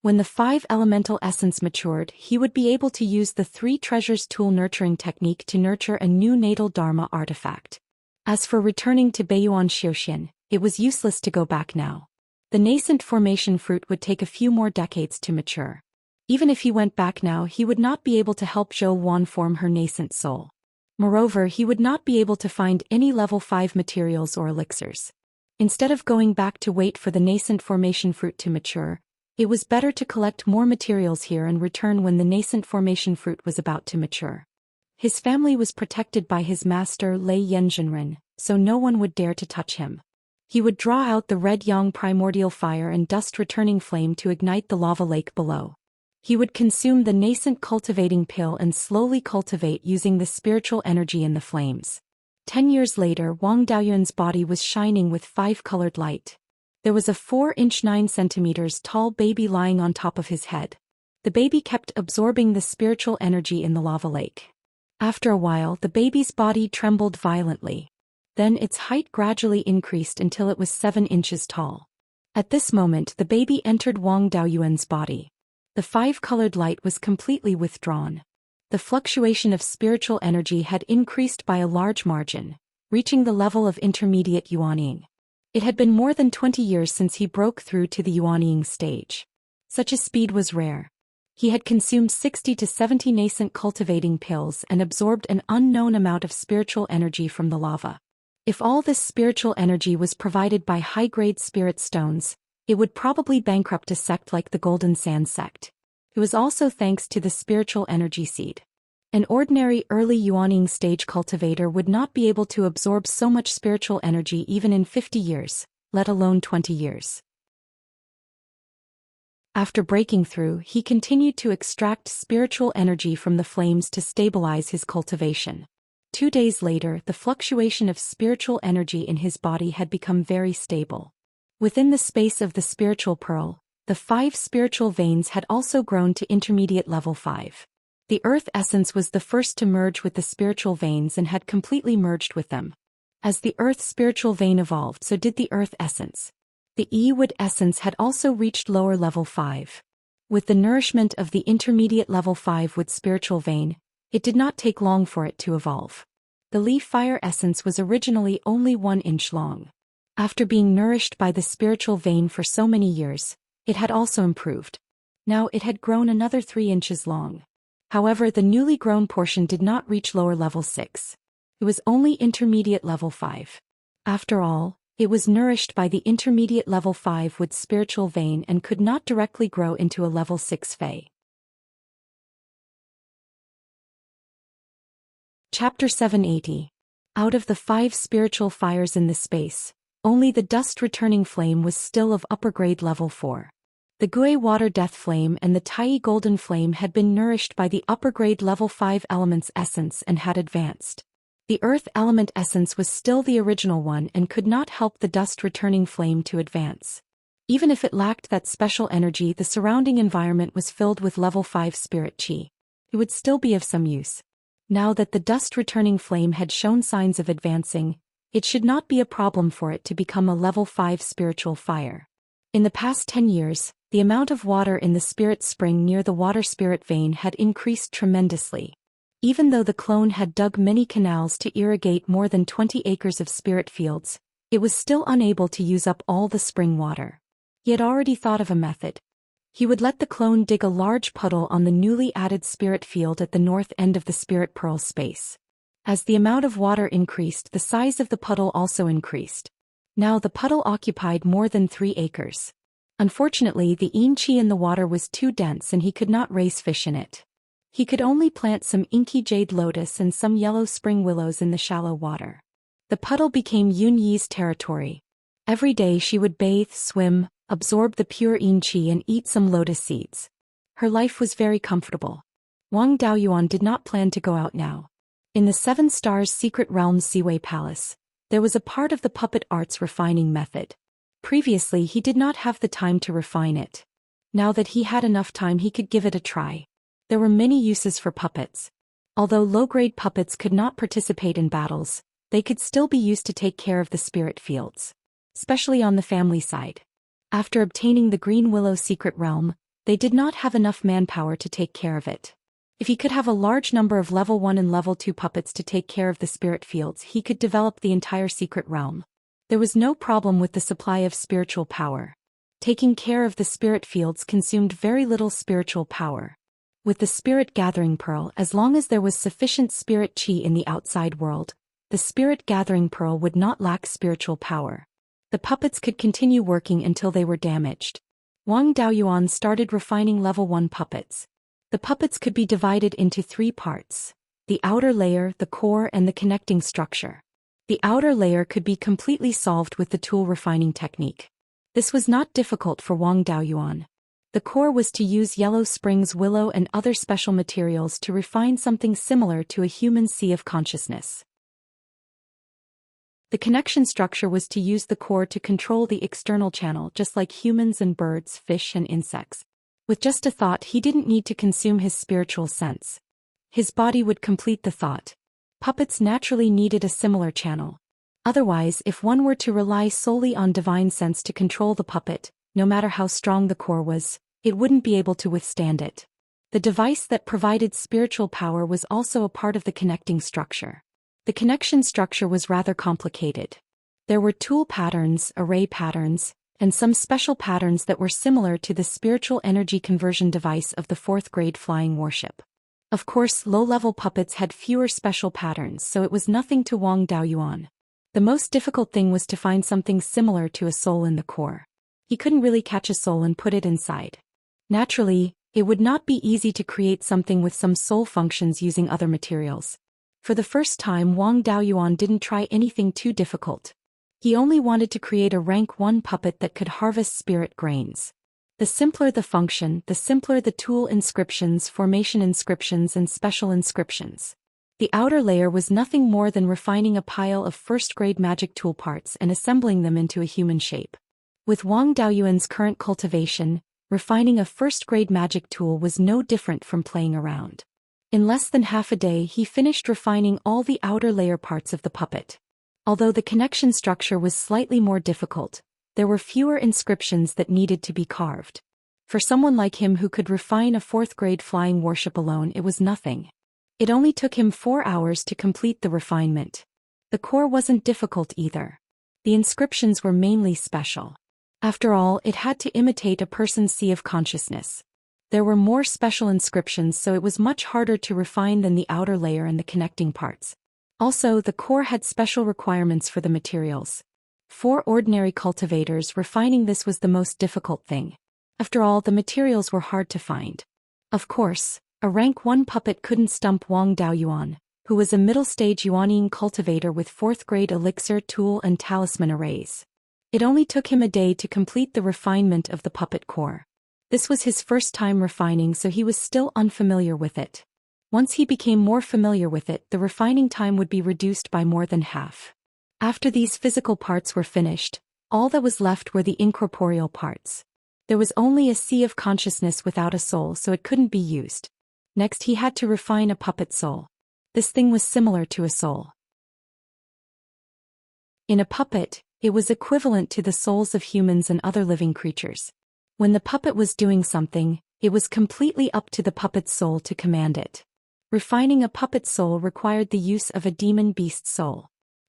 When the 5 elemental essence matured, he would be able to use the 3 treasures tool nurturing technique to nurture a new natal dharma artifact. As for returning to Beiyuan Zhou Xian, it was useless to go back now. The nascent formation fruit would take a few more decades to mature. Even if he went back now, he would not be able to help Zhou Wan form her nascent soul. Moreover, he would not be able to find any level 5 materials or elixirs. Instead of going back to wait for the nascent formation fruit to mature, it was better to collect more materials here and return when the nascent formation fruit was about to mature. His family was protected by his master Lei Yanzhenren, so no one would dare to touch him. He would draw out the red yang primordial fire and dust-returning flame to ignite the lava lake below. He would consume the nascent cultivating pill and slowly cultivate using the spiritual energy in the flames. 10 years later, Wang Daoyuan's body was shining with 5-colored light. There was a 4-inch 9 centimeters tall baby lying on top of his head. The baby kept absorbing the spiritual energy in the lava lake. After a while, the baby's body trembled violently. Then its height gradually increased until it was 7 inches tall. At this moment, the baby entered Wang Daoyuan's body. The 5-colored light was completely withdrawn. The fluctuation of spiritual energy had increased by a large margin, reaching the level of intermediate Yuanying. It had been more than 20 years since he broke through to the Yuanying stage. Such a speed was rare. He had consumed 60 to 70 nascent cultivating pills and absorbed an unknown amount of spiritual energy from the lava. If all this spiritual energy was provided by high-grade spirit stones, it would probably bankrupt a sect like the Golden Sand sect. It was also thanks to the spiritual energy seed. An ordinary early Yuanying stage cultivator would not be able to absorb so much spiritual energy even in 50 years, let alone 20 years. After breaking through, he continued to extract spiritual energy from the flames to stabilize his cultivation. 2 days later, the fluctuation of spiritual energy in his body had become very stable. Within the space of the spiritual pearl, the 5 spiritual veins had also grown to intermediate level 5. The earth essence was the first to merge with the spiritual veins and had completely merged with them. As the earth spiritual vein evolved, so did the earth essence. The wood essence had also reached lower level 5. With the nourishment of the intermediate level 5 wood spiritual vein, it did not take long for it to evolve. The leaf fire essence was originally only 1 inch long. After being nourished by the spiritual vein for so many years, it had also improved. Now it had grown another 3 inches long. However, the newly grown portion did not reach lower level 6. It was only intermediate level 5. After all, it was nourished by the intermediate level 5 wood spiritual vein and could not directly grow into a level 6 fey. Chapter 780. Out of the 5 spiritual fires in the space, only the dust-returning flame was still of upper-grade level 4. The Gui water death flame and the Tai golden flame had been nourished by the upper-grade level 5 elements essence and had advanced. The earth element essence was still the original one and could not help the dust-returning flame to advance. Even if it lacked that special energy, the surrounding environment was filled with level 5 spirit chi. It would still be of some use. Now that the dust-returning flame had shown signs of advancing, it should not be a problem for it to become a level 5 spiritual fire. In the past 10 years, the amount of water in the spirit spring near the water spirit vein had increased tremendously. Even though the clone had dug many canals to irrigate more than 20 acres of spirit fields, it was still unable to use up all the spring water. He had already thought of a method. He would let the clone dig a large puddle on the newly added spirit field at the north end of the spirit pearl space. As the amount of water increased, the size of the puddle also increased. Now the puddle occupied more than 3 acres. Unfortunately, the yin chi in the water was too dense and he could not raise fish in it. He could only plant some inky jade lotus and some yellow spring willows in the shallow water. The puddle became Yun Yi's territory. Every day she would bathe, swim, absorb the pure yin chi and eat some lotus seeds. Her life was very comfortable. Wang Daoyuan did not plan to go out now. In the 7 Stars Secret Realms Siwei Palace, there was a part of the puppet arts refining method. Previously he did not have the time to refine it. Now that he had enough time, he could give it a try. There were many uses for puppets. Although low-grade puppets could not participate in battles, they could still be used to take care of the spirit fields. Especially on the family side. After obtaining the Green Willow Secret Realm, they did not have enough manpower to take care of it. If he could have a large number of level 1 and level 2 puppets to take care of the spirit fields, he could develop the entire secret realm. There was no problem with the supply of spiritual power. Taking care of the spirit fields consumed very little spiritual power. With the spirit gathering pearl, as long as there was sufficient spirit chi in the outside world, the spirit gathering pearl would not lack spiritual power. The puppets could continue working until they were damaged. Wang Daoyuan started refining level 1 puppets. The puppets could be divided into 3 parts: the outer layer, the core, and the connecting structure. The outer layer could be completely solved with the tool refining technique. This was not difficult for Wang Daoyuan. The core was to use yellow springs willow and other special materials to refine something similar to a human sea of consciousness. The connection structure was to use the core to control the external channel, just like humans and birds, fish and insects. With just a thought, he didn't need to consume his spiritual sense. His body would complete the thought. Puppets naturally needed a similar channel. Otherwise, if one were to rely solely on divine sense to control the puppet, no matter how strong the core was, it wouldn't be able to withstand it. The device that provided spiritual power was also a part of the connecting structure. The connection structure was rather complicated. There were tool patterns, array patterns, and some special patterns that were similar to the spiritual energy conversion device of the 4th grade flying warship. Of course, low-level puppets had fewer special patterns, so it was nothing to Wang Daoyuan. The most difficult thing was to find something similar to a soul in the core. He couldn't really catch a soul and put it inside. Naturally, it would not be easy to create something with some soul functions using other materials. For the first time, Wang Daoyuan didn't try anything too difficult. He only wanted to create a rank 1 puppet that could harvest spirit grains. The simpler the function, the simpler the tool: inscriptions, formation inscriptions, and special inscriptions. The outer layer was nothing more than refining a pile of first-grade magic tool parts and assembling them into a human shape. With Wang Daoyuan's current cultivation, refining a first-grade magic tool was no different from playing around. In less than half a day he finished refining all the outer layer parts of the puppet. Although the connection structure was slightly more difficult, there were fewer inscriptions that needed to be carved. For someone like him who could refine a fourth-grade flying warship alone, it was nothing. It only took him 4 hours to complete the refinement. The core wasn't difficult either. The inscriptions were mainly special. After all, it had to imitate a person's sea of consciousness. There were more special inscriptions, so it was much harder to refine than the outer layer and the connecting parts. Also, the core had special requirements for the materials. For ordinary cultivators, refining this was the most difficult thing. After all, the materials were hard to find. Of course, a rank 1 puppet couldn't stump Wang Daoyuan, who was a middle-stage Yuanine cultivator with 4th-grade elixir, tool, and talisman arrays. It only took him a day to complete the refinement of the puppet core. This was his first time refining, so he was still unfamiliar with it. Once he became more familiar with it, the refining time would be reduced by more than half. After these physical parts were finished, all that was left were the incorporeal parts. There was only a sea of consciousness without a soul, so it couldn't be used. Next he had to refine a puppet soul. This thing was similar to a soul. In a puppet, it was equivalent to the souls of humans and other living creatures. When the puppet was doing something, it was completely up to the puppet's soul to command it. Refining a puppet soul required the use of a demon beast soul.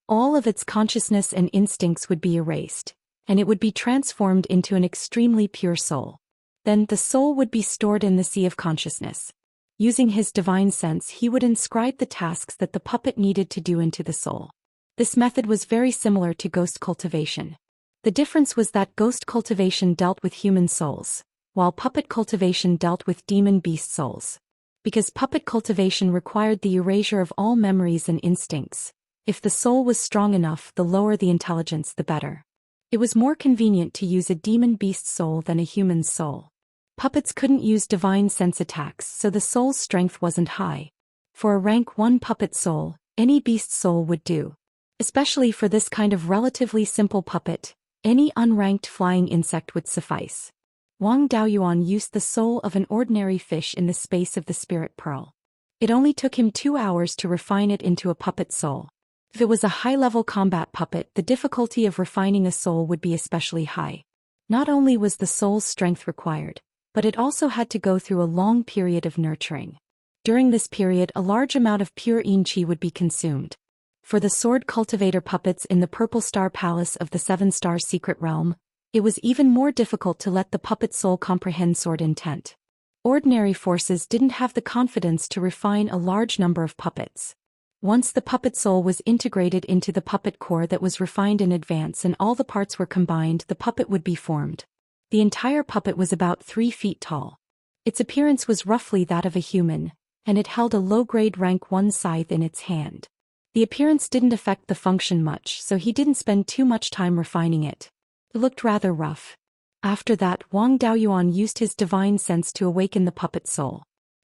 All of its consciousness and instincts would be erased, and it would be transformed into an extremely pure soul. Then the soul would be stored in the sea of consciousness. Using his divine sense, he would inscribe the tasks that the puppet needed to do into the soul. This method was very similar to ghost cultivation. The difference was that ghost cultivation dealt with human souls, while puppet cultivation dealt with demon beast souls. Because puppet cultivation required the erasure of all memories and instincts, if the soul was strong enough, the lower the intelligence, the better. It was more convenient to use a demon beast soul than a human's soul. Puppets couldn't use divine sense attacks, so the soul's strength wasn't high. For a rank 1 puppet soul, any beast soul would do. Especially for this kind of relatively simple puppet, any unranked flying insect would suffice. Wang Daoyuan used the soul of an ordinary fish in the space of the spirit pearl. It only took him 2 hours to refine it into a puppet soul. If it was a high-level combat puppet, the difficulty of refining a soul would be especially high. Not only was the soul's strength required, but it also had to go through a long period of nurturing. During this period, a large amount of pure yin qi would be consumed. For the sword cultivator puppets in the Purple Star Palace of the 7-Star Secret Realm, it was even more difficult to let the puppet soul comprehend sword intent. Ordinary forces didn't have the confidence to refine a large number of puppets. Once the puppet soul was integrated into the puppet core that was refined in advance and all the parts were combined, the puppet would be formed. The entire puppet was about 3 feet tall. Its appearance was roughly that of a human, and it held a low-grade rank 1 scythe in its hand. The appearance didn't affect the function much, so he didn't spend too much time refining it. It looked rather rough. After that, Wang Daoyuan used his divine sense to awaken the puppet soul.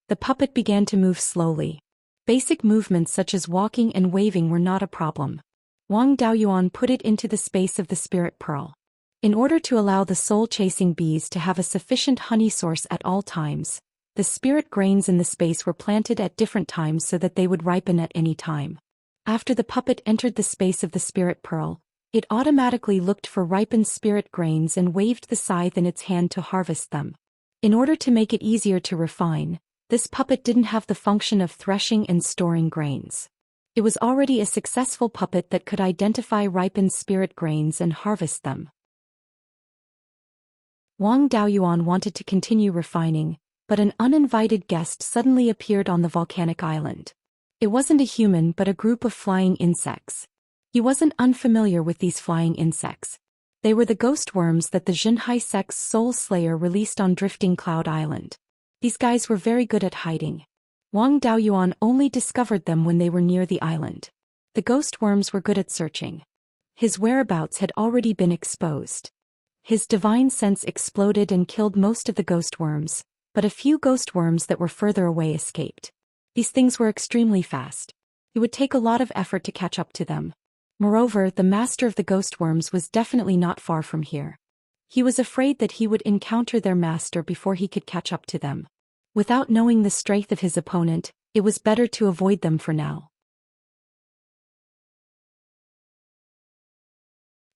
The puppet began to move slowly. Basic movements such as walking and waving were not a problem. Wang Daoyuan put it into the space of the spirit pearl. In order to allow the soul-chasing bees to have a sufficient honey source at all times, the spirit grains in the space were planted at different times so that they would ripen at any time. After the puppet entered the space of the spirit pearl, it automatically looked for ripened spirit grains and waved the scythe in its hand to harvest them. In order to make it easier to refine, this puppet didn't have the function of threshing and storing grains. It was already a successful puppet that could identify ripened spirit grains and harvest them. Wang Daoyuan wanted to continue refining, but an uninvited guest suddenly appeared on the volcanic island. It wasn't a human but a group of flying insects. He wasn't unfamiliar with these flying insects. They were the ghost worms that the Zhenhai sect's Soul Slayer released on Drifting Cloud Island. These guys were very good at hiding. Wang Daoyuan only discovered them when they were near the island. The ghost worms were good at searching. His whereabouts had already been exposed. His divine sense exploded and killed most of the ghost worms, but a few ghost worms that were further away escaped. These things were extremely fast. It would take a lot of effort to catch up to them. Moreover, the master of the ghost worms was definitely not far from here. He was afraid that he would encounter their master before he could catch up to them. Without knowing the strength of his opponent, it was better to avoid them for now.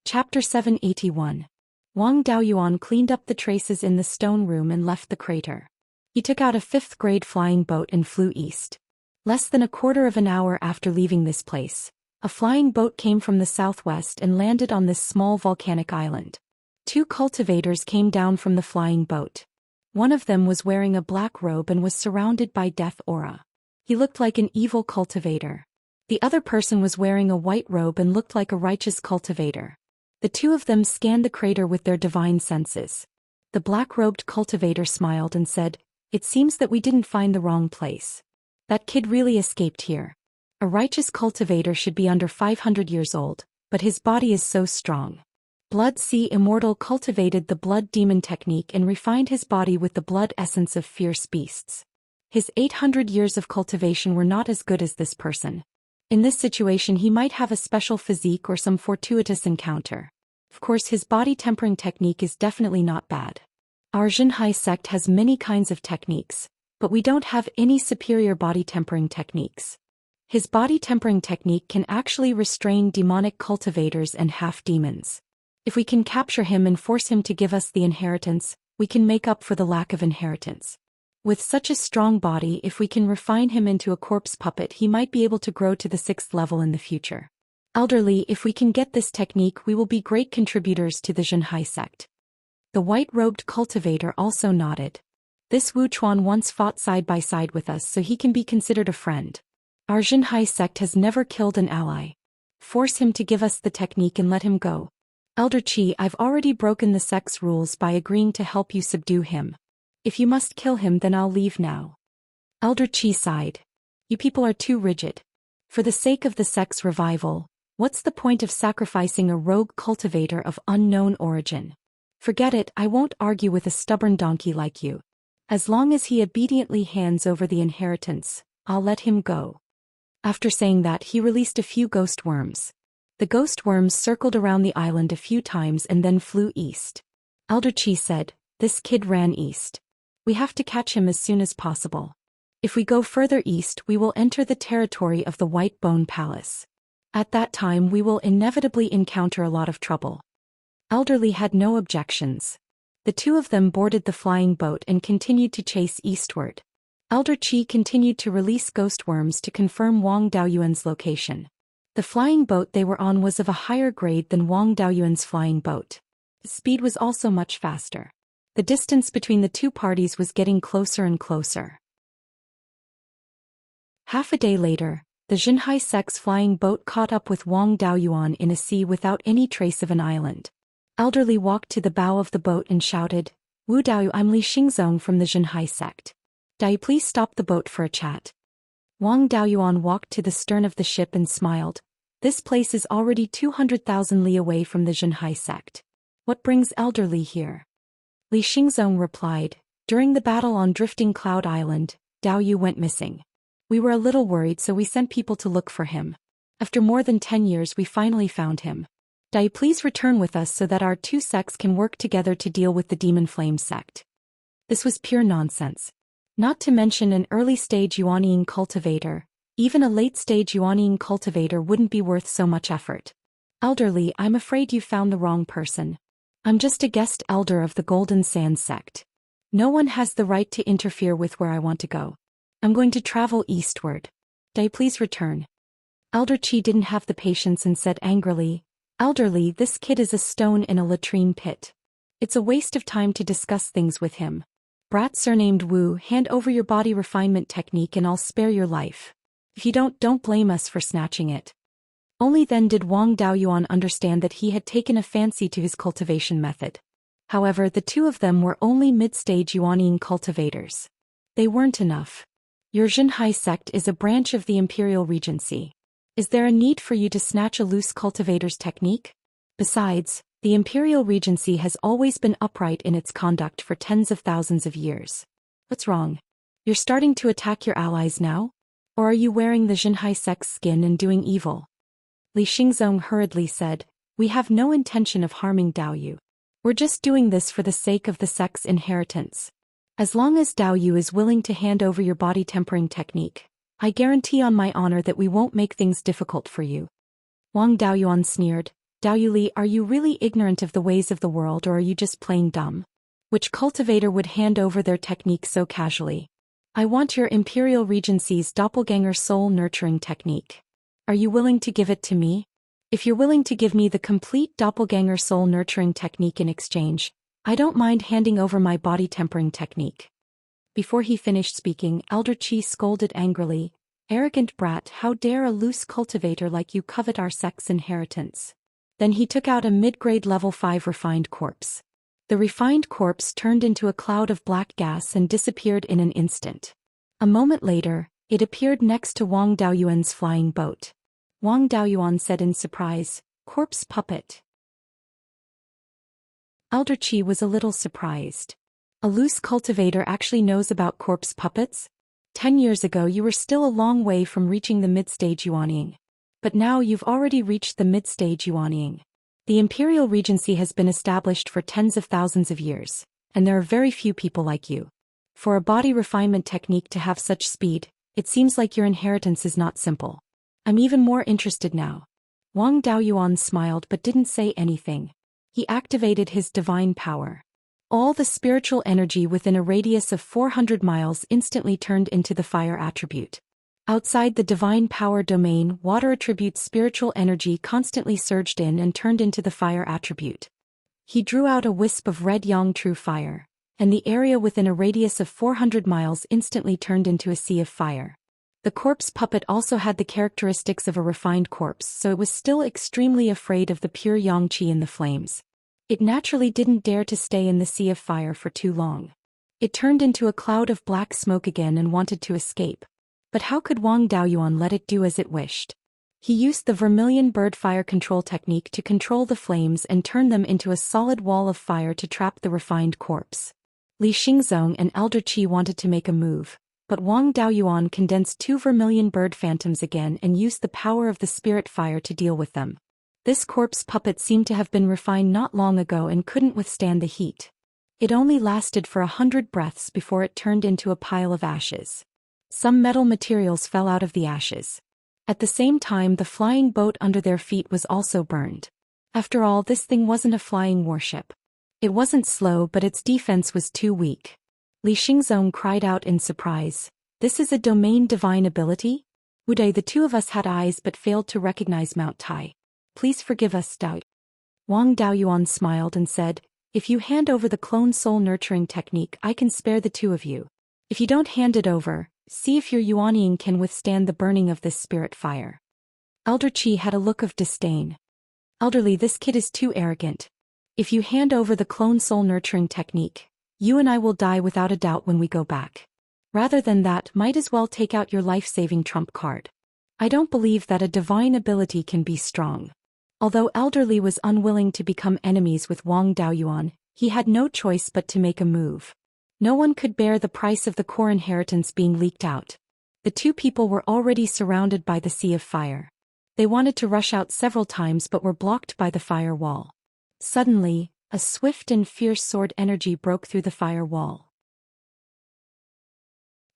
Chapter 781. Wang Daoyuan cleaned up the traces in the stone room and left the crater. He took out a 5th-grade flying boat and flew east. Less than a quarter of an hour after leaving this place, a flying boat came from the southwest and landed on this small volcanic island. 2 cultivators came down from the flying boat. One of them was wearing a black robe and was surrounded by death aura. He looked like an evil cultivator. The other person was wearing a white robe and looked like a righteous cultivator. The 2 of them scanned the crater with their divine senses. The black-robed cultivator smiled and said, "It seems that we didn't find the wrong place. That kid really escaped here. A righteous cultivator should be under 500 years old, but his body is so strong." Blood Sea Immortal cultivated the blood demon technique and refined his body with the blood essence of fierce beasts. His 800 years of cultivation were not as good as this person. In this situation he might have a special physique or some fortuitous encounter. Of course, his body tempering technique is definitely not bad. Our Zhenhai sect has many kinds of techniques, but we don't have any superior body tempering techniques. His body tempering technique can actually restrain demonic cultivators and half-demons. If we can capture him and force him to give us the inheritance, we can make up for the lack of inheritance. With such a strong body, if we can refine him into a corpse puppet, he might be able to grow to the 6th level in the future. Elderly, if we can get this technique, we will be great contributors to the Zhenhai sect. The white-robed cultivator also nodded. This Wu Chuan once fought side by side with us, so he can be considered a friend. Our Zhenhai sect has never killed an ally. Force him to give us the technique and let him go. Elder Qi, I've already broken the sect's rules by agreeing to help you subdue him. If you must kill him, then I'll leave now. Elder Qi sighed. You people are too rigid. For the sake of the sect's revival, what's the point of sacrificing a rogue cultivator of unknown origin? Forget it, I won't argue with a stubborn donkey like you. As long as he obediently hands over the inheritance, I'll let him go. After saying that, he released a few ghost worms. The ghost worms circled around the island a few times and then flew east. Elder Qi said, "This kid ran east. We have to catch him as soon as possible. If we go further east, we will enter the territory of the White Bone Palace. At that time we will inevitably encounter a lot of trouble." Elderly had no objections. The 2 of them boarded the flying boat and continued to chase eastward. Elder Qi continued to release ghost worms to confirm Wang Daoyuan's location. The flying boat they were on was of a higher grade than Wang Daoyuan's flying boat. The speed was also much faster. The distance between the 2 parties was getting closer and closer. Half a day later, the Zhenhai sect's flying boat caught up with Wang Daoyuan in a sea without any trace of an island. Elderly walked to the bow of the boat and shouted, "Wu Daoyu, I'm Li Xingzong from the Zhenhai sect. Daoyu, please stop the boat for a chat." Wang Daoyuan walked to the stern of the ship and smiled. This place is already 200,000 li away from the Zhenhai sect. What brings Elderly here? Li Xingzong replied, "During the battle on Drifting Cloud Island, Daoyu went missing. We were a little worried, so we sent people to look for him. After more than 10 years we finally found him. Daoyu, please return with us so that our 2 sects can work together to deal with the Demon Flame sect." This was pure nonsense. Not to mention an early-stage Yuanian cultivator. Even a late-stage Yuanian cultivator wouldn't be worth so much effort. Elderly, I'm afraid you found the wrong person. I'm just a guest elder of the Golden Sand sect. No one has the right to interfere with where I want to go. I'm going to travel eastward. Daoyu, please return. Elder Qi didn't have the patience and said angrily, "Elderly, this kid is a stone in a latrine pit. It's a waste of time to discuss things with him. Brat surnamed Wu, hand over your body refinement technique and I'll spare your life. If you don't blame us for snatching it." Only then did Wang Daoyuan understand that he had taken a fancy to his cultivation method. However, the 2 of them were only mid-stage Yuanian cultivators. They weren't enough. Your Zhenhai sect is a branch of the Imperial Regency. Is there a need for you to snatch a loose cultivator's technique? Besides, The Imperial Regency has always been upright in its conduct for tens of thousands of years. What's wrong? You're starting to attack your allies now? Or are you wearing the Xinhai sect's skin and doing evil? Li Xingzong hurriedly said, "We have no intention of harming Daoyu. We're just doing this for the sake of the sect's inheritance. As long as Daoyu is willing to hand over your body tempering technique, I guarantee on my honor that we won't make things difficult for you." Wang Daoyuan sneered, "Daoyu Li, are you really ignorant of the ways of the world or are you just plain dumb? Which cultivator would hand over their technique so casually? I want your Imperial Regency's doppelganger soul nurturing technique. Are you willing to give it to me? If you're willing to give me the complete doppelganger soul nurturing technique in exchange, I don't mind handing over my body tempering technique." Before he finished speaking, Elder Qi scolded angrily, "Arrogant brat, how dare a loose cultivator like you covet our sect's inheritance?" Then he took out a mid-grade level 5 refined corpse. The refined corpse turned into a cloud of black gas and disappeared in an instant. A moment later, it appeared next to Wang Daoyuan's flying boat. Wang Daoyuan said in surprise, "Corpse puppet." Elder Qi was a little surprised. A loose cultivator actually knows about corpse puppets? 10 years ago you were still a long way from reaching the mid-stage Yuanying. But now you've already reached the mid-stage Yuanying. The Imperial Regency has been established for tens of thousands of years, and there are very few people like you. For a body refinement technique to have such speed, it seems like your inheritance is not simple. I'm even more interested now. Wang Daoyuan smiled but didn't say anything. He activated his divine power. All the spiritual energy within a radius of 400 miles instantly turned into the fire attribute. Outside the divine power domain, water attribute spiritual energy constantly surged in and turned into the fire attribute. He drew out a wisp of red yang true fire, and the area within a radius of 400 miles instantly turned into a sea of fire. The corpse puppet also had the characteristics of a refined corpse, so it was still extremely afraid of the pure yang qi in the flames. It naturally didn't dare to stay in the sea of fire for too long. It turned into a cloud of black smoke again and wanted to escape. But how could Wang Daoyuan let it do as it wished? He used the vermilion bird fire control technique to control the flames and turn them into a solid wall of fire to trap the refined corpse. Li Xingzong and Elder Qi wanted to make a move, but Wang Daoyuan condensed 2 vermilion bird phantoms again and used the power of the spirit fire to deal with them. This corpse puppet seemed to have been refined not long ago and couldn't withstand the heat. It only lasted for 100 breaths before it turned into a pile of ashes. Some metal materials fell out of the ashes. At the same time, the flying boat under their feet was also burned. After all, this thing wasn't a flying warship. It wasn't slow, but its defense was too weak. Li Xingzong cried out in surprise, "This is a domain divine ability? Wude, the two of us had eyes but failed to recognize Mount Tai. Please forgive us, Dao." Wang Daoyuan smiled and said, "If you hand over the clone soul nurturing technique, I can spare the two of you. If you don't hand it over, see if your Yuanying can withstand the burning of this spirit fire." Elder Qi had a look of disdain. "Elderly, this kid is too arrogant. If you hand over the clone soul nurturing technique, you and I will die without a doubt when we go back. Rather than that, might as well take out your life-saving trump card. I don't believe that a divine ability can be strong." Although Elderly was unwilling to become enemies with Wang Daoyuan, he had no choice but to make a move. No one could bear the price of the core inheritance being leaked out. The two people were already surrounded by the sea of fire. They wanted to rush out several times but were blocked by the fire wall. Suddenly, a swift and fierce sword energy broke through the fire wall.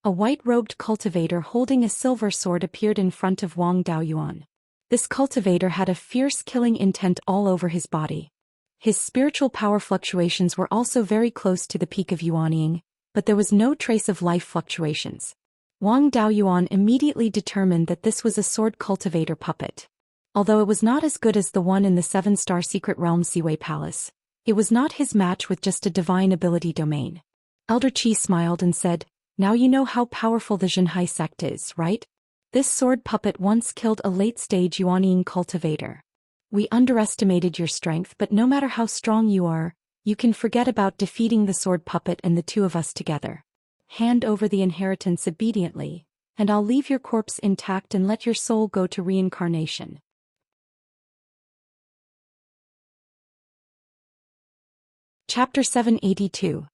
A white-robed cultivator holding a silver sword appeared in front of Wang Daoyuan. This cultivator had a fierce killing intent all over his body. His spiritual power fluctuations were also very close to the peak of Yuanying, but there was no trace of life fluctuations. Wang Daoyuan immediately determined that this was a sword cultivator puppet. Although it was not as good as the one in the 7-star secret realm Siwei Palace, it was not his match with just a divine ability domain. Elder Qi smiled and said, "Now you know how powerful the Xinhai sect is, right? This sword puppet once killed a late-stage Yuanying cultivator. We underestimated your strength, but no matter how strong you are, you can forget about defeating the sword puppet and the two of us together. Hand over the inheritance obediently, and I'll leave your corpse intact and let your soul go to reincarnation." Chapter 782.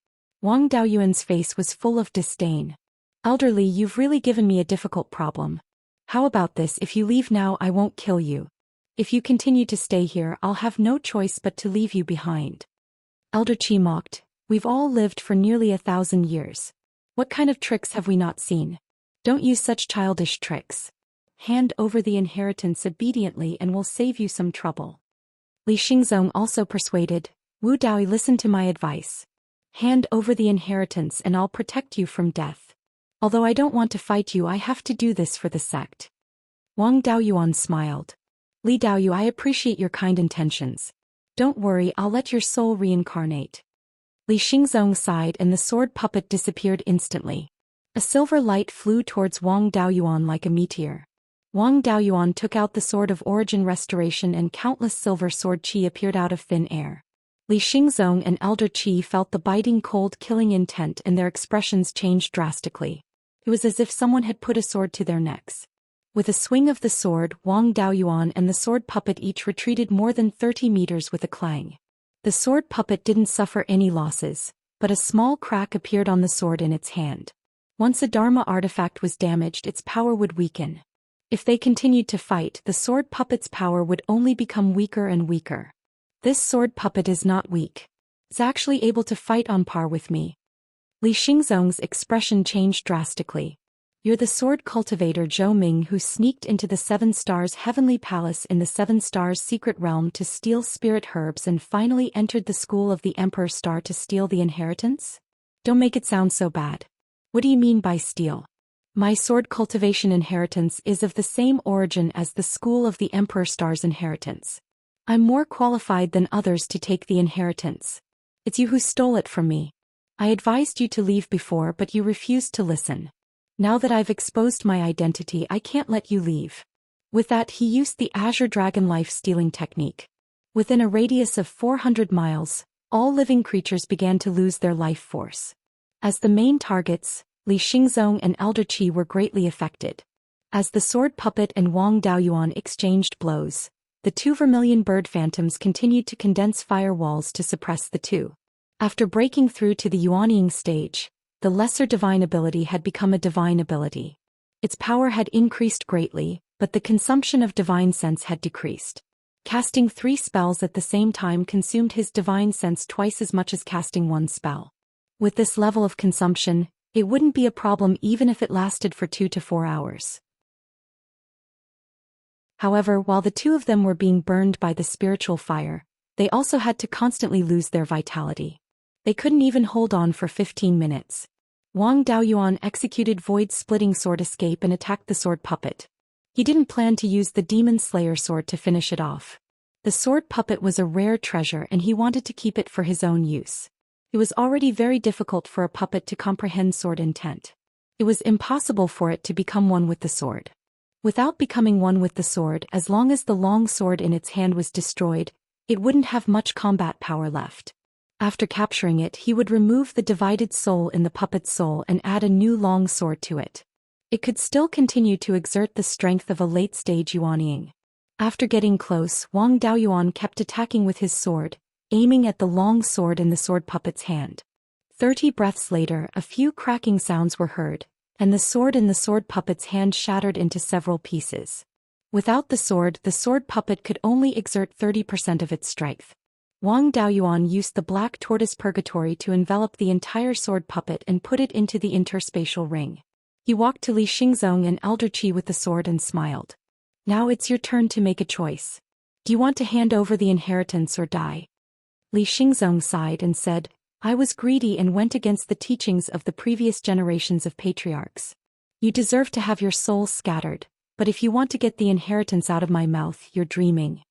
Wang Daoyuan's face was full of disdain. Elderly, you've really given me a difficult problem. How about this? If you leave now, I won't kill you. If you continue to stay here, I'll have no choice but to leave you behind. Elder Qi mocked. We've all lived for nearly 1,000 years. What kind of tricks have we not seen? Don't use such childish tricks. Hand over the inheritance obediently and we'll save you some trouble. Li Xingzong also persuaded. Wu Daoyi, listen to my advice. Hand over the inheritance and I'll protect you from death. Although I don't want to fight you, I have to do this for the sect. Wang Daoyuan smiled. Li Daoyu, I appreciate your kind intentions. Don't worry, I'll let your soul reincarnate. Li Xingzong sighed and the sword puppet disappeared instantly. A silver light flew towards Wang Daoyuan like a meteor. Wang Daoyuan took out the sword of origin restoration and countless silver sword qi appeared out of thin air. Li Xingzong and Elder Qi felt the biting cold killing intent and their expressions changed drastically. It was as if someone had put a sword to their necks. With a swing of the sword, Wang Daoyuan and the sword puppet each retreated more than 30 meters with a clang. The sword puppet didn't suffer any losses, but a small crack appeared on the sword in its hand. Once a Dharma artifact was damaged, its power would weaken. If they continued to fight, the sword puppet's power would only become weaker and weaker. This sword puppet is not weak. It's actually able to fight on par with me. Li Xingzong's expression changed drastically. You're the sword cultivator Zhou Ming who sneaked into the Seven Stars Heavenly Palace in the Seven Stars Secret Realm to steal spirit herbs and finally entered the school of the Emperor Star to steal the inheritance? Don't make it sound so bad. What do you mean by steal? My sword cultivation inheritance is of the same origin as the school of the Emperor Star's inheritance. I'm more qualified than others to take the inheritance. It's you who stole it from me. I advised you to leave before, but you refused to listen. Now that I've exposed my identity, I can't let you leave. With that, he used the Azure Dragon life-stealing technique. Within a radius of 400 miles, all living creatures began to lose their life force. As the main targets, Li Xingzong and Elder Qi were greatly affected. As the sword puppet and Wang Daoyuan exchanged blows, the two vermilion bird phantoms continued to condense firewalls to suppress the two. After breaking through to the Yuanying stage, the lesser divine ability had become a divine ability. Its power had increased greatly, but the consumption of divine sense had decreased. Casting 3 spells at the same time consumed his divine sense twice as much as casting 1 spell. With this level of consumption, it wouldn't be a problem even if it lasted for 2 to 4 hours. However, while the two of them were being burned by the spiritual fire, they also had to constantly lose their vitality. They couldn't even hold on for 15 minutes. Wang Daoyuan executed void-splitting sword escape and attacked the sword puppet. He didn't plan to use the Demon Slayer sword to finish it off. The sword puppet was a rare treasure and he wanted to keep it for his own use. It was already very difficult for a puppet to comprehend sword intent. It was impossible for it to become one with the sword. Without becoming one with the sword, as long as the long sword in its hand was destroyed, it wouldn't have much combat power left. After capturing it, he would remove the divided soul in the puppet's soul and add a new long sword to it. It could still continue to exert the strength of a late-stage Yuanying. After getting close, Wang Daoyuan kept attacking with his sword, aiming at the long sword in the sword puppet's hand. 30 breaths later, a few cracking sounds were heard, and the sword in the sword puppet's hand shattered into several pieces. Without the sword puppet could only exert 30% of its strength. Wang Daoyuan used the black tortoise purgatory to envelop the entire sword puppet and put it into the interspatial ring. He walked to Li Xingzong and Elder Qi with the sword and smiled. Now it's your turn to make a choice. Do you want to hand over the inheritance or die? Li Xingzong sighed and said, I was greedy and went against the teachings of the previous generations of patriarchs. You deserve to have your soul scattered, but if you want to get the inheritance out of my mouth, you're dreaming.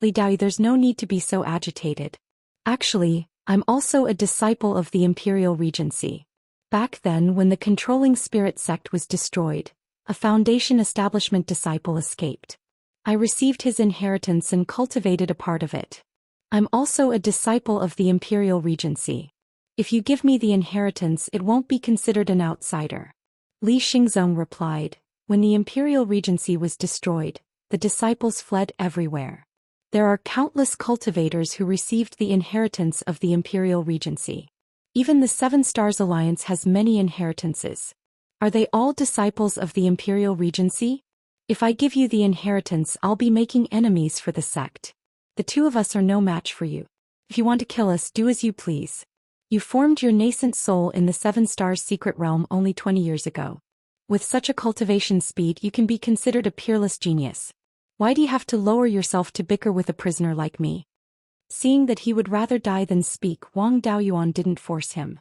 Li Daoyu, there's no need to be so agitated. Actually, I'm also a disciple of the Imperial Regency. Back then, when the controlling spirit sect was destroyed, a Foundation establishment disciple escaped. I received his inheritance and cultivated a part of it. I'm also a disciple of the Imperial Regency. If you give me the inheritance, it won't be considered an outsider. Li Xingzong replied, when the Imperial Regency was destroyed, the disciples fled everywhere. There are countless cultivators who received the inheritance of the Imperial Regency. Even the Seven Stars Alliance has many inheritances. Are they all disciples of the Imperial Regency? If I give you the inheritance, I'll be making enemies for the sect. The two of us are no match for you. If you want to kill us, do as you please. You formed your nascent soul in the Seven Stars secret realm only 20 years ago. With such a cultivation speed, you can be considered a peerless genius. Why do you have to lower yourself to bicker with a prisoner like me? Seeing that he would rather die than speak, Wang Daoyuan didn't force him.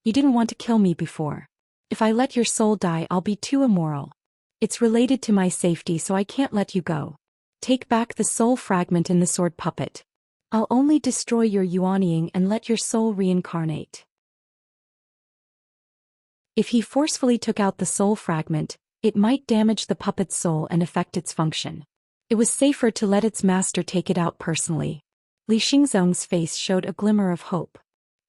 You didn't want to kill me before. If I let your soul die, I'll be too immoral. It's related to my safety, so I can't let you go. Take back the soul fragment in the sword puppet. I'll only destroy your yuanying and let your soul reincarnate. If he forcefully took out the soul fragment, it might damage the puppet's soul and affect its function. It was safer to let its master take it out personally. Li Xingzong's face showed a glimmer of hope.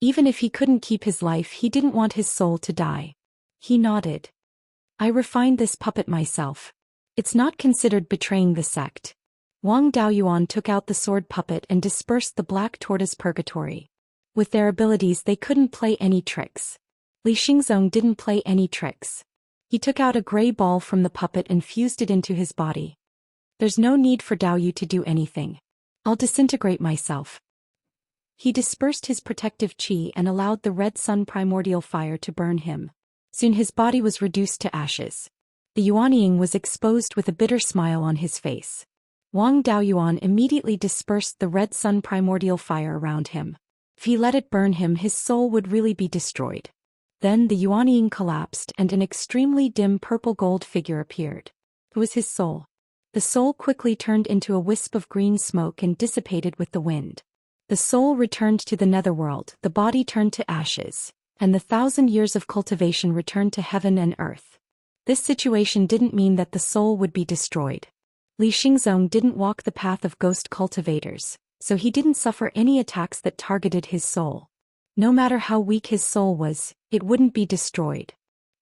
Even if he couldn't keep his life, he didn't want his soul to die. He nodded. I refined this puppet myself. It's not considered betraying the sect. Wang Daoyuan took out the sword puppet and dispersed the black tortoise purgatory. With their abilities, they couldn't play any tricks. Li Xingzong didn't play any tricks. He took out a gray ball from the puppet and fused it into his body. There's no need for Daoyu to do anything. I'll disintegrate myself. He dispersed his protective qi and allowed the red sun primordial fire to burn him. Soon his body was reduced to ashes. The yuanying was exposed with a bitter smile on his face. Wang Daoyuan immediately dispersed the red sun primordial fire around him. If he let it burn him, his soul would really be destroyed. Then the yuanying collapsed and an extremely dim purple-gold figure appeared. It was his soul. The soul quickly turned into a wisp of green smoke and dissipated with the wind. The soul returned to the netherworld, the body turned to ashes, and the 1,000 years of cultivation returned to heaven and earth. This situation didn't mean that the soul would be destroyed. Li Xingzong didn't walk the path of ghost cultivators, so he didn't suffer any attacks that targeted his soul. No matter how weak his soul was, it wouldn't be destroyed.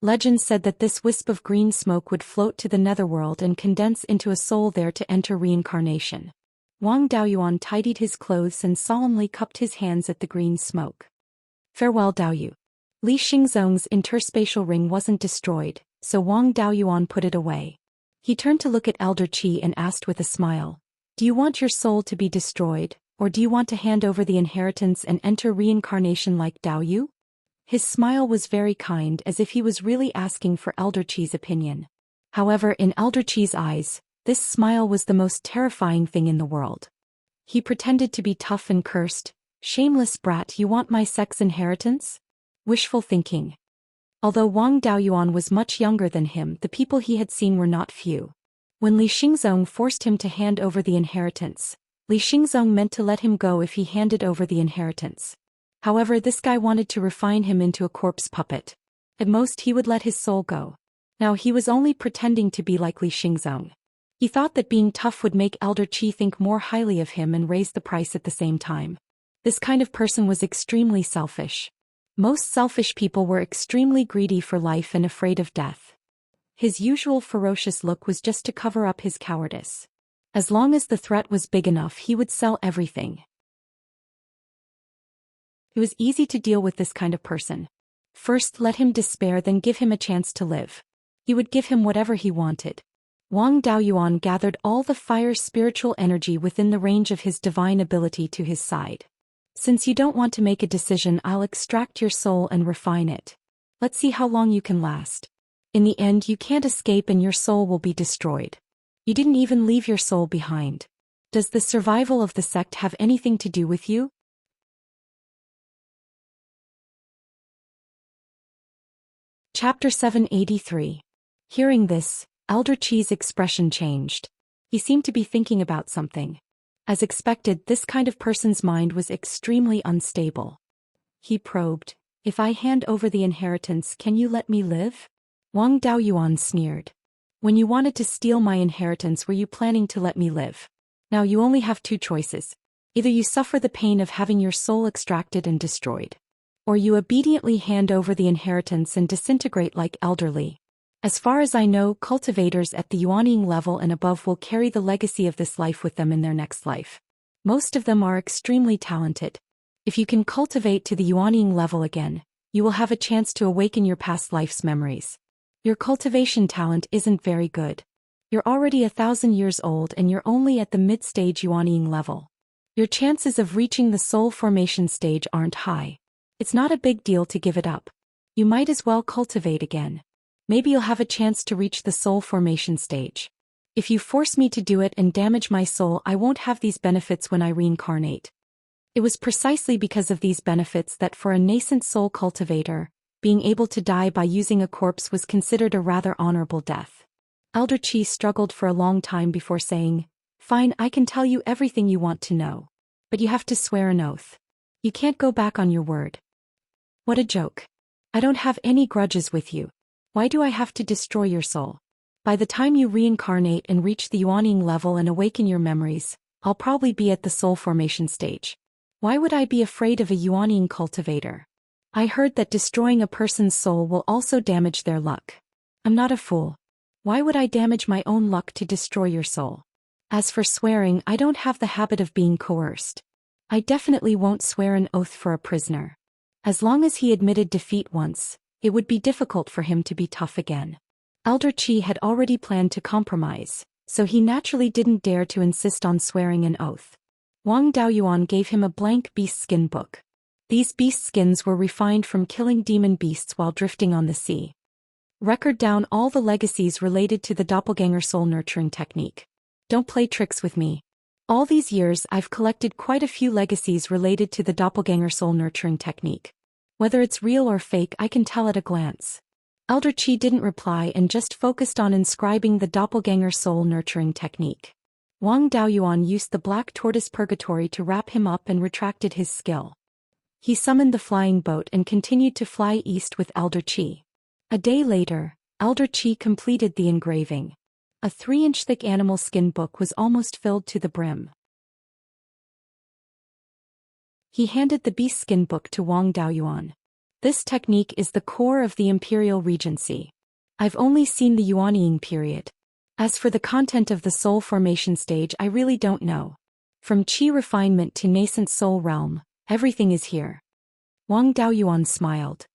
Legend said that this wisp of green smoke would float to the netherworld and condense into a soul there to enter reincarnation. Wang Daoyuan tidied his clothes and solemnly cupped his hands at the green smoke. Farewell, Daoyu. Li Xingzong's interspatial ring wasn't destroyed, so Wang Daoyuan put it away. He turned to look at Elder Qi and asked with a smile, do you want your soul to be destroyed, or do you want to hand over the inheritance and enter reincarnation like Daoyu? His smile was very kind, as if he was really asking for Elder Qi's opinion. However, in Elder Qi's eyes, this smile was the most terrifying thing in the world. He pretended to be tough and cursed. Shameless brat, you want my sex inheritance? Wishful thinking. Although Wang Daoyuan was much younger than him, the people he had seen were not few. When Li Xingzong forced him to hand over the inheritance, Li Xingzong meant to let him go if he handed over the inheritance. However, this guy wanted to refine him into a corpse puppet. At most, he would let his soul go. Now he was only pretending to be like Li Xingzong. He thought that being tough would make Elder Qi think more highly of him and raise the price at the same time. This kind of person was extremely selfish. Most selfish people were extremely greedy for life and afraid of death. His usual ferocious look was just to cover up his cowardice. As long as the threat was big enough, he would sell everything. It was easy to deal with this kind of person. First let him despair, then give him a chance to live. He would give him whatever he wanted. Wang Daoyuan gathered all the fire spiritual energy within the range of his divine ability to his side. Since you don't want to make a decision, I'll extract your soul and refine it. Let's see how long you can last. In the end, you can't escape and your soul will be destroyed. You didn't even leave your soul behind. Does the survival of the sect have anything to do with you? Chapter 783. Hearing this, Elder Qi's expression changed. He seemed to be thinking about something. As expected, this kind of person's mind was extremely unstable. He probed, if I hand over the inheritance, can you let me live? Wang Daoyuan sneered. When you wanted to steal my inheritance, were you planning to let me live? Now you only have two choices. Either you suffer the pain of having your soul extracted and destroyed, or you obediently hand over the inheritance and disintegrate like elderly. As far as I know, cultivators at the yuanying level and above will carry the legacy of this life with them in their next life. Most of them are extremely talented. If you can cultivate to the Yuanying level again, you will have a chance to awaken your past life's memories. Your cultivation talent isn't very good. You're already 1,000 years old and you're only at the mid-stage Yuanying level. Your chances of reaching the soul formation stage aren't high. It's not a big deal to give it up. You might as well cultivate again. Maybe you'll have a chance to reach the soul formation stage. If you force me to do it and damage my soul, I won't have these benefits when I reincarnate. It was precisely because of these benefits that for a nascent soul cultivator, being able to die by using a corpse was considered a rather honorable death. Elder Qi struggled for a long time before saying, "Fine, I can tell you everything you want to know. But you have to swear an oath. You can't go back on your word." What a joke. I don't have any grudges with you. Why do I have to destroy your soul? By the time you reincarnate and reach the Yuanying level and awaken your memories, I'll probably be at the soul formation stage. Why would I be afraid of a Yuanying cultivator? I heard that destroying a person's soul will also damage their luck. I'm not a fool. Why would I damage my own luck to destroy your soul? As for swearing, I don't have the habit of being coerced. I definitely won't swear an oath for a prisoner. As long as he admitted defeat once, it would be difficult for him to be tough again. Elder Qi had already planned to compromise, so he naturally didn't dare to insist on swearing an oath. Wang Daoyuan gave him a blank beast skin book. These beast skins were refined from killing demon beasts while drifting on the sea. Record down all the legacies related to the doppelganger soul nurturing technique. Don't play tricks with me. All these years I've collected quite a few legacies related to the doppelganger soul nurturing technique. Whether it's real or fake, I can tell at a glance. Elder Qi didn't reply and just focused on inscribing the doppelganger soul nurturing technique. Wang Daoyuan used the black tortoise purgatory to wrap him up and retracted his skill. He summoned the flying boat and continued to fly east with Elder Qi. A day later, Elder Qi completed the engraving. A 3-inch thick animal skin book was almost filled to the brim. He handed the beast skin book to Wang Daoyuan. This technique is the core of the Imperial Regency. I've only seen the Yuanying period. As for the content of the soul formation stage, I really don't know. From Qi refinement to nascent soul realm, everything is here. Wang Daoyuan smiled.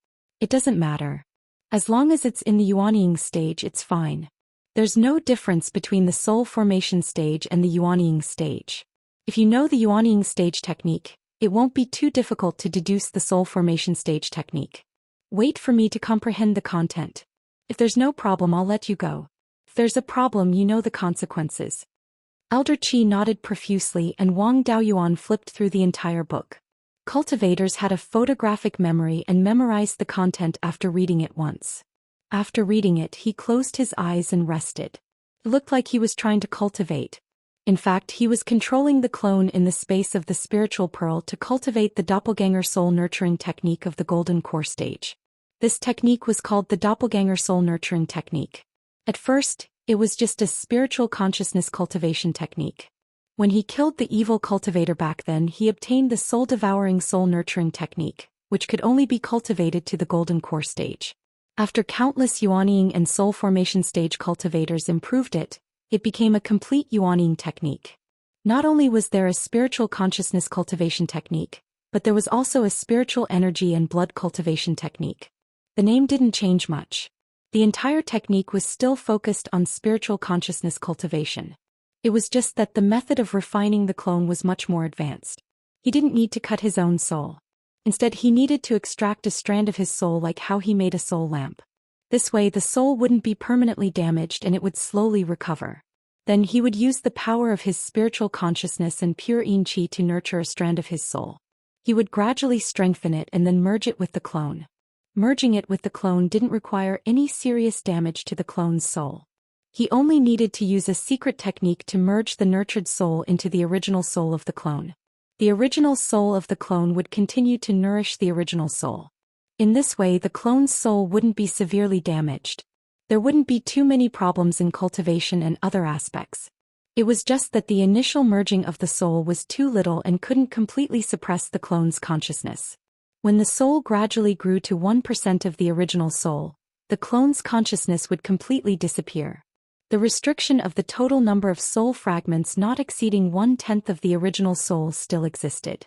It doesn't matter. As long as it's in the Yuanying stage, it's fine. There's no difference between the soul formation stage and the Yuanying stage. If you know the Yuanying stage technique, it won't be too difficult to deduce the soul formation stage technique. Wait for me to comprehend the content. If there's no problem, I'll let you go. If there's a problem, you know the consequences. Elder Qi nodded profusely and Wang Daoyuan flipped through the entire book. Cultivators had a photographic memory and memorized the content after reading it once. After reading it, he closed his eyes and rested. It looked like he was trying to cultivate. In fact, he was controlling the clone in the space of the spiritual pearl to cultivate the doppelganger soul nurturing technique of the golden core stage. This technique was called the doppelganger soul nurturing technique. At first, it was just a spiritual consciousness cultivation technique. When he killed the evil cultivator back then, he obtained the soul-devouring soul nurturing technique, which could only be cultivated to the golden core stage. After countless Yuanying and soul formation stage cultivators improved it, it became a complete Yuanying technique. Not only was there a spiritual consciousness cultivation technique, but there was also a spiritual energy and blood cultivation technique. The name didn't change much. The entire technique was still focused on spiritual consciousness cultivation. It was just that the method of refining the clone was much more advanced. He didn't need to cut his own soul. Instead, he needed to extract a strand of his soul like how he made a soul lamp. This way the soul wouldn't be permanently damaged and it would slowly recover. Then he would use the power of his spiritual consciousness and pure yin qi to nurture a strand of his soul. He would gradually strengthen it and then merge it with the clone. Merging it with the clone didn't require any serious damage to the clone's soul. He only needed to use a secret technique to merge the nurtured soul into the original soul of the clone. The original soul of the clone would continue to nourish the original soul. In this way, the clone's soul wouldn't be severely damaged. There wouldn't be too many problems in cultivation and other aspects. It was just that the initial merging of the soul was too little and couldn't completely suppress the clone's consciousness. When the soul gradually grew to 1% of the original soul, the clone's consciousness would completely disappear. The restriction of the total number of soul fragments not exceeding 1/10 of the original soul still existed.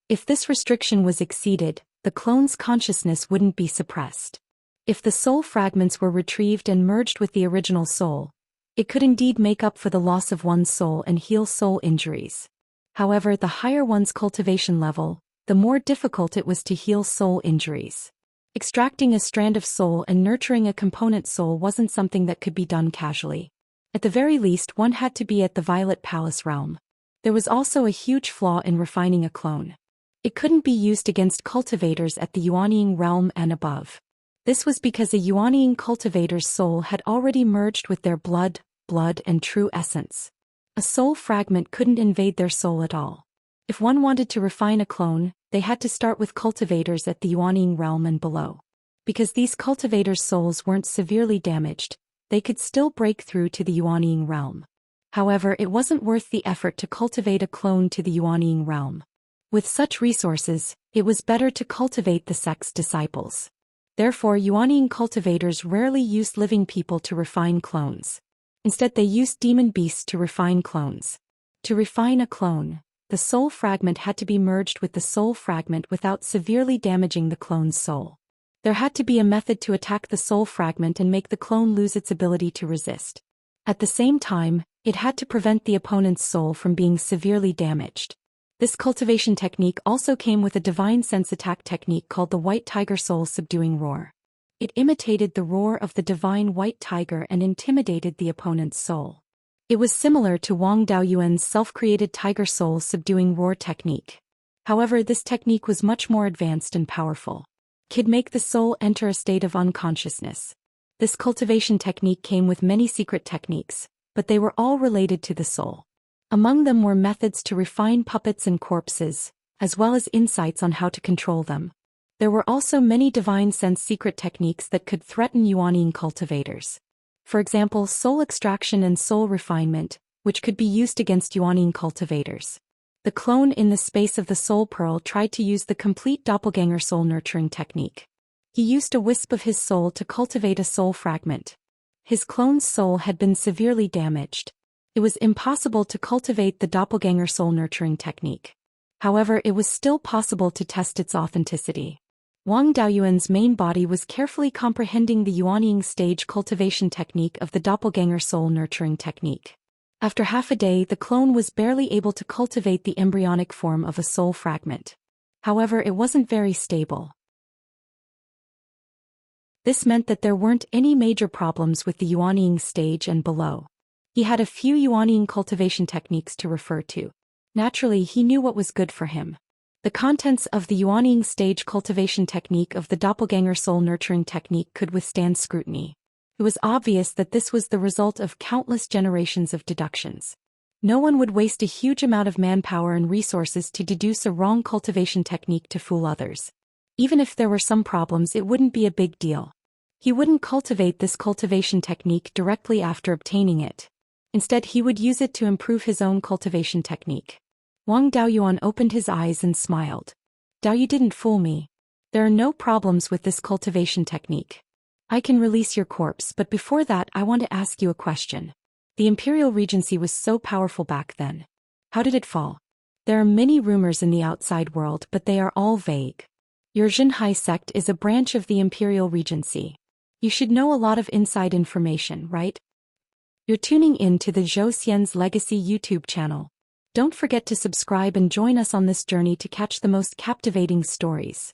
If this restriction was exceeded, the clone's consciousness wouldn't be suppressed. If the soul fragments were retrieved and merged with the original soul, it could indeed make up for the loss of one's soul and heal soul injuries. However, the higher one's cultivation level, the more difficult it was to heal soul injuries. Extracting a strand of soul and nurturing a component soul wasn't something that could be done casually. At the very least, one had to be at the Violet Palace realm. There was also a huge flaw in refining a clone. It couldn't be used against cultivators at the Yuanying realm and above. This was because a Yuanying cultivator's soul had already merged with their blood, and true essence. A soul fragment couldn't invade their soul at all. If one wanted to refine a clone, they had to start with cultivators at the Yuanying realm and below. Because these cultivators' souls weren't severely damaged, they could still break through to the Yuanying realm. However, it wasn't worth the effort to cultivate a clone to the Yuanying realm. With such resources, it was better to cultivate the sect's disciples. Therefore, Yuanying cultivators rarely used living people to refine clones. Instead, they used demon beasts to refine clones. To refine a clone, the soul fragment had to be merged with the soul fragment without severely damaging the clone's soul. There had to be a method to attack the soul fragment and make the clone lose its ability to resist. At the same time, it had to prevent the opponent's soul from being severely damaged. This cultivation technique also came with a divine sense attack technique called the White Tiger Soul Subduing Roar. It imitated the roar of the divine white tiger and intimidated the opponent's soul. It was similar to Wang Daoyuan's self-created Tiger Soul Subduing Roar technique. However, this technique was much more advanced and powerful. It could make the soul enter a state of unconsciousness. This cultivation technique came with many secret techniques, but they were all related to the soul. Among them were methods to refine puppets and corpses, as well as insights on how to control them. There were also many divine sense secret techniques that could threaten Yuanying cultivators. For example, soul extraction and soul refinement, which could be used against Yuanying cultivators. The clone in the space of the soul pearl tried to use the complete doppelganger soul nurturing technique. He used a wisp of his soul to cultivate a soul fragment. His clone's soul had been severely damaged. It was impossible to cultivate the doppelganger soul nurturing technique. However, it was still possible to test its authenticity. Wang Daoyuan's main body was carefully comprehending the Yuanying stage cultivation technique of the doppelganger soul nurturing technique. After half a day, the clone was barely able to cultivate the embryonic form of a soul fragment. However, it wasn't very stable. This meant that there weren't any major problems with the Yuanying stage and below. He had a few Yuanying cultivation techniques to refer to. Naturally, he knew what was good for him. The contents of the Yuanying stage cultivation technique of the doppelganger soul nurturing technique could withstand scrutiny. It was obvious that this was the result of countless generations of deductions. No one would waste a huge amount of manpower and resources to deduce a wrong cultivation technique to fool others. Even if there were some problems, it wouldn't be a big deal. He wouldn't cultivate this cultivation technique directly after obtaining it. Instead, he would use it to improve his own cultivation technique. Wang Daoyuan opened his eyes and smiled. "Dao, you didn't fool me. There are no problems with this cultivation technique. I can release your corpse, but before that I want to ask you a question. The Imperial Regency was so powerful back then. How did it fall? There are many rumors in the outside world, but they are all vague. Your Zhenhai sect is a branch of the Imperial Regency. You should know a lot of inside information, right? You're tuning in to the Zhou Xian's Legacy YouTube channel. Don't forget to subscribe and join us on this journey to catch the most captivating stories.